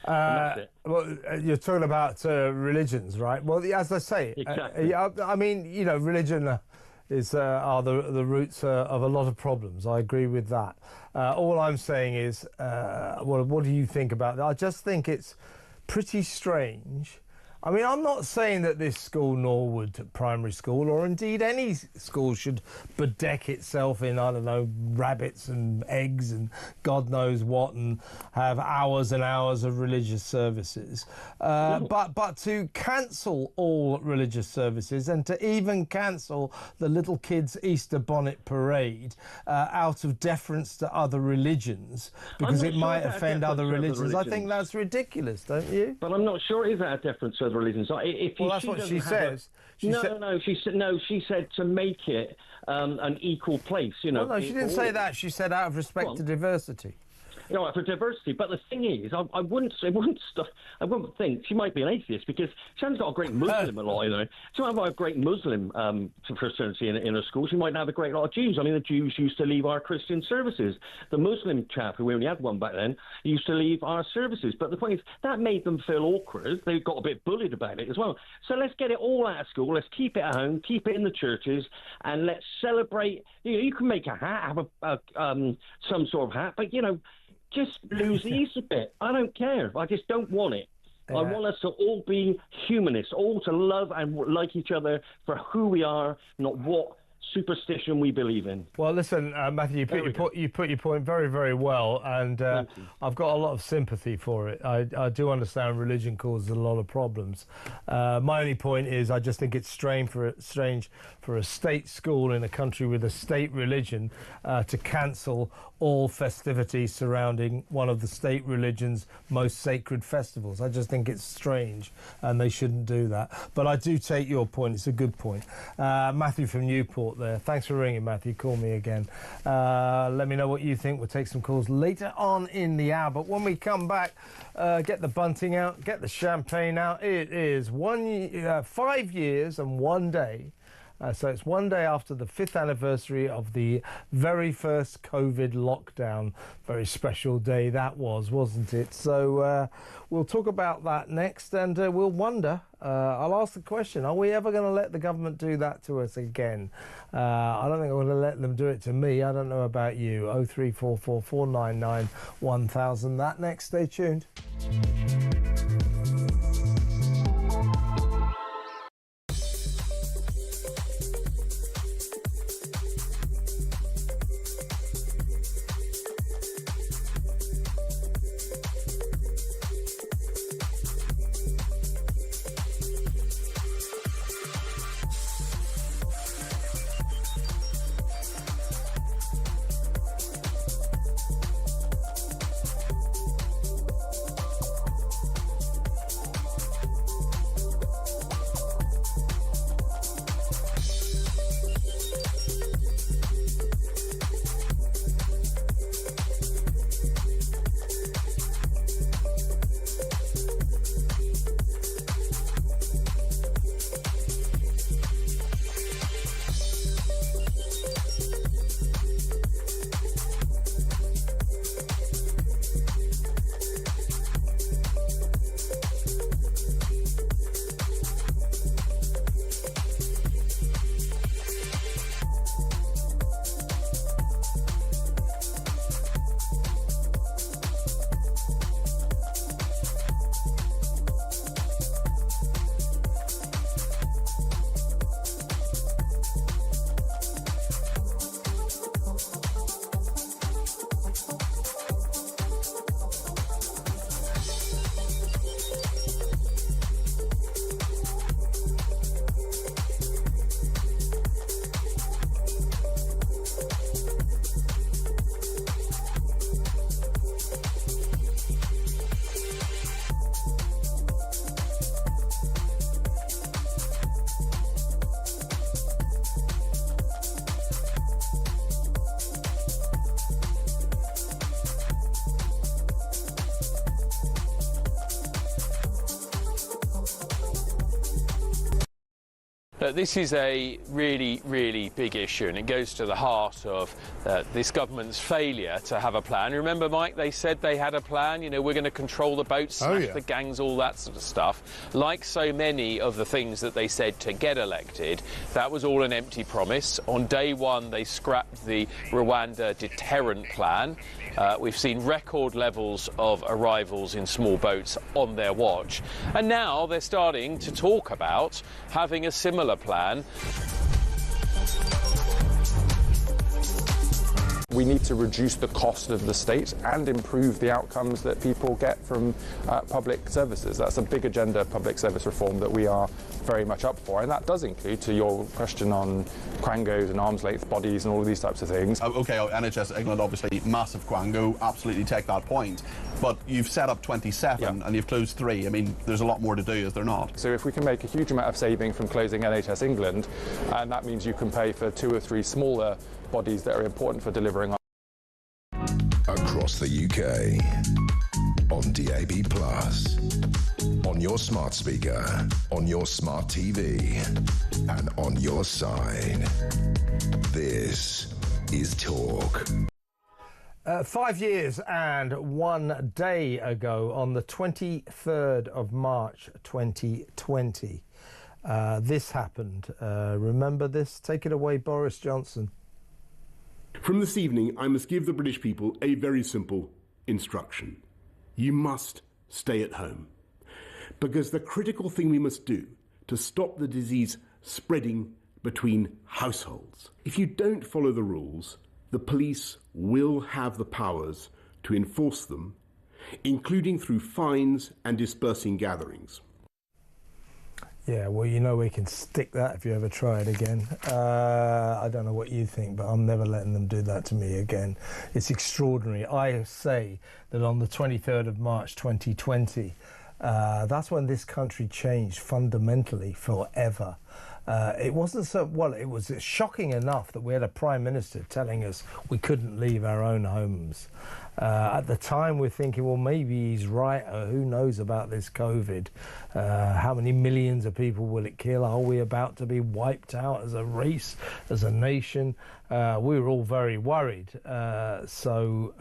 Well, you're talking about religions, right? Well, as I say, exactly. I mean, you know, religion are the roots of a lot of problems. I agree with that. All I'm saying is, what do you think about that? I just think it's pretty strange. I mean, I'm not saying that this school, Norwood Primary School, or indeed any school, should bedeck itself in, I don't know, rabbits and eggs and God knows what, and have hours and hours of religious services. But to cancel all religious services, and to even cancel the little kids' Easter bonnet parade out of deference to other religions, because it might offend other religions, I think that's ridiculous, don't you? But I'm not sure it is out of deference to other religions. Well, that's what she says. She said to make it an equal place. You know. Well, no, she didn't say that. She said out of respect to diversity. You know, for diversity. But the thing is, I wouldn't think she might be an atheist, because she hasn't got a great Muslim law either. She might have a great Muslim fraternity in her school. She might have a great lot of Jews. I mean, the Jews used to leave our Christian services. The Muslim chap, who we only had one back then, used to leave our services. But the point is, that made them feel awkward. They got a bit bullied about it as well. So let's get it all out of school. Let's keep it at home, keep it in the churches, and let's celebrate. You know, you can make a hat, have some sort of hat, but, you know, just lose the Easter bit. I don't care. I just don't want it. Yeah. I want us to all be humanists, all to love and like each other for who we are, not what superstition we believe in. Well, listen, Matthew, you put your point very, very well, and I've got a lot of sympathy for it. I do understand religion causes a lot of problems. My only point is, I just think it's strange for a state school in a country with a state religion to cancel all festivities surrounding one of the state religion's most sacred festivals. I just think it's strange, and they shouldn't do that. But I do take your point. It's a good point. Matthew from Newport there. Thanks for ringing, Matthew. Call me again. Let me know what you think. We'll take some calls later on in the hour. But when we come back, get the bunting out, get the champagne out. It is 5 years and 1 day. So it's 1 day after the 5th anniversary of the very first COVID lockdown. Very special day that was, wasn't it? So we'll talk about that next, and we'll wonder, I'll ask the question, are we ever going to let the government do that to us again? I don't think I'm going to let them do it to me. I don't know about you. 0344 499 1000. That next. Stay tuned. This is a really, really big issue, and it goes to the heart of this government's failure to have a plan. Remember, Mike, they said they had a plan. You know, we're going to control the boats, smash the gangs, all that sort of stuff. Like so many of the things that they said to get elected, that was all an empty promise. On day one, they scrapped the Rwanda deterrent plan. We've seen record levels of arrivals in small boats on their watch. And now they're starting to talk about having a similar plan. We need to reduce the cost of the state and improve the outcomes that people get from public services. That's a big agenda of public service reform that we are very much up for, and that does include, to your question on quangos and arm's length bodies and all of these types of things. OK, NHS England, obviously, massive quango, absolutely take that point. But you've set up 27 and you've closed 3. I mean, there's a lot more to do, is there not? So if we can make a huge amount of saving from closing NHS England, and that means you can pay for 2 or 3 smaller bodies that are important for delivering across the UK, on DAB+, on your smart speaker, on your smart TV, and on your side. This is Talk. 5 years and 1 day ago, on the 23rd of March 2020, this happened. Remember this? Take it away, Boris Johnson. From this evening, I must give the British people a very simple instruction. You must stay at home. Because the critical thing we must do to stop the disease spreading between households. If you don't follow the rules, the police will have the powers to enforce them, including through fines and dispersing gatherings. Yeah, well, you know we can stick that if you ever try it again. I don't know what you think, but I'm never letting them do that to me again. It's extraordinary. I say that on the 23rd of March 2020, that's when this country changed fundamentally forever. It wasn't so, well, it was shocking enough that we had a Prime Minister telling us we couldn't leave our own homes. At the time, we're thinking, well, maybe he's right. Who knows about this COVID? How many millions of people will it kill? Are we about to be wiped out as a race, as a nation? We were all very worried. So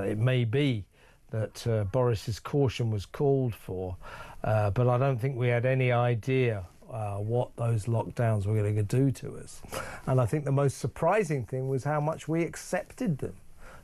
it may be that Boris's caution was called for, but I don't think we had any idea what those lockdowns were going to do to us. And I think the most surprising thing was how much we accepted them.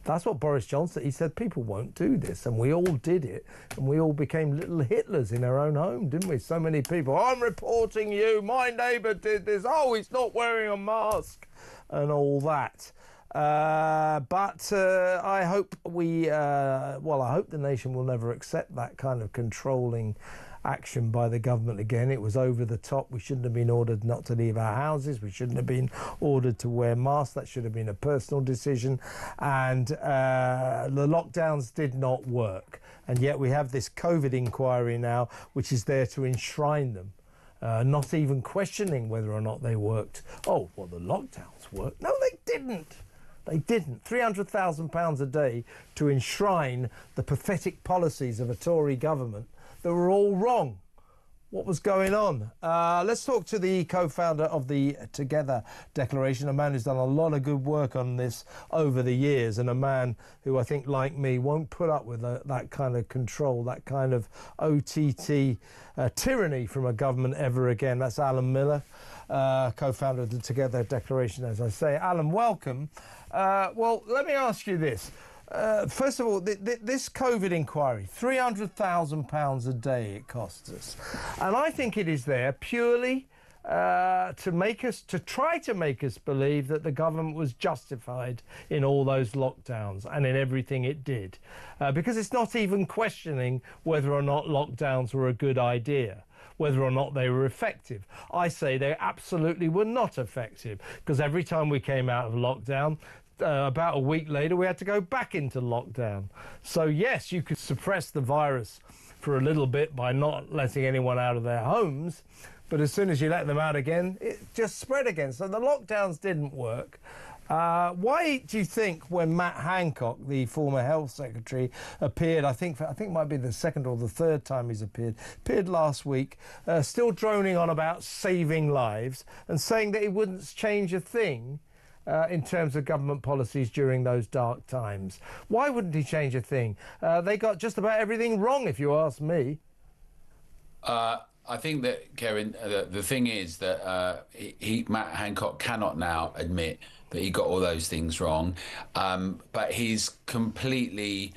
That's what Boris Johnson, he said, people won't do this. And we all did it. And we all became little Hitlers in our own home, didn't we? So many people, I'm reporting you, my neighbour did this, oh, he's not wearing a mask, and all that. But I hope I hope the nation will never accept that kind of controlling action by the government again. It was over the top. We shouldn't have been ordered not to leave our houses. We shouldn't have been ordered to wear masks. That should have been a personal decision. And the lockdowns did not work. And yet we have this COVID inquiry now, which is there to enshrine them. Not even questioning whether or not they worked. Oh, well, the lockdowns worked. No, they didn't. They didn't. £300,000 a day to enshrine the pathetic policies of a Tory government that were all wrong. What was going on? Let's talk to the co-founder of the Together Declaration, a man who's done a lot of good work on this over the years, and a man who I think, like me, won't put up with that kind of control, that kind of OTT tyranny from a government ever again. That's Alan Miller, co-founder of the Together Declaration, as I say. Alan, welcome. Well, let me ask you this. First of all, this COVID inquiry, £300,000 a day it costs us. And I think it is there purely to try to make us believe that the government was justified in all those lockdowns and in everything it did. Because it's not even questioning whether or not lockdowns were a good idea, whether or not they were effective. I say they absolutely were not effective, because every time we came out of lockdown, about a week later, we had to go back into lockdown. So yes, you could suppress the virus for a little bit by not letting anyone out of their homes, but as soon as you let them out again, it just spread again. So the lockdowns didn't work. Why do you think when Matt Hancock, the former health secretary, appeared, I think it might be the second or the third time he's appeared last week, still droning on about saving lives and saying that he wouldn't change a thing in terms of government policies during those dark times? Why wouldn't he change a thing? They got just about everything wrong, if you ask me. I think that, Kevin, the thing is that Matt Hancock cannot now admit that he got all those things wrong, but he's completely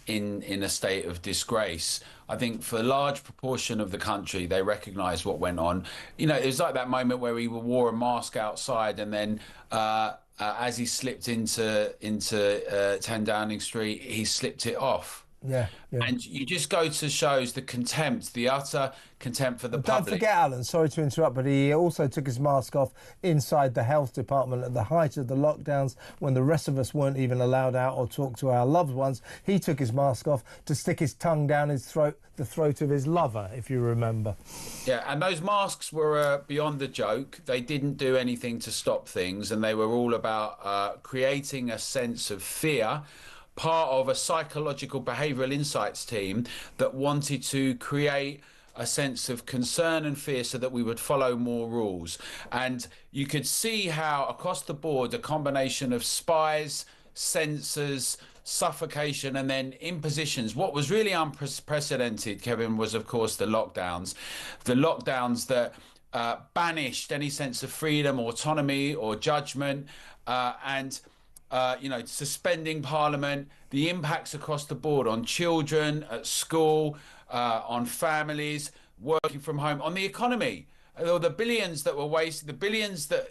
in a state of disgrace. I think for a large proportion of the country, they recognise what went on. You know, it was like that moment where he wore a mask outside, and then as he slipped into 10 Downing Street, he slipped it off. Yeah. And you just go to shows the contempt, the utter contempt for the public. Don't forget, Alan, sorry to interrupt, but he also took his mask off inside the health department at the height of the lockdowns when the rest of us weren't even allowed out or talk to our loved ones. He took his mask off to stick his tongue down his throat, the throat of his lover, if you remember. Yeah, and those masks were beyond the joke. They didn't do anything to stop things, and they were all about creating a sense of fear, part of a psychological behavioural insights team that wanted to create a sense of concern and fear so that we would follow more rules. And you could see how across the board a combination of spies, censors, suffocation and then impositions. What was really unprecedented, Kevin, was of course the lockdowns that banished any sense of freedom, autonomy or judgment, and suspending Parliament, the impacts across the board on children, at school, on families, working from home, on the economy. The billions that were wasted, the billions that,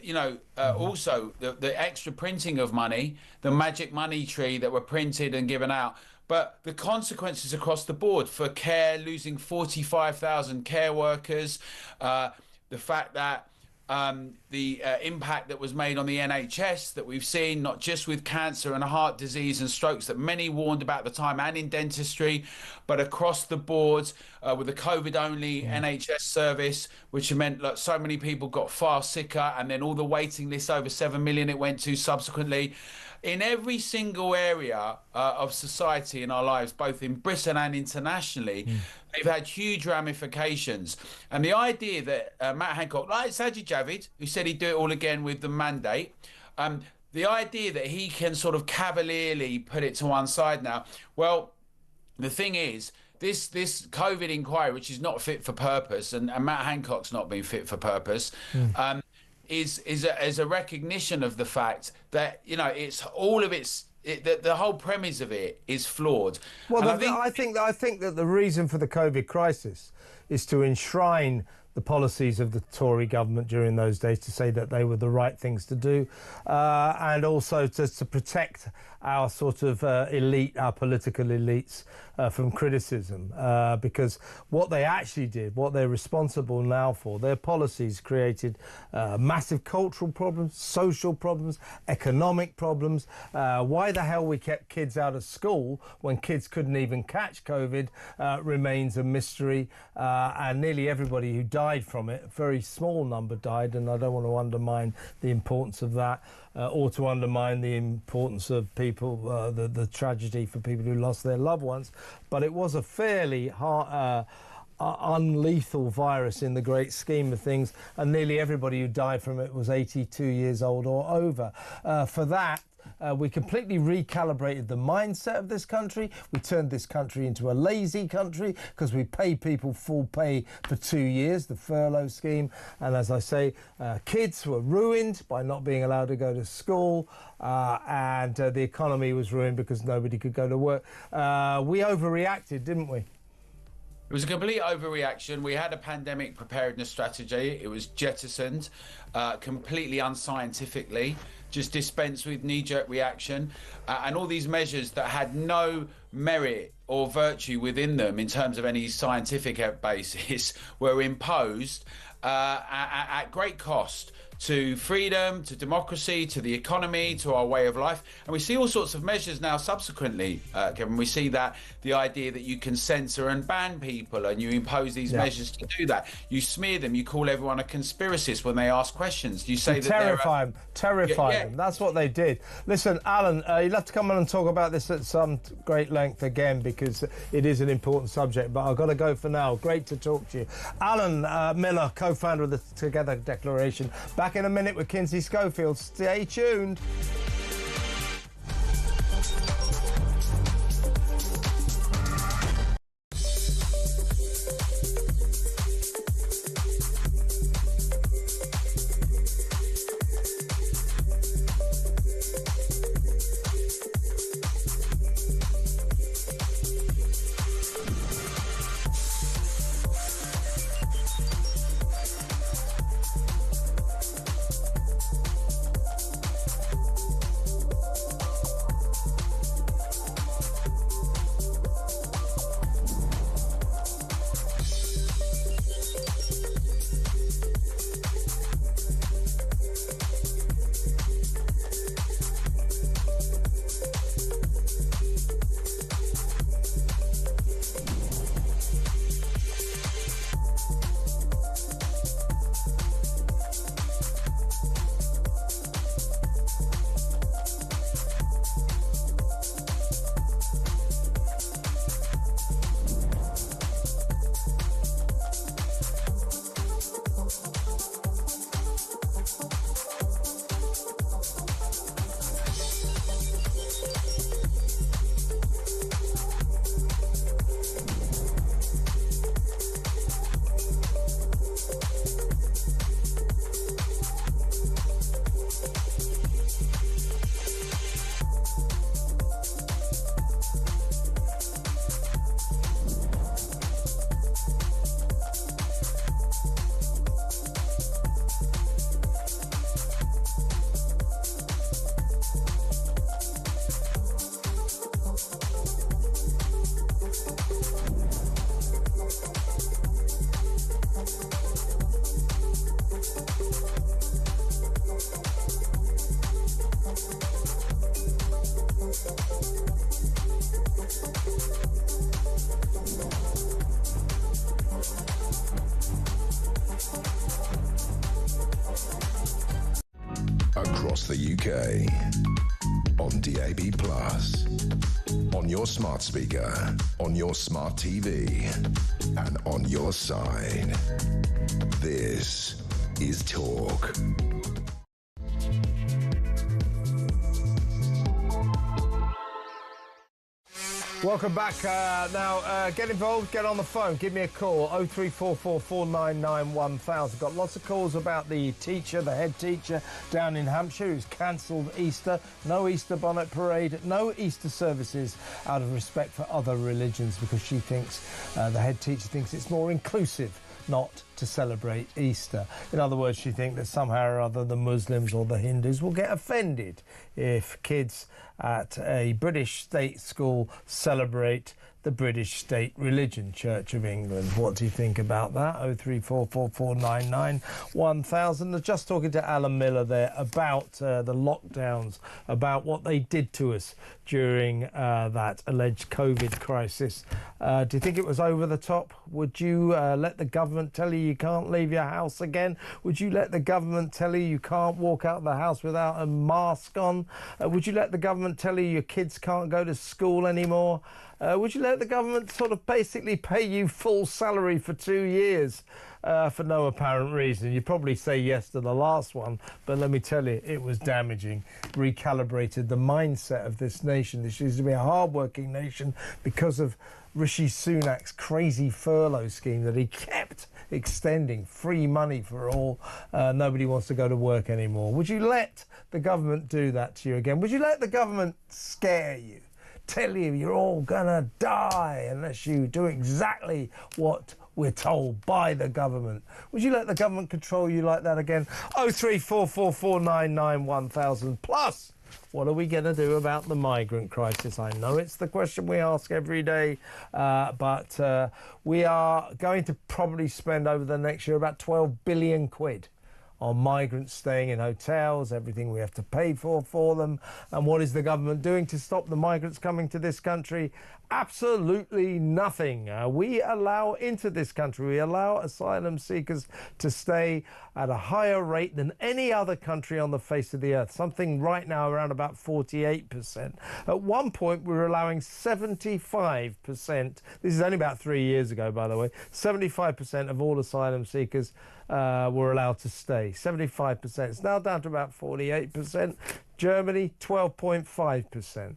also the extra printing of money, the magic money tree that were printed and given out. But the consequences across the board for care, losing 45,000 care workers, the fact that the impact that was made on the NHS that we've seen, not just with cancer and heart disease and strokes that many warned about at the time, and in dentistry, but across the board with the COVID-only NHS service, which meant that so many people got far sicker, and then all the waiting lists, over 7 million it went to subsequently. In every single area of society in our lives, both in Britain and internationally, they've had huge ramifications. And the idea that Matt Hancock, like Sajid Javid, who said he'd do it all again with the mandate, the idea that he can sort of cavalierly put it to one side now, well, the thing is, this COVID inquiry, which is not fit for purpose, and Matt Hancock's not been fit for purpose, is a recognition of the fact that, it's all of the whole premise of it is flawed. Well, I think that the reason for the COVID crisis is to enshrine the policies of the Tory government during those days, to say that they were the right things to do, and also to protect our sort of elite, our political elites, from criticism, because what they actually did, what they're responsible now for, their policies created massive cultural problems, social problems, economic problems. Why the hell we kept kids out of school when kids couldn't even catch COVID remains a mystery, and nearly everybody who died from it, a very small number died, and I don't want to undermine the importance of that, or to undermine the importance of people, the tragedy for people who lost their loved ones. But it was a fairly unlethal virus in the great scheme of things, and nearly everybody who died from it was 82 years old or over. For that, we completely recalibrated the mindset of this country. We turned this country into a lazy country because we pay people full pay for 2 years, the furlough scheme. And as I say, kids were ruined by not being allowed to go to school, and the economy was ruined because nobody could go to work. We overreacted, didn't we? It was a complete overreaction. We had a pandemic preparedness strategy. It was jettisoned completely unscientifically, just dispensed with knee-jerk reaction, and all these measures that had no merit or virtue within them in terms of any scientific basis were imposed. at great cost to freedom, to democracy, to the economy, to our way of life. And we see all sorts of measures now subsequently, Kevin. We see that the idea that you can censor and ban people and you impose these measures to do that. You smear them. You call everyone a conspiracist when they ask questions. You say that terrify them. That's what they did. Listen, Alan, you'll have to come on and talk about this at some great length again because it is an important subject, but I've got to go for now. Great to talk to you. Alan Miller, co-founder of the Together Declaration. Back in a minute with Kinsey Schofield. Stay tuned. Across the UK, on DAB+, on your smart speaker, on your smart TV, and on your side. This is Talk. Welcome back. Now, get involved, get on the phone, give me a call, 0344 499 1000. Got lots of calls about the teacher, the head teacher down in Hampshire who's cancelled Easter. No Easter bonnet parade, no Easter services out of respect for other religions because she thinks, the head teacher thinks it's more inclusive not to celebrate Easter. In other words, she thinks that somehow or other the Muslims or the Hindus will get offended if kids at a British state school celebrate the British state religion, Church of England. What do you think about that? 0344 499 1000. I'm just talking to Alan Miller there about the lockdowns, about what they did to us during that alleged COVID crisis. Do you think it was over the top? Would you let the government tell you can't leave your house again? Would you let the government tell you can't walk out of the house without a mask on? Would you let the government tell you your kids can't go to school anymore? Would you let the government sort of basically pay you full salary for 2 years for no apparent reason? You'd probably say yes to the last one, but let me tell you, it was damaging. Recalibrated the mindset of this nation. This used to be a hard-working nation because of Rishi Sunak's crazy furlough scheme that he kept extending. Free money for all. Nobody wants to go to work anymore. Would you let the government do that to you again? Would you let the government scare you? Tell you you're all gonna die unless you do exactly what we're told by the government. Would you let the government control you like that again? 0344 499 1000 plus What are we going to do about the migrant crisis? I know it's the question we ask every day, but we are going to probably spend over the next year about 12 billion quid on migrants staying in hotels, everything we have to pay for them. And what is the government doing to stop the migrants coming to this country? Absolutely nothing. We allow into this country, we allow asylum seekers to stay at a higher rate than any other country on the face of the earth, something right now around about 48%. At one point we were allowing 75%, this is only about 3 years ago by the way, 75% of all asylum seekers were allowed to stay. 75%. It's now down to about 48%. Germany, 12.5%.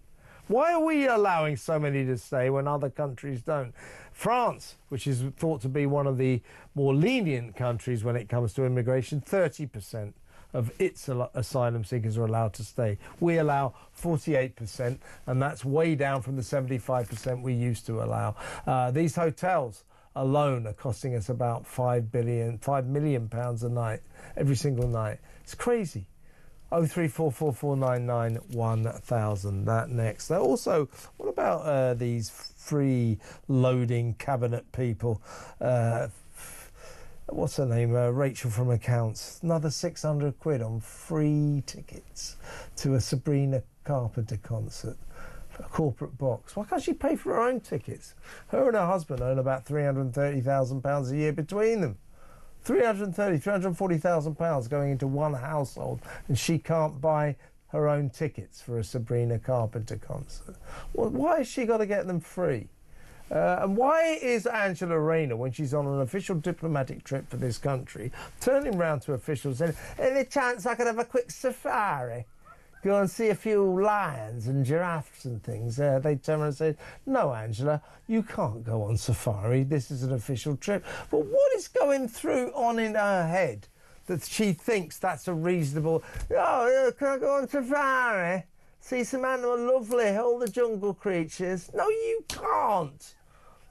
Why are we allowing so many to stay when other countries don't? France, which is thought to be one of the more lenient countries when it comes to immigration, 30% of its asylum seekers are allowed to stay. We allow 48%, and that's way down from the 75% we used to allow. These hotels alone are costing us about £5 million a night, every single night. It's crazy. 03444991000. That next. Also, what about these free-loading cabinet people? What's her name? Rachel from Accounts. Another 600 quid on free tickets to a Sabrina Carpenter concert. A corporate box. Why can't she pay for her own tickets? Her and her husband earn about £330,000 a year between them. £340,000 going into one household, and she can't buy her own tickets for a Sabrina Carpenter concert. Well, why has she got to get them free? And why is Angela Rayner, when she's on an official diplomatic trip for this country, turning round to officials saying, any chance I could have a quick safari? Go and see a few lions and giraffes and things. They turn around and say, no, Angela, you can't go on safari. This is an official trip. But what is going on in her head that she thinks that's a reasonable... Oh, can I go on safari? See some animals, lovely, all the jungle creatures. No, you can't.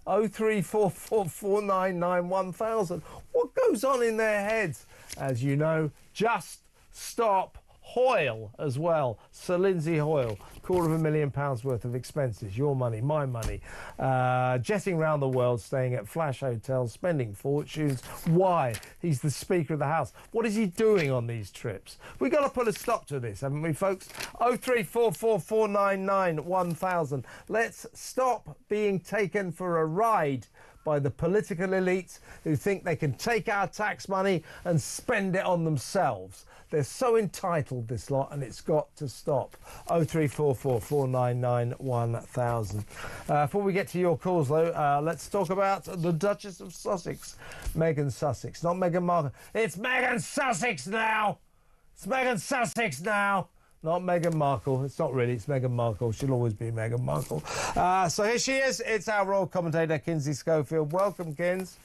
03444991000. What goes on in their heads? As you know, just stop Hoyle as well. Sir Lindsay Hoyle, £250,000 worth of expenses. Your money, my money. Jetting around the world, staying at flash hotels, spending fortunes. Why? He's the Speaker of the House. What is he doing on these trips? We've got to put a stop to this, haven't we, folks? 03444991000. Let's stop being taken for a ride by the political elites who think they can take our tax money and spend it on themselves. They're so entitled, this lot, and it's got to stop. 03444991000. Before we get to your calls, though, let's talk about the Duchess of Sussex, Meghan Sussex. Not Meghan Markle. It's Meghan Sussex now! It's Meghan Sussex now! Not Meghan Markle. It's not really. It's Meghan Markle. She'll always be Meghan Markle. So here she is. It's our royal commentator, Kinsey Schofield. Welcome, Kins.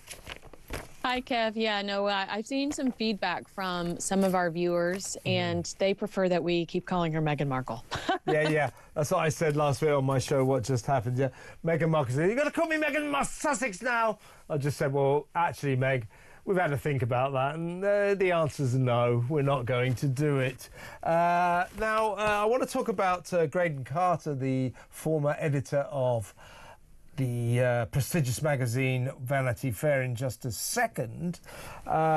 Hi, Kev. Yeah, no, I've seen some feedback from some of our viewers, and they prefer that we keep calling her Meghan Markle. Yeah. That's what I said last week on my show, What Just Happened. Yeah, Meghan Markle said, you've got to call me Meghan Sussex now. I just said, well, actually, Meg, we've had to think about that, and the answer's no, we're not going to do it. Now, I want to talk about Graydon Carter, the former editor of the prestigious magazine Vanity Fair, in just a second,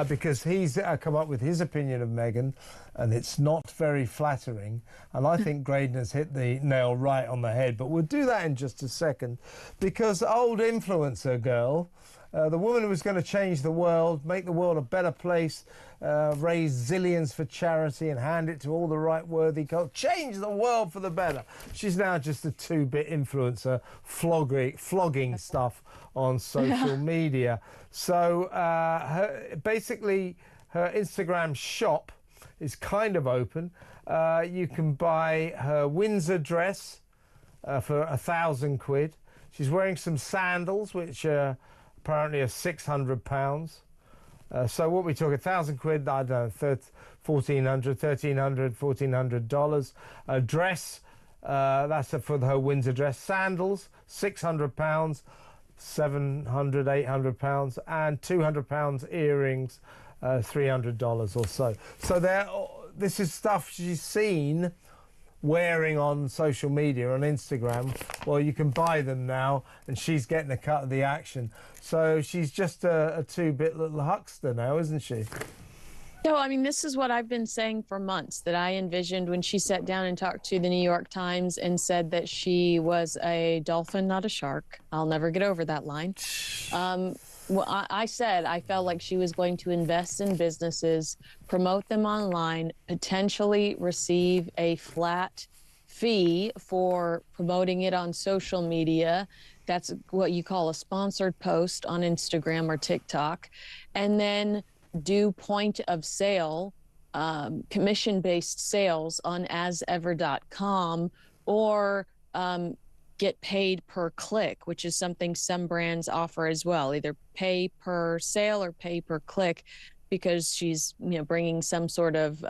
because he's come up with his opinion of Meghan, and it's not very flattering. And I think Graydon has hit the nail right on the head, but we'll do that in just a second, because old influencer girl, the woman who was going to change the world, make the world a better place, raise zillions for charity and hand it to all the right worthy cults, change the world for the better. She's now just a two-bit influencer flogging stuff on social media. So basically her Instagram shop is kind of open. You can buy her Windsor dress for £1,000. She's wearing some sandals, which apparently are £600. So what we talk, £1,000, I don't know, $1,400, a dress, that's for her Windsor dress. Sandals, £600, £700, £800, and £200 earrings, $300 or so. So this is stuff she's seen wearing on social media, on Instagram, well, you can buy them now, and she's getting a cut of the action. So she's just a two-bit little huckster now, isn't she? No, I mean, this is what I've been saying for months, that I envisioned when she sat down and talked to the New York Times and said that she was a dolphin, not a shark. I'll never get over that line. Well, I said I felt like she was going to invest in businesses, promote them online, potentially receive a flat fee for promoting it on social media. That's what you call a sponsored post on Instagram or TikTok. And then do point of sale, commission-based sales on asever.com, or get paid per click, which is something some brands offer as well, either pay per sale or pay per click, because she's bringing some sort of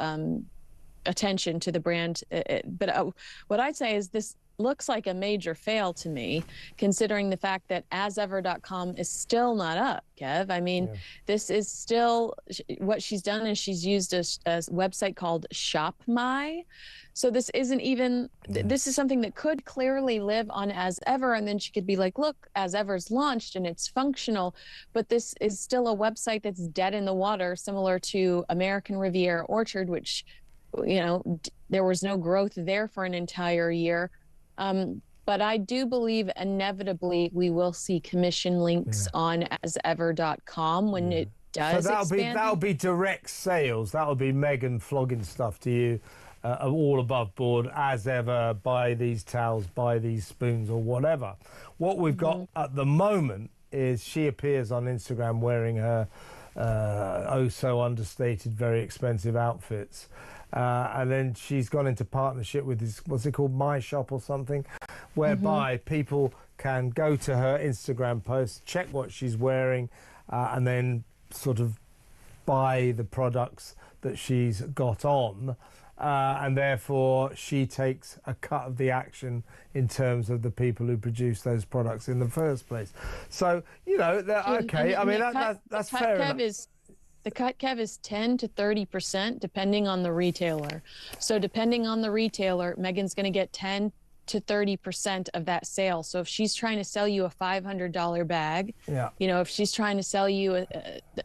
attention to the brand. But what I'd say is this looks like a major fail to me, considering the fact that asever.com is still not up, Kev. I mean, this is still, what she's done is she's used a website called ShopMy. So this isn't even, this is something that could clearly live on AsEver, and then she could be like, look, AsEver's launched and it's functional, but this is still a website that's dead in the water, similar to American Riviera Orchard, which, there was no growth there for an entire year. But I do believe inevitably we will see commission links on asever.com when it does expand. That'll be direct sales. That'll be Meghan flogging stuff to you, all above board, as ever, buy these towels, buy these spoons, or whatever. What we've got at the moment is she appears on Instagram wearing her oh so understated, very expensive outfits. And then she's gone into partnership with this, what's it called, My Shop or something, whereby people can go to her Instagram post, check what she's wearing, and then sort of buy the products that she's got on. And therefore she takes a cut of the action in terms of the people who produce those products in the first place. So, okay, I mean, that's fair enough. The cut, Kev, is 10 to 30%, depending on the retailer. So depending on the retailer, Meghan's going to get 10 to 30% of that sale. So if she's trying to sell you a $500 bag, if she's trying to sell you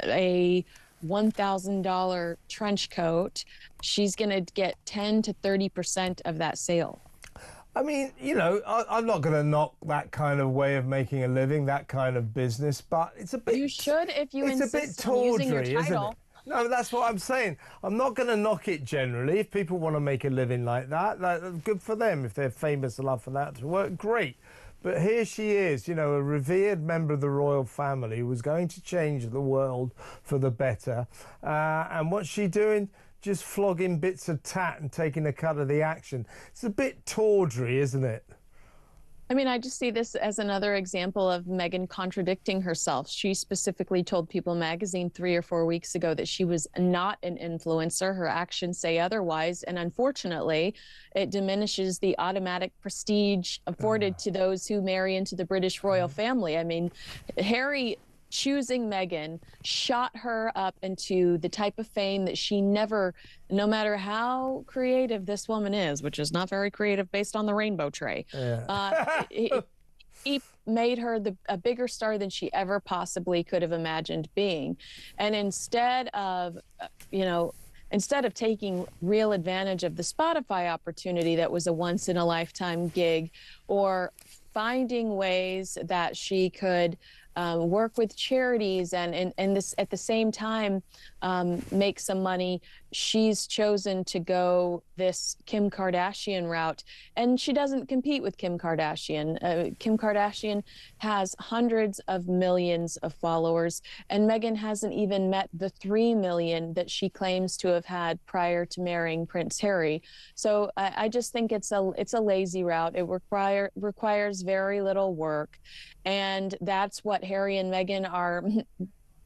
a $1,000 trench coat, she's going to get 10 to 30% of that sale. I mean, I'm not going to knock that kind of way of making a living, that kind of business, but it's a bit... You should if you insist a bit tawdry, on using your title. Isn't it? No, that's what I'm saying. I'm not going to knock it generally. If people want to make a living like that, good for them. If they're famous enough for that to work, great. But here she is, a revered member of the royal family who was going to change the world for the better. And what's she doing? Just flogging bits of tat and taking a cut of the action. It's a bit tawdry, isn't it? I mean, I just see this as another example of Meghan contradicting herself. She specifically told People magazine 3 or 4 weeks ago that she was not an influencer. Her actions say otherwise. And unfortunately, it diminishes the automatic prestige afforded to those who marry into the British royal family. I mean, Harry choosing Meghan shot her up into the type of fame that she never, no matter how creative this woman is, which is not very creative based on the rainbow tray, he made her a bigger star than she ever possibly could have imagined being. And instead of taking real advantage of the Spotify opportunity that was a once-in-a-lifetime gig, or finding ways that she could work with charities and this at the same time make some money, she's chosen to go this Kim Kardashian route. And she doesn't compete with Kim Kardashian. Kim Kardashian has hundreds of millions of followers, and Meghan hasn't even met the 3 million that she claims to have had prior to marrying Prince Harry. So I just think it's a lazy route. It requires very little work, and that's what Harry and Meghan are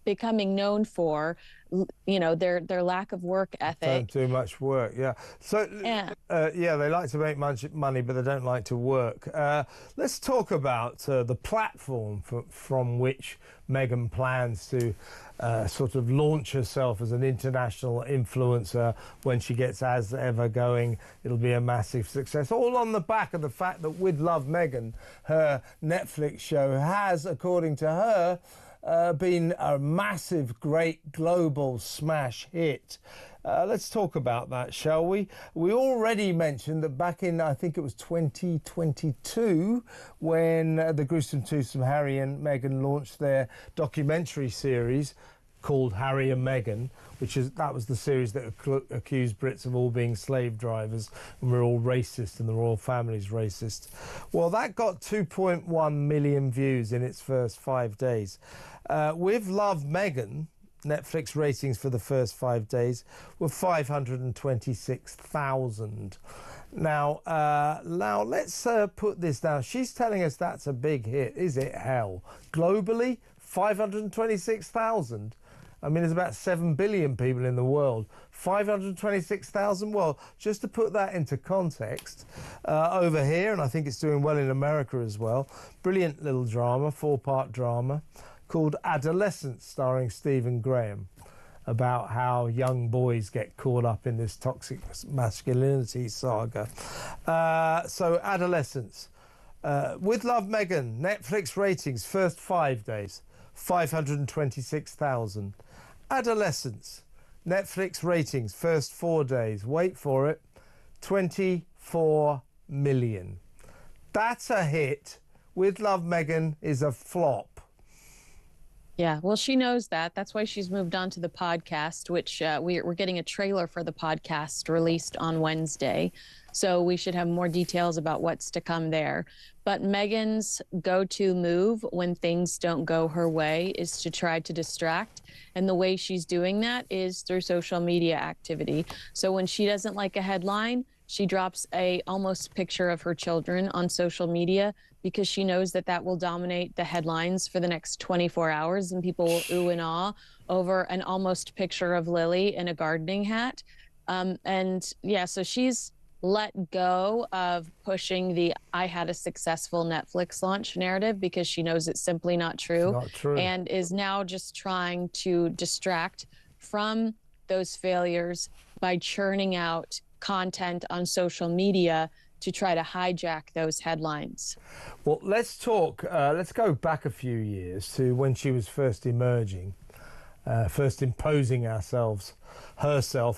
becoming known for, their lack of work ethic. Don't do much work, yeah. So, yeah, they like to make much money, but they don't like to work. Let's talk about the platform from which Meghan plans to sort of launch herself as an international influencer. When she gets as ever going, it'll be a massive success. All on the back of the fact that With Love Meghan, her Netflix show, has, according to her, been a massive, great global smash hit. Let's talk about that, shall we? We already mentioned that back in, I think it was 2022, when the gruesome twosome Harry and Meghan launched their documentary series called Harry and Meghan, that was the series that accused Brits of all being slave drivers and we're all racist and the royal family's racist. Well, that got 2.1 million views in its first 5 days. With Love Meghan, Netflix ratings for the first 5 days were 526,000. Now let's put this down. She's telling us that's a big hit. Is it hell? Globally, 526,000. I mean, there's about 7 billion people in the world. 526,000. Well, just to put that into context, over here, and I think it's doing well in America as well, brilliant little drama, 4-part drama, called Adolescence, starring Stephen Graham, about how young boys get caught up in this toxic masculinity saga. So Adolescence. With Love Meghan, Netflix ratings, first 5 days, 526,000. Adolescence, Netflix ratings, first 4 days, wait for it, 24 million. That's a hit. With Love Meghan is a flop. Yeah, well, she knows that. That's why she's moved on to the podcast, which we're getting a trailer for the podcast released on Wednesday. So we should have more details about what's to come there. But Meghan's go-to move when things don't go her way is to try to distract. And the way she's doing that is through social media activity. So when she doesn't like a headline, she drops a almost picture of her children on social media because she knows that that will dominate the headlines for the next 24 hours and people will ooh and ah over an almost picture of Lily in a gardening hat. And yeah, so she's let go of pushing the I had a successful Netflix launch narrative because she knows it's simply not true. Not true. And is now just trying to distract from those failures by churning out content on social media to try to hijack those headlines. Well, let's go back a few years to when she was first emerging, first imposing herself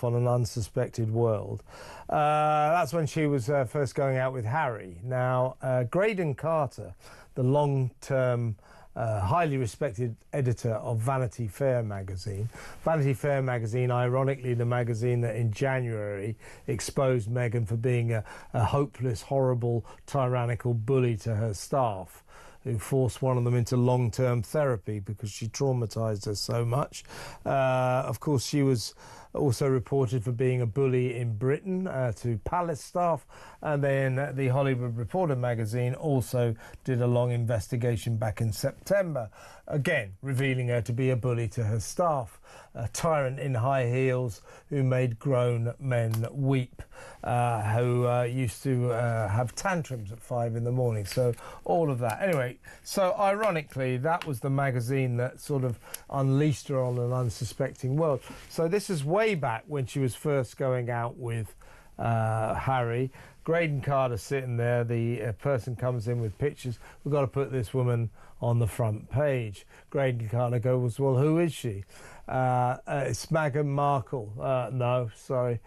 on an unsuspected world. That's when she was first going out with Harry. Now, Graydon Carter, the long-term highly respected editor of Vanity Fair magazine. Vanity Fair magazine, ironically, the magazine that in January exposed Meghan for being a hopeless, horrible, tyrannical bully to her staff, who forced one of them into long-term therapy because she traumatised her so much. Of course, she was also reported for being a bully in Britain to palace staff, and then the Hollywood Reporter magazine also did a long investigation back in September, again revealing her to be a bully to her staff, a tyrant in high heels who made grown men weep, who used to have tantrums at 5 in the morning. So all of that. Anyway, so ironically, that was the magazine that sort of unleashed her on an unsuspecting world. So this is way back when she was first going out with Harry. Graydon Carter sitting there, the person comes in with pictures. We've got to put this woman on the front page. Graydon Carter goes, well, who is she? It's Meghan Markle. No, sorry.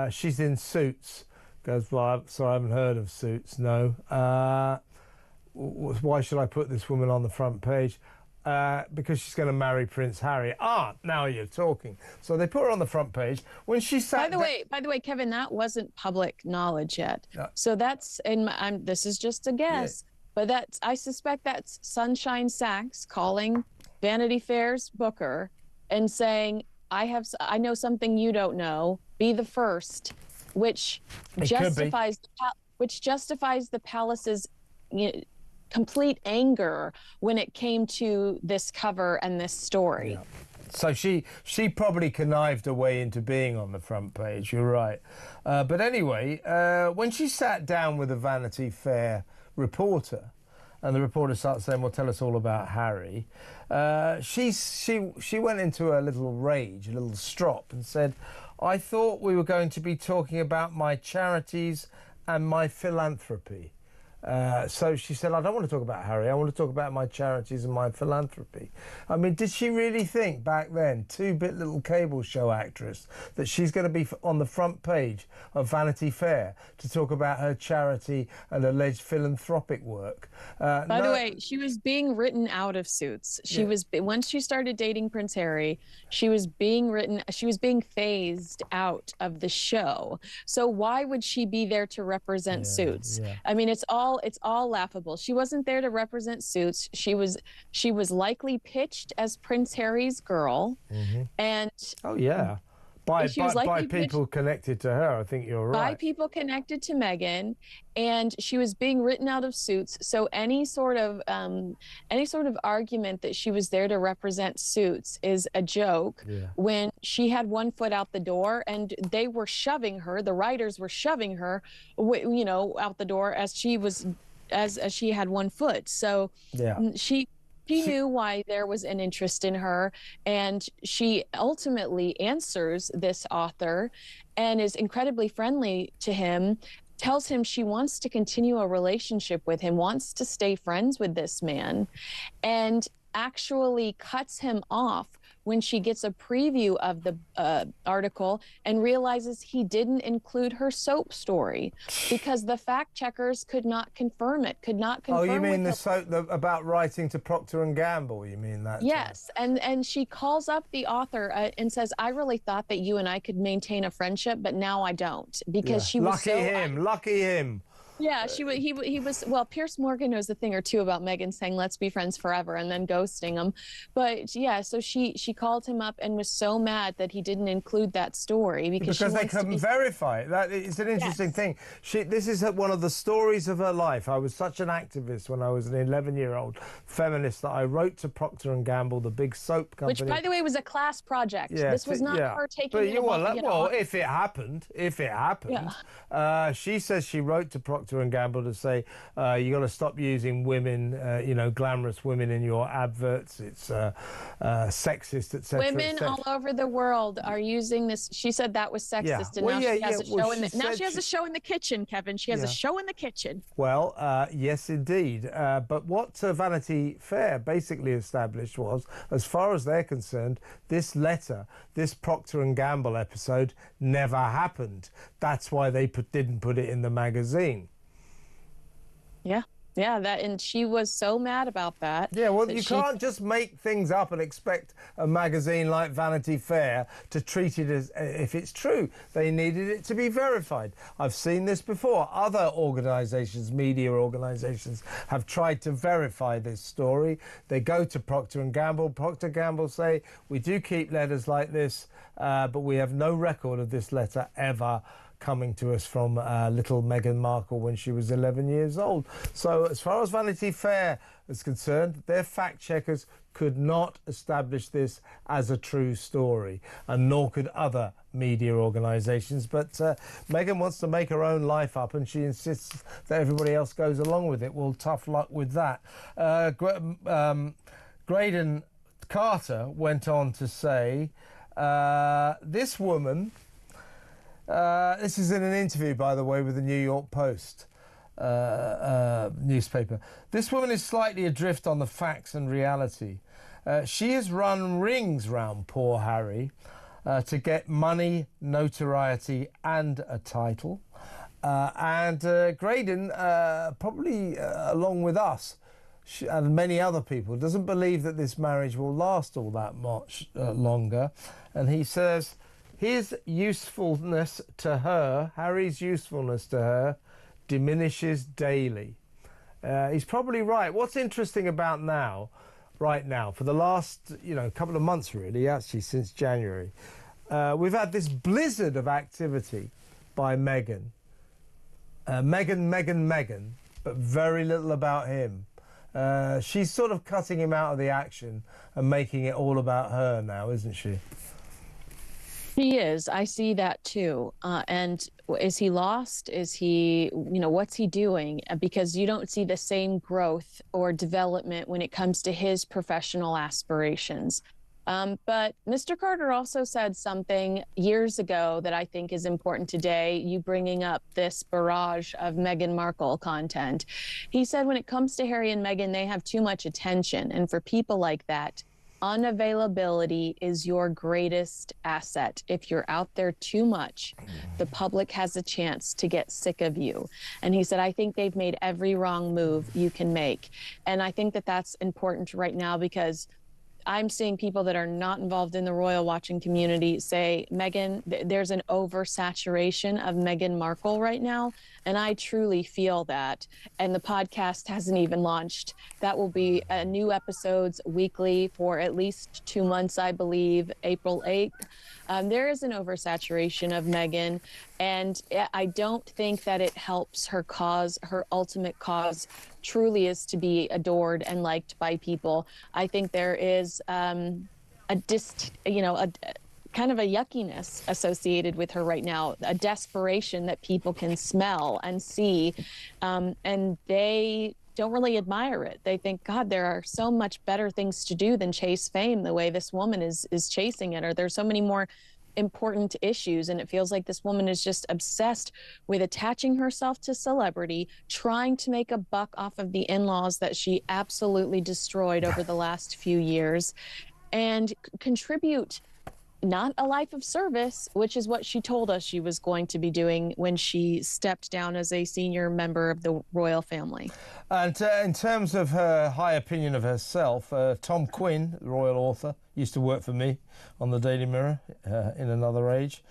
She's in Suits. Goes, well, sorry, I haven't heard of Suits. No. Why should I put this woman on the front page? Because she's going to marry Prince Harry. Now you're talking. So they put her on the front page when she sat. By the way, Kevin, that wasn't public knowledge yet. So that's this is just a guess, but I suspect that's Sunshine Sachs calling Vanity Fair's booker and saying, I know something you don't know. Be the first, which justifies the palace's complete anger when it came to this cover and this story. So she probably connived her way into being on the front page, you're right. But anyway, when she sat down with a Vanity Fair reporter, and the reporter starts saying, well, tell us all about Harry, she went into a little rage, a little strop, and said, I thought we were going to be talking about my charities and my philanthropy. So she said, I don't want to talk about Harry, I want to talk about my charities and my philanthropy. I mean, did she really think back then, two-bit little cable show actress, that she's going to be on the front page of Vanity Fair to talk about her charity and alleged philanthropic work? By the way, she was being written out of Suits. She was, once she started dating Prince Harry, she was being phased out of the show. So why would she be there to represent Suits? I mean, it's all laughable. She wasn't there to represent Suits. She was likely pitched as Prince Harry's girl, and by people connected to her. I think you're right. By people connected to Meghan, and she was being written out of Suits. So any sort of argument that she was there to represent Suits is a joke. When she had one foot out the door, and they were shoving her, the writers were shoving her, out the door as she had one foot. So she knew why there was an interest in her, and she ultimately answers this author and is incredibly friendly to him, tells him she wants to continue a relationship with him, wants to stay friends with this man, and actually cuts him off when she gets a preview of the article and realizes he didn't include her soap story because the fact checkers could not confirm it, Oh, you mean the soap about writing to Procter & Gamble, you mean that? Yes, and she calls up the author and says, I really thought that you and I could maintain a friendship, but now I don't, because she was Lucky him. Yeah, he was, well, Piers Morgan knows a thing or two about Meghan saying, let's be friends forever, and then ghosting him. But yeah, so she called him up and was so mad that he didn't include that story because they couldn't verify it. That is an interesting thing. This is one of the stories of her life. I was such an activist when I was an 11-year-old feminist that I wrote to Procter & Gamble, the big soap company. Which, by the way, was a class project. This was not her taking it. Well, if it happened, she says she wrote to Procter & Gamble to say, you got to stop using women, glamorous women in your adverts. It's sexist, etc. Women all over the world are using this. She said that was sexist, and now she has a show now she has a show in the kitchen, Kevin. She has a show in the kitchen. Well, yes, indeed. But what Vanity Fair basically established was, as far as they're concerned, this letter, this Procter & Gamble episode, never happened. That's why they didn't put it in the magazine. Yeah, and she was so mad about that. Yeah, well, you can't just make things up and expect a magazine like Vanity Fair to treat it as if it's true. They needed it to be verified. I've seen this before. Other organisations, media organisations, have tried to verify this story. They go to Procter & Gamble. Procter & Gamble say, we do keep letters like this, but we have no record of this letter ever coming to us from little Meghan Markle when she was 11 years old. So as far as Vanity Fair is concerned, their fact checkers could not establish this as a true story, and nor could other media organisations. But Meghan wants to make her own life up, and she insists that everybody else goes along with it. Well, tough luck with that. Graydon Carter went on to say, this woman... this is in an interview, by the way, with the New York Post newspaper. This woman is slightly adrift on the facts and reality. She has run rings round poor Harry to get money, notoriety and a title. And Graydon, probably along with us and many other people, doesn't believe that this marriage will last all that much longer. And he says... his usefulness to her, Harry's usefulness to her, diminishes daily. He's probably right. What's interesting about right now, for the last, couple of months really, actually since January, we've had this blizzard of activity by Meghan. Meghan, but very little about him. She's sort of cutting him out of the action and making it all about her now, isn't she? He is. I see that too. And is he lost? Is he, what's he doing? Because you don't see the same growth or development when it comes to his professional aspirations. But Mr. Carter also said something years ago that I think is important today, you bringing up this barrage of Meghan Markle content. He said when it comes to Harry and Meghan, they have too much attention. And for people like that, unavailability is your greatest asset. If you're out there too much, the public has a chance to get sick of you. And he said, I think they've made every wrong move you can make. And I think that that's important right now because I'm seeing people that are not involved in the royal watching community say, Meghan, there's an oversaturation of Meghan Markle right now. And I truly feel that. And the podcast hasn't even launched. That will be new episodes weekly for at least 2 months, I believe, April 8th. There is an oversaturation of Meghan, and I don't think that it helps her cause. Her ultimate cause truly is to be adored and liked by people. I think there is kind of a yuckiness associated with her right now, a desperation that people can smell and see, and they don't really admire it. They think, God, there are so much better things to do than chase fame the way this woman is chasing it, or there's so many more important issues. And it feels like this woman is just obsessed with attaching herself to celebrity, trying to make a buck off of the in-laws that she absolutely destroyed over the last few years, and contribute not a life of service, which is what she told us she was going to be doing when she stepped down as a senior member of the royal family. And in terms of her high opinion of herself, Tom Quinn, the royal author, used to work for me on the Daily Mirror in another age.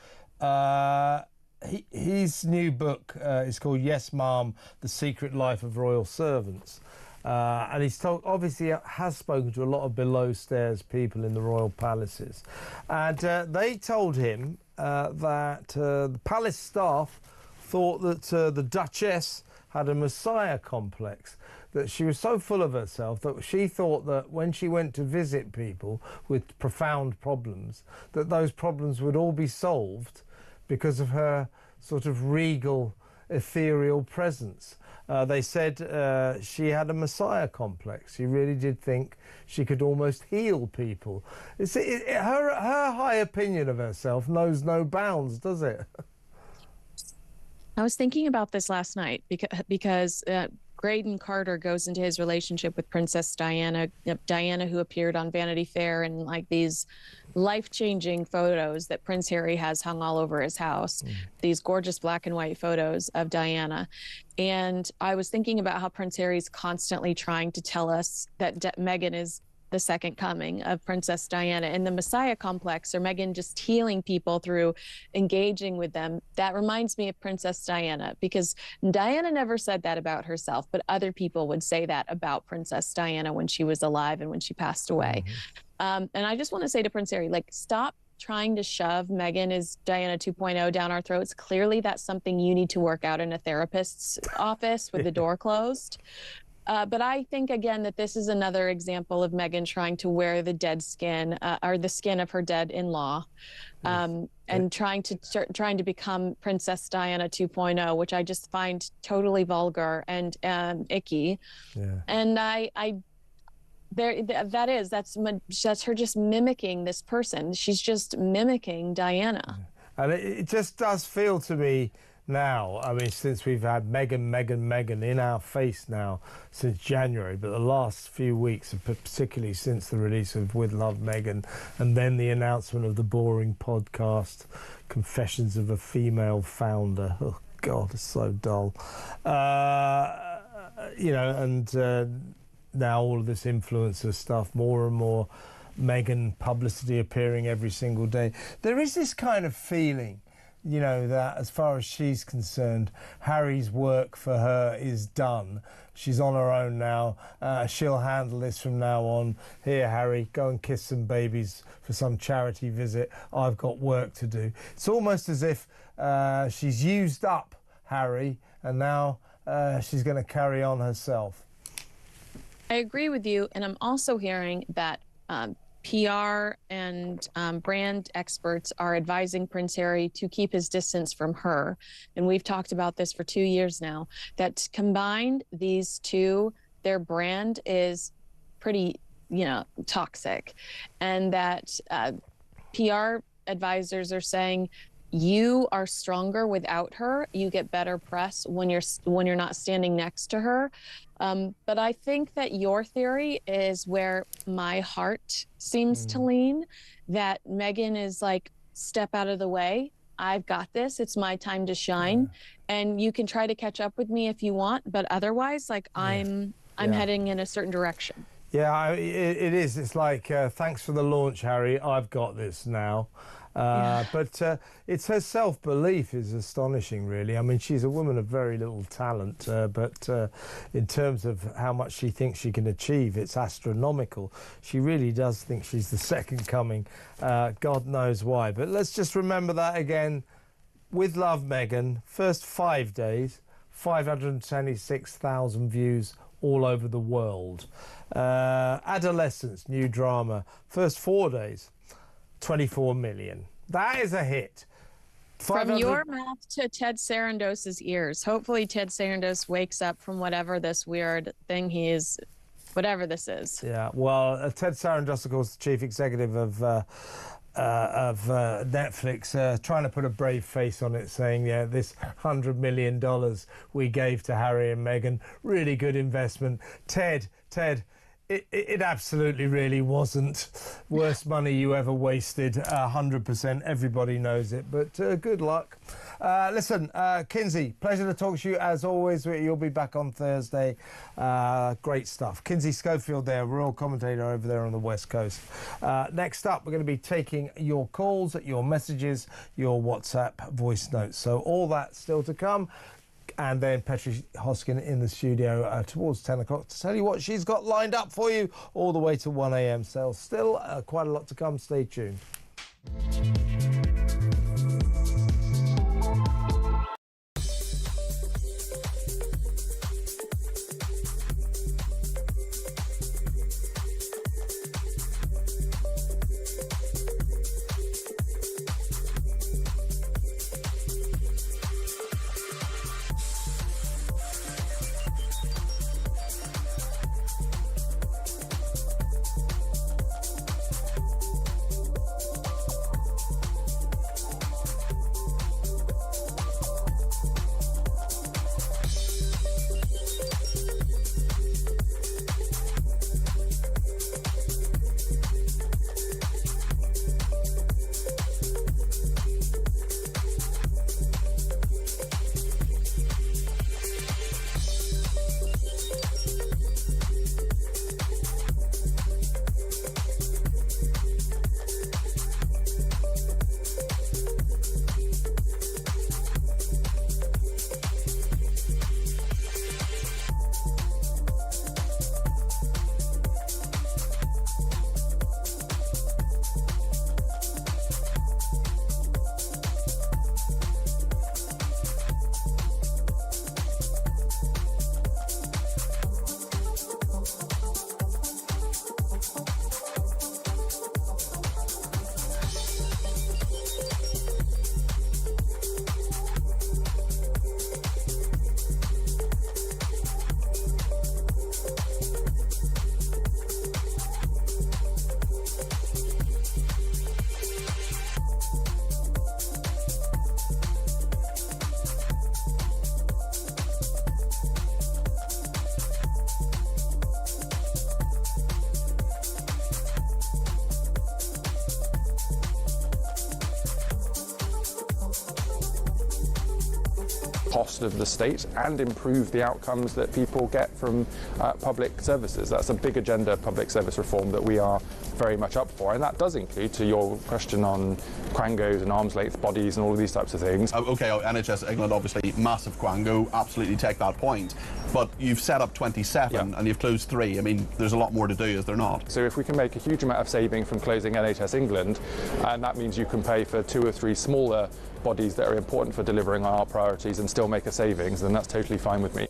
His new book is called Yes, Ma'am, The Secret Life of Royal Servants. And he's obviously has spoken to a lot of below-stairs people in the royal palaces. And they told him that the palace staff thought that the Duchess had a messiah complex, that she was so full of herself that she thought that when she went to visit people with profound problems, that those problems would all be solved because of her sort of regal, ethereal presence. They said she had a messiah complex. She really did think she could almost heal people. Her high opinion of herself knows no bounds, does it? I was thinking about this last night because Graydon Carter goes into his relationship with Princess Diana, who appeared on Vanity Fair and like these life-changing photos that Prince Harry has hung all over his house, these gorgeous black and white photos of Diana. And I was thinking about how Prince Harry's constantly trying to tell us that Meghan is the second coming of Princess Diana, and the Messiah complex, or Meghan just healing people through engaging with them. That reminds me of Princess Diana, because Diana never said that about herself, but other people would say that about Princess Diana when she was alive and when she passed away. And I just want to say to Prince Harry, stop trying to shove Meghan as Diana 2.0 down our throats. Clearly that's something you need to work out in a therapist's office with the door closed. But I think, again, that this is another example of Meghan trying to wear the dead skin, or the skin of her dead in-law, and trying to become Princess Diana 2.0, which I just find totally vulgar and icky. Yeah. And that's her just mimicking this person. She's just mimicking Diana. And it just does feel to me now, I mean, since we've had Meghan in our face now since January, but the last few weeks, particularly since the release of With Love, Meghan, and then the announcement of the boring podcast, Confessions of a Female Founder. Oh, God, it's so dull. Now all of this influencer stuff, more and more Meghan publicity appearing every single day. There is this kind of feeling, that as far as she's concerned, Harry's work for her is done. She's on her own now. She'll handle this from now on. Here, Harry, go and kiss some babies for some charity visit. I've got work to do. It's almost as if she's used up Harry, and now she's going to carry on herself. I agree with you. And I'm also hearing that PR and brand experts are advising Prince Harry to keep his distance from her. And we've talked about this for 2 years now, that combined, these two, their brand is pretty, toxic. And that PR advisors are saying, you are stronger without her. You get better press when you're not standing next to her. But I think that your theory is where my heart seems to lean, that Meghan is like, step out of the way. I've got this. It's my time to shine. And you can try to catch up with me if you want. But otherwise, I'm heading in a certain direction. Yeah, it is. It's like, thanks for the launch, Harry. I've got this now. But it's her self-belief is astonishing, really. I mean, she's a woman of very little talent, but in terms of how much she thinks she can achieve, it's astronomical. She really does think she's the second coming. God knows why. But let's just remember that again. With love, Meghan. First 5 days, 526,000 views all over the world. Adolescence, new drama. First 4 days. 24 million. That is a hit. From your mouth to Ted Sarandos's ears. Hopefully Ted Sarandos wakes up from whatever this weird thing he is, whatever this is. Yeah, well, Ted Sarandos, of course, the chief executive of Netflix, trying to put a brave face on it, saying, yeah, this $100 million we gave to Harry and Meghan, really good investment. Ted, it absolutely really wasn't. Worst money you ever wasted, 100%. Everybody knows it, but good luck. Listen, Kinsey, pleasure to talk to you as always. You'll be back on Thursday. Great stuff. Kinsey Schofield there, royal commentator over there on the West Coast. Next up, we're going to be taking your calls, your messages, your WhatsApp voice notes. So all that still to come. And then Petri Hoskin in the studio towards 10 o'clock to tell you what she's got lined up for you all the way to 1 a.m. So still quite a lot to come. Stay tuned. cost of the state and improve the outcomes that people get from public services. That's a big agenda of public service reform that we are very much up for, and that does include, to your question on quangos and arm's length bodies and all of these types of things. Okay, NHS England, obviously massive quango, absolutely take that point, but you've set up 27 and you've closed 3. I mean, there's a lot more to do, is there not? So if we can make a huge amount of saving from closing NHS England, and that means you can pay for 2 or 3 smaller bodies that are important for delivering on our priorities and still make a savings, then that's totally fine with me.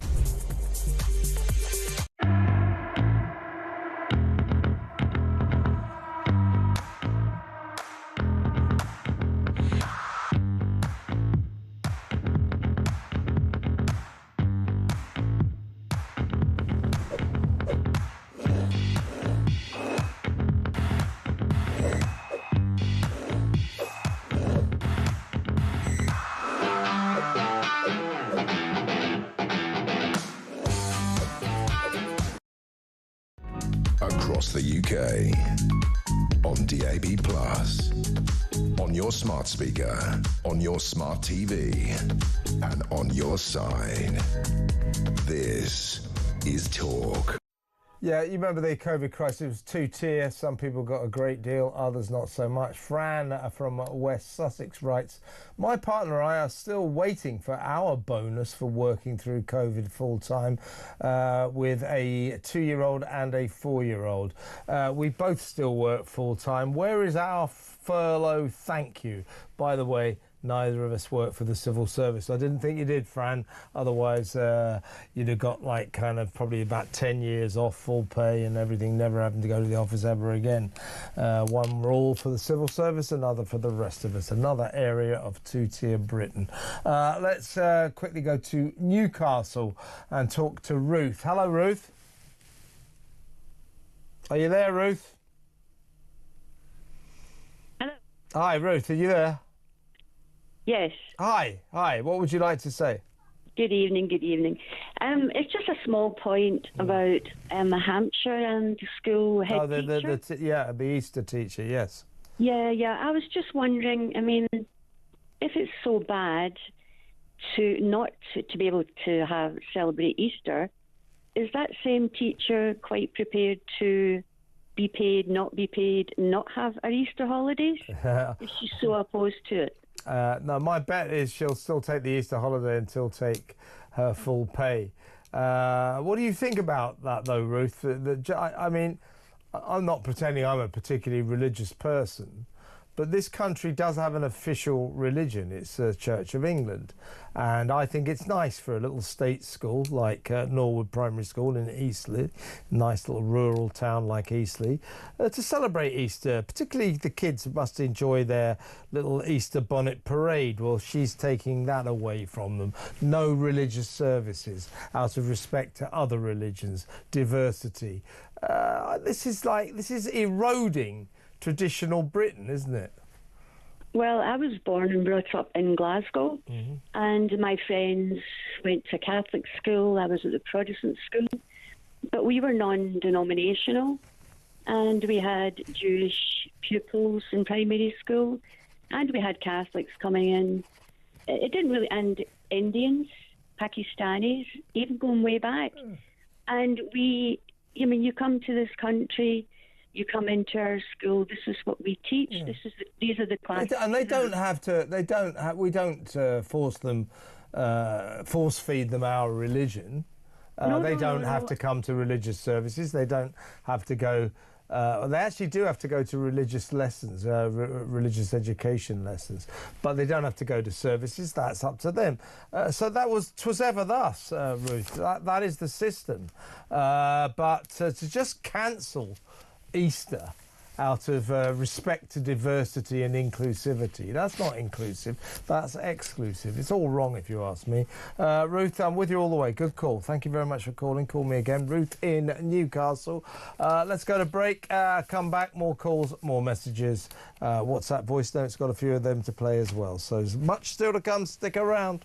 across the UK. On DAB+, on your smart speaker, on your smart TV, and on your side. This is Talk. Yeah, you remember the COVID crisis, it was two-tier. Some people got a great deal, others not so much. Fran from West Sussex writes, my partner and I are still waiting for our bonus for working through COVID full-time with a 2-year-old and a 4-year-old. We both still work full-time. Where is our furlough thank you? By the way, neither of us work for the civil service. I didn't think you did, Fran. Otherwise, you'd have got like kind of probably about 10 years off full pay and everything, never having to go to the office ever again. One rule for the civil service, another for the rest of us. Another area of two-tier Britain. Let's quickly go to Newcastle and talk to Ruth. Hello, Ruth. Are you there, Ruth? Hello. Hi, Ruth. Are you there? Yes. Hi. What would you like to say? Good evening. It's just a small point about Hampshire and the school head teacher. The Easter teacher, yes. Yeah. I was just wondering, I mean, if it's so bad to be able to celebrate Easter, is that same teacher quite prepared to be paid, not be paid, not have our Easter holidays? Is she so opposed to it? No, my bet is she'll still take the Easter holiday and still take her full pay. What do you think about that, though, Ruth? I mean, I'm not pretending I'm a particularly religious person, but this country does have an official religion. It's the Church of England. And I think it's nice for a little state school like Norwood Primary School in Eastleigh, nice little rural town like Eastleigh, to celebrate Easter. Particularly the kids must enjoy their little Easter bonnet parade. Well, she's taking that away from them. No religious services out of respect to other religions, diversity. This is eroding traditional Britain, isn't it? Well, I was born and brought up in Glasgow, and my friends went to Catholic school. I was at the Protestant school, but we were non-denominational, and we had Jewish pupils in primary school, and we had Catholics coming in. It didn't really, and Indians, Pakistanis, even going way back. And you come to this country, you come into our school. This is what we teach. These are the classes. And they don't have to. We don't force feed them our religion. They don't have to come to religious services. They don't have to go. They actually do have to go to religious lessons, religious education lessons, but they don't have to go to services. That's up to them. So 'twas ever thus, Ruth. That is the system. But to just cancel Easter out of respect to diversity and inclusivity, that's not inclusive, that's exclusive. It's all wrong if you ask me. Ruth, I'm with you all the way. Good call. Thank you very much for calling. Call me again. Ruth in Newcastle. Let's go to break. Come back. More calls, more messages. WhatsApp voice notes, got a few of them to play as well. So there's much still to come. Stick around.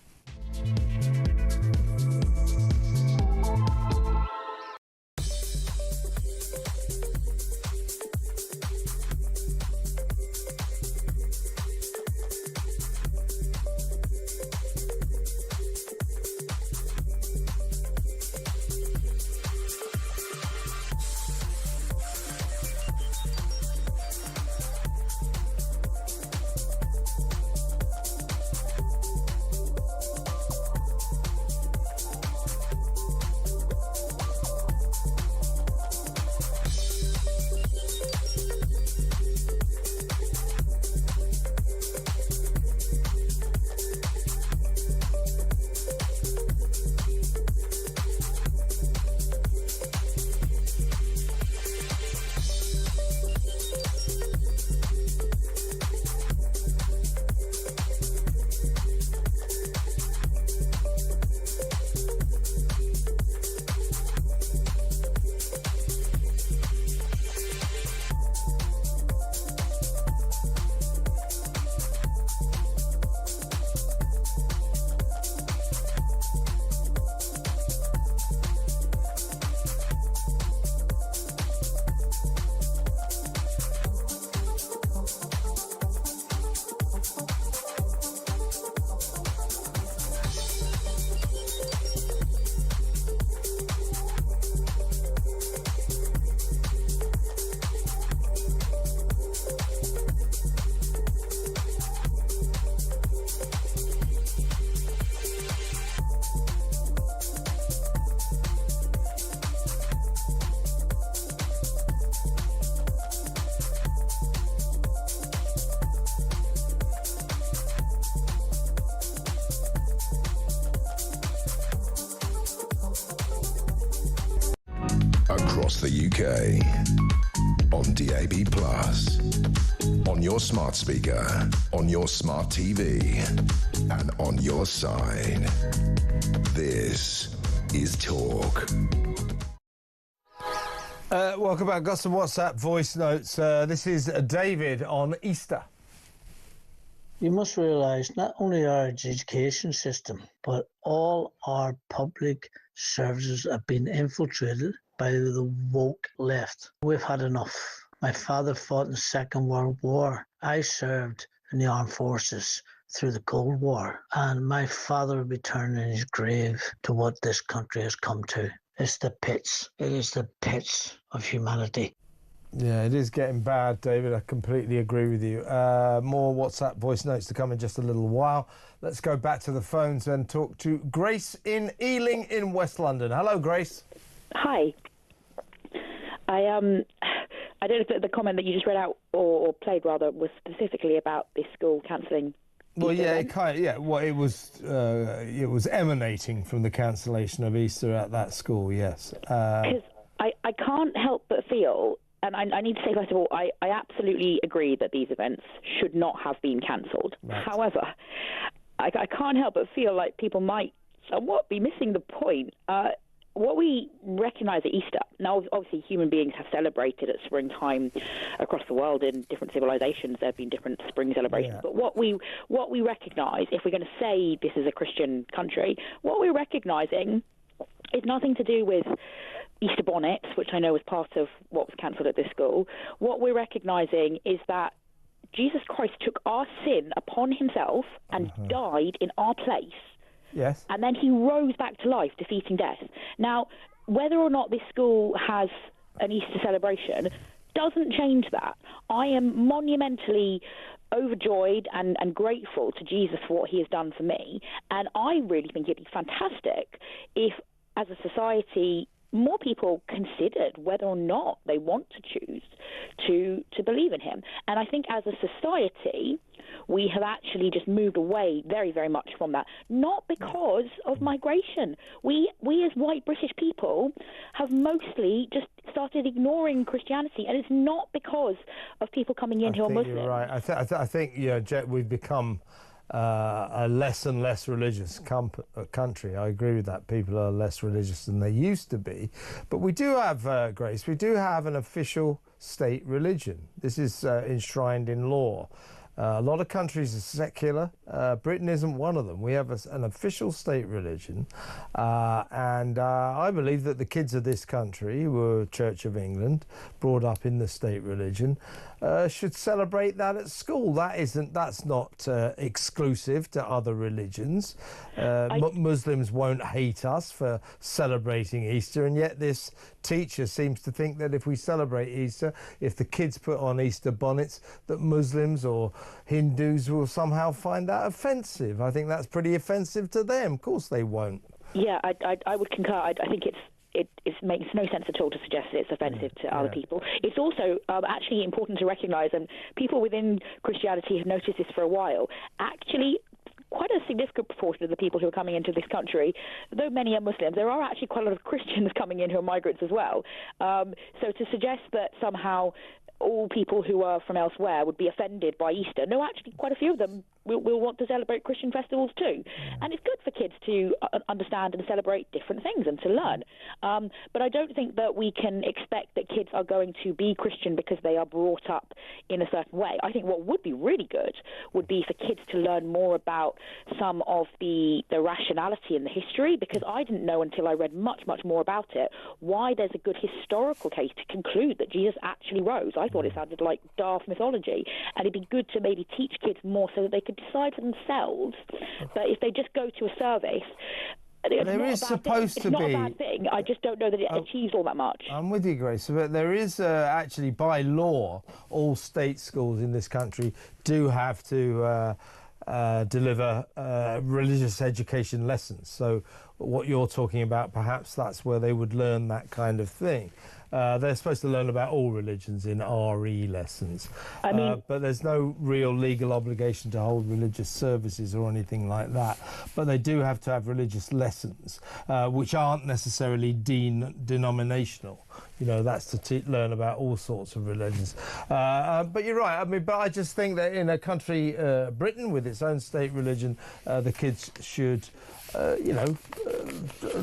across the UK. On DAB+, on your smart speaker, on your smart TV, and on your side. This is Talk. Welcome back. Got some WhatsApp voice notes. This is David on Easter. You must realise not only our education system, but all our public services have been infiltrated by the woke left. We've had enough. My father fought in the Second World War. I served in the armed forces through the Cold War, and my father will be turning in his grave to what this country has come to. It's the pits. It is the pits of humanity. Yeah, it is getting bad, David. I completely agree with you. More WhatsApp voice notes to come in just a little while. Let's go back to the phones and talk to Grace in Ealing in West London. Hello, Grace. Hi. I don't know if the comment that you just read out or played rather was specifically about this school cancelling. Well, yeah, Well, it was emanating from the cancellation of Easter at that school. Yes. Because I can't help but feel. And I need to say, first of all, I absolutely agree that these events should not have been cancelled. Right. However, I can't help but feel like people might somewhat be missing the point. What we recognise at Easter, now obviously human beings have celebrated at springtime across the world in different civilizations. There have been different spring celebrations. Yeah. But what we recognise, if we're going to say this is a Christian country, what we're recognising is nothing to do with Easter bonnets, which I know was part of what was cancelled at this school. What we're recognising is that Jesus Christ took our sin upon himself and died in our place. Yes. And then he rose back to life, defeating death. Now, whether or not this school has an Easter celebration doesn't change that. I am monumentally overjoyed and grateful to Jesus for what he has done for me. And I really think it'd be fantastic if, as a society, more people considered whether or not they want to choose to believe in him. And I think as a society, we have actually just moved away very, very much from that. Not because of migration. We as white British people have mostly just started ignoring Christianity, and it's not because of people coming in who are Muslim. You're right. I think we've become a less and less religious country. I agree with that. People are less religious than they used to be. But we do have, Grace, we do have an official state religion. This is enshrined in law. A lot of countries are secular. Britain isn't one of them. We have an official state religion. And I believe that the kids of this country, who were Church of England, brought up in the state religion, should celebrate that at school. That's not exclusive to other religions. Muslims won't hate us for celebrating Easter, and yet this teacher seems to think that if we celebrate Easter, if the kids put on Easter bonnets, that Muslims or Hindus will somehow find that offensive. I think that's pretty offensive to them. Of course they won't. Yeah, I would concur. I think it makes no sense at all to suggest that it's offensive to other people. It's also actually important to recognise, and people within Christianity have noticed this for a while, actually quite a significant proportion of the people who are coming into this country, though many are Muslims, there are actually quite a lot of Christians coming in who are migrants as well. So to suggest that somehow all people who are from elsewhere would be offended by Easter. No, actually, quite a few of them will want to celebrate Christian festivals too. And it's good for kids to understand and celebrate different things and to learn. But I don't think that we can expect that kids are going to be Christian because they are brought up in a certain way. I think what would be really good would be for kids to learn more about some of the rationality and the history, because I didn't know until I read much, much more about it why there's a good historical case to conclude that Jesus actually rose. I thought it sounded like daft mythology, and it'd be good to maybe teach kids more so that they could decide for themselves. But if they just go to a service, there is supposed to be... It's not a bad thing. I just don't know that it achieves all that much. I'm with you, Grace. But there is actually, by law, all state schools in this country do have to deliver religious education lessons. So what you're talking about, perhaps that's where they would learn that kind of thing. They're supposed to learn about all religions in RE lessons. I mean, but there's no real legal obligation to hold religious services or anything like that. But they do have to have religious lessons, which aren't necessarily denominational. You know, that's to learn about all sorts of religions. But you're right. I mean, but I just think that in a country, Britain, with its own state religion, the kids should, at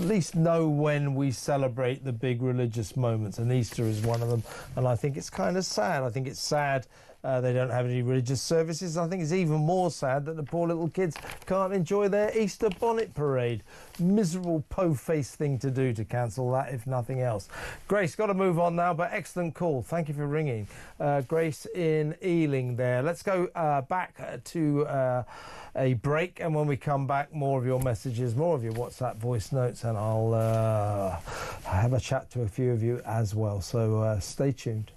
least know when we celebrate the big religious moments, and Easter is one of them. And I think it's kind of sad. I think it's sad they don't have any religious services. I think it's even more sad that the poor little kids can't enjoy their Easter bonnet parade. Miserable po-faced thing to do, to cancel that, if nothing else. Grace, got to move on now, but excellent call. Thank you for ringing. Grace in Ealing there. Let's go back to a break, and when we come back, more of your messages, more of your WhatsApp voice notes, and I'll have a chat to a few of you as well. So stay tuned.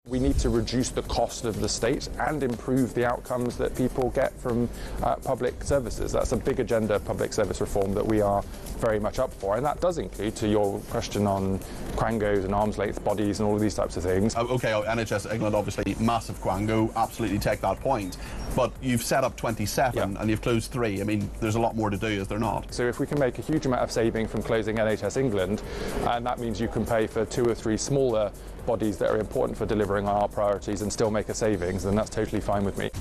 We need to reduce the cost of the state and improve the outcomes that people get from public services. That's a big agenda of public service reform that we are very much up for, and that does include, to your question on quangos and arm's length bodies and all of these types of things. Okay, NHS England, obviously massive quango, absolutely take that point, but you've set up 27 and you've closed 3. I mean, there's a lot more to do, is there not? So if we can make a huge amount of saving from closing NHS England, and that means you can pay for 2 or 3 smaller bodies that are important for delivering on our priorities and still make a savings, then that's totally fine with me.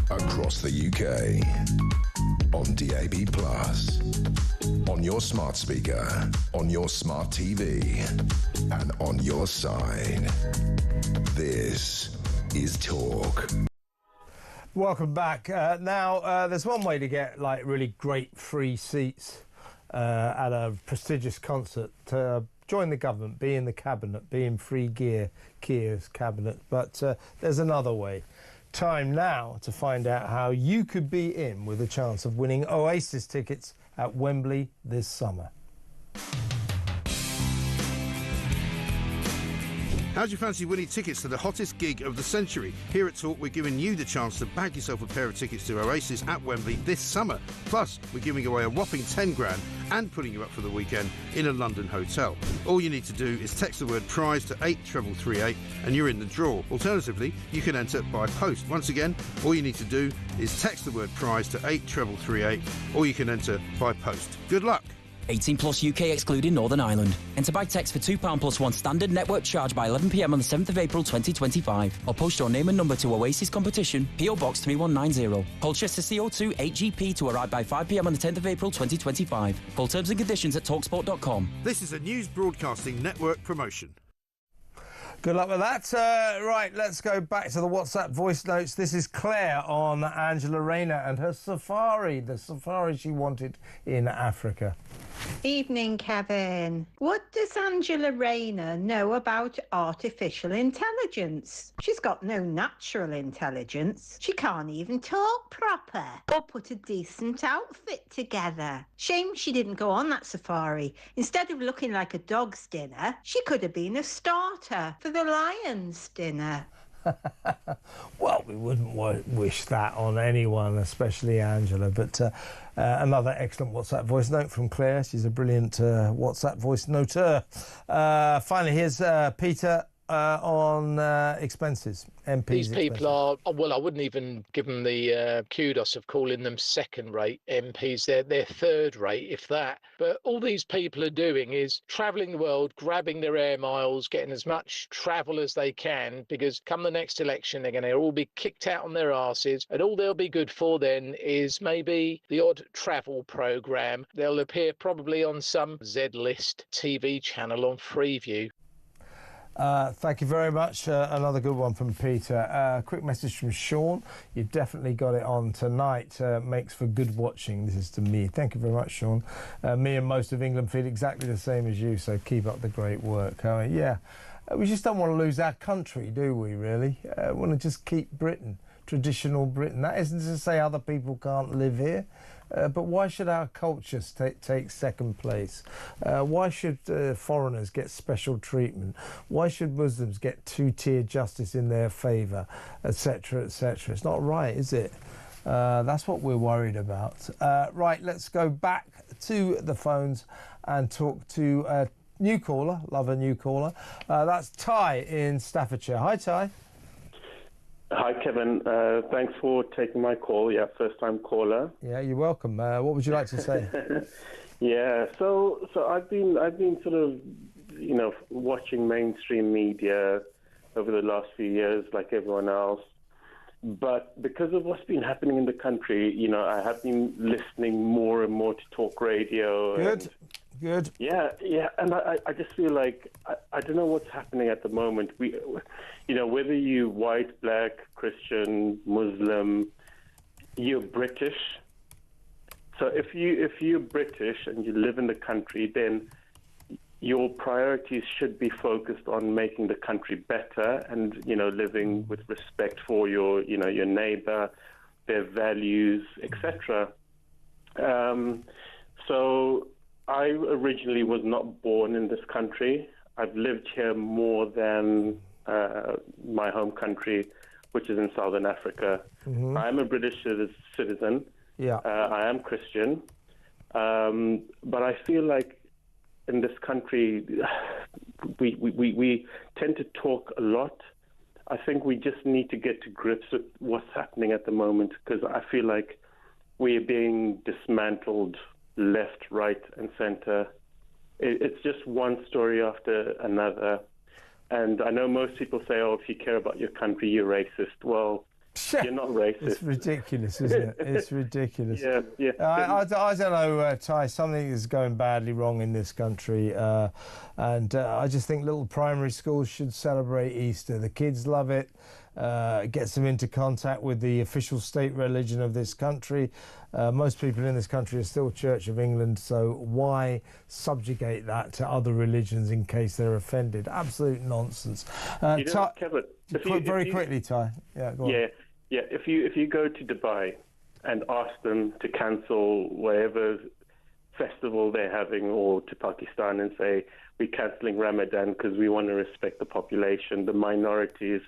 Across the UK, on DAB+, on your smart speaker, on your smart TV, and on your side. This is Talk. Welcome back. Now, there's one way to get like really great free seats at a prestigious concert. Join the government, be in the cabinet, be in free gear, Keir's cabinet. But there's another way. Time now to find out how you could be in with a chance of winning Oasis tickets at Wembley this summer. How do you fancy winning tickets to the hottest gig of the century? Here at Talk, we're giving you the chance to bag yourself a pair of tickets to Oasis at Wembley this summer. Plus, we're giving away a whopping 10 grand and putting you up for the weekend in a London hotel. All you need to do is text the word prize to 83338 and you're in the draw. Alternatively, you can enter by post. Once again, all you need to do is text the word prize to 83338 or you can enter by post. Good luck. 18 plus UK excluding Northern Ireland. Enter by text for £2 plus one standard network charge by 11 p.m. on the 7th of April 2025. Or post your name and number to Oasis Competition, PO Box 3190. Colchester CO2 8GP to arrive by 5 p.m. on the 10th of April 2025. Full terms and conditions at talksport.com. This is a News Broadcasting Network promotion. Good luck with that. Right, let's go back to the WhatsApp voice notes. This is Claire on Angela Rayner and her safari, the safari she wanted in Africa. Evening, Kevin. What does Angela Rayner know about artificial intelligence? She's got no natural intelligence. She can't even talk proper or put a decent outfit together. Shame she didn't go on that safari. Instead of looking like a dog's dinner, she could have been a starter for the lion's dinner. Well, we wouldn't wish that on anyone, especially Angela. But another excellent WhatsApp voice note from Claire. She's a brilliant WhatsApp voice noter. Finally, here's Peter on expenses. MPs. These people are, well, I wouldn't even give them the kudos of calling them second-rate MPs. They're third-rate, if that. But all these people are doing is travelling the world, grabbing their air miles, getting as much travel as they can, because come the next election, they're going to all be kicked out on their arses, and all they'll be good for then is maybe the odd travel programme. They'll appear probably on some Z-list TV channel on Freeview. Thank you very much. Another good one from Peter. Quick message from Sean. You've definitely got it on tonight. Makes for good watching. This is to me. Thank you very much, Sean. Me and most of England feel exactly the same as you, so keep up the great work. Yeah, we just don't want to lose our country, do we, really? We want to just keep Britain, traditional Britain. That isn't to say other people can't live here. But why should our cultures take second place? Why should foreigners get special treatment? Why should Muslims get two-tier justice in their favour, etc., etc.? It's not right, is it? That's what we're worried about. Right, let's go back to the phones and talk to a new caller. Love a new caller. That's Ty in Staffordshire. Hi, Ty. Hi, Kevin. Thanks for taking my call. Yeah, first-time caller. Yeah, you're welcome. What would you like to say? Yeah, so I've been sort of, watching mainstream media over the last few years, like everyone else. But because of what's been happening in the country, I have been listening more and more to talk radio. Good. Yeah, and I just feel like I don't know what's happening at the moment. Whether you white, black, Christian, Muslim, you're British. So if you're British and you live in the country, then your priorities should be focused on making the country better and living with respect for your neighbour, their values, etc. So I originally was not born in this country. I've lived here more than my home country, which is in Southern Africa. Mm-hmm. I am a British citizen. Yeah. I am Christian. But I feel like in this country, we tend to talk a lot. I think we just need to get to grips with what's happening at the moment, because I feel like we're being dismantled left, right, and centre. It's just one story after another. And I know most people say, oh, if you care about your country, you're racist. Well, you're not racist. It's ridiculous, isn't it? It's ridiculous. Yeah. I don't know, Ty, something is going badly wrong in this country. And I just think little primary schools should celebrate Easter. The kids love it. Gets them into contact with the official state religion of this country. Most people in this country are still Church of England, so why subjugate that to other religions in case they're offended? Absolute nonsense. Ty, Kevin, quickly, Ty. Yeah, go on. Yeah. If you go to Dubai and ask them to cancel whatever festival they're having, or to Pakistan and say, we're cancelling Ramadan because we want to respect the population, the minorities.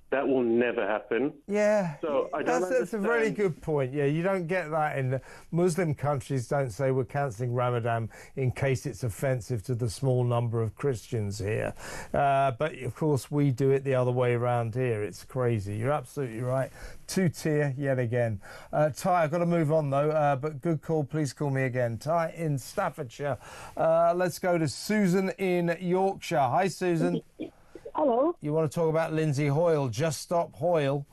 That will never happen. Yeah, so that's a very good point. Yeah, you don't get that in the Muslim countries. Don't say we're cancelling Ramadan in case it's offensive to the small number of Christians here. But of course, we do it the other way around here. It's crazy. You're absolutely right. Two-tier yet again. Ty, I've got to move on though. But good call. Please call me again. Ty in Staffordshire. Let's go to Susan in Yorkshire. Hi, Susan. Hello. You want to talk about Lindsay Hoyle? Just Stop Hoyle.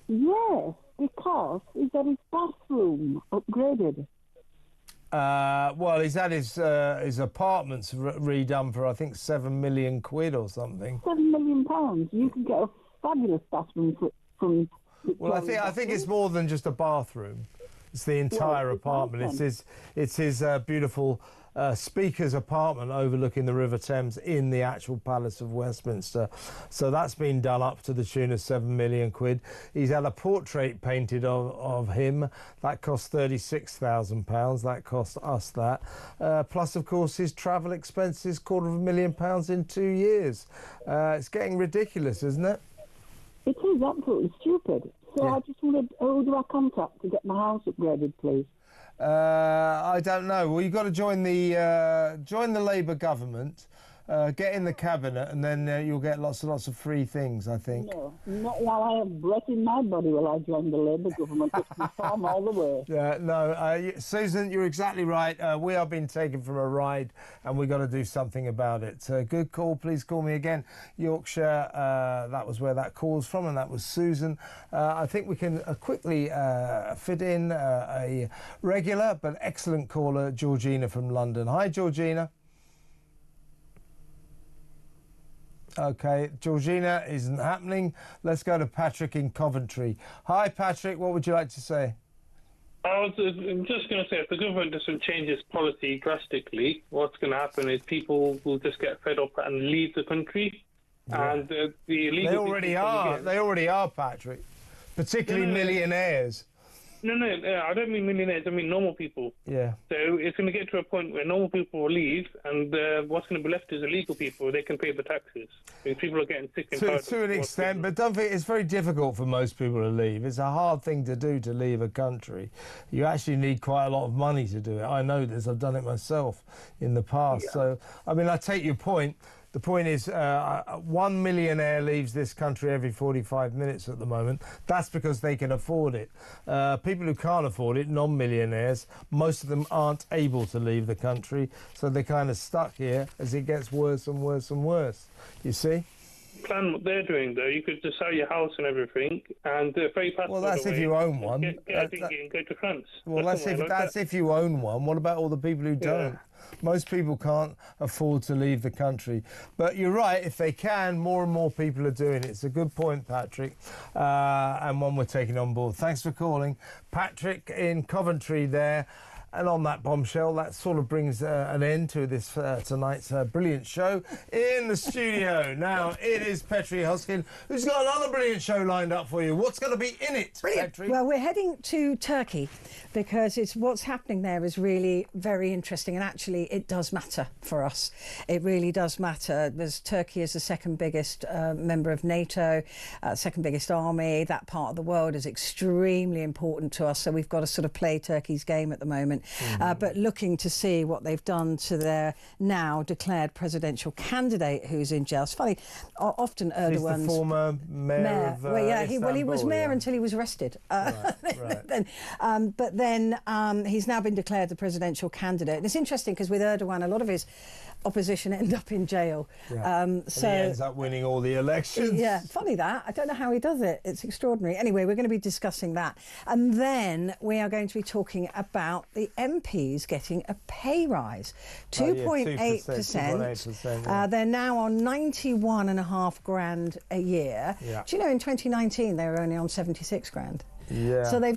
Yes, because he's had his bathroom upgraded. Well, he's had his apartments redone for I think £7 million or something. £7 million. You can get a fabulous bathroom from. Well, I think it's more than just a bathroom. It's the entire apartment. It's his beautiful Speaker's apartment overlooking the River Thames in the actual Palace of Westminster. So that's been done up to the tune of £7 million. He's had a portrait painted of him. That cost £36,000. That cost us that. Plus, of course, his travel expenses, £250,000 in 2 years. It's getting ridiculous, isn't it? It is absolutely stupid. So I just wondered, who do I contact to get my house upgraded, please? I don't know. Well, you've got to join the Labour government, get in the cabinet, and then you'll get lots and lots of free things, I think. No, not while I have breath in my body while I join the Labour government. It's the farm all the way. No, Susan, you're exactly right. We are being taken from a ride, and we've got to do something about it. Good call. Please call me again. Yorkshire, that was where that call's from, and that was Susan. I think we can quickly fit in a regular but excellent caller, Georgina from London. Hi, Georgina. OK, Georgina isn't happening. Let's go to Patrick in Coventry. Hi, Patrick. What would you like to say? I'm just going to say, if the government doesn't change its policy drastically, what's going to happen is people will just get fed up and leave the country. Yeah. And the illegal... They already are, Patrick. Particularly millionaires. No, I don't mean millionaires. I mean normal people. Yeah. So it's going to get to a point where normal people will leave, and what's going to be left is illegal people. They can pay the taxes. Because people are getting sick and tired. To an extent, but don't think it's very difficult for most people to leave. It's a hard thing to do to leave a country. You actually need quite a lot of money to do it. I know this. I've done it myself in the past. Yeah. So, I mean, I take your point. The point is, 1 millionaire leaves this country every 45 minutes at the moment. That's because they can afford it. People who can't afford it, non-millionaires, most of them aren't able to leave the country, so they're kind of stuck here as it gets worse and worse and worse. You see? Plan what they're doing, though. You could just sell your house and everything, and pay passport. Well, that's if you own one. Get a ticket and go to France. Well, that's if you own one. What about all the people who don't? Most people can't afford to leave the country. But you're right, if they can, more and more people are doing it. It's a good point, Patrick, and one we're taking on board. Thanks for calling. Patrick in Coventry there. And on that bombshell, that sort of brings an end to this tonight's brilliant show in the studio. Now, it is Petri Hoskin, who's got another brilliant show lined up for you. What's going to be in it, Brilliant. Petri? Well, we're heading to Turkey because what's happening there is really very interesting, and actually it does matter for us. It really does matter. Turkey is the second biggest member of NATO, second biggest army. That part of the world is extremely important to us, so we've got to sort of play Turkey's game at the moment. But looking to see what they've done to their now declared presidential candidate who's in jail. It's funny, often Erdogan's... He's the former mayor of Istanbul, he was mayor until he was arrested. Right. But then he's now been declared the presidential candidate. And it's interesting because with Erdogan, a lot of his opposition end up in jail. Yeah. So he ends up winning all the elections. Yeah, funny that. I don't know how he does it. It's extraordinary. Anyway, we're going to be discussing that. And then we are going to be talking about the MPs getting a pay rise. 2.8%. Yeah. They're now on 91.5 grand a year. Yeah. Do you know in 2019 they were only on 76 grand? Yeah. So they've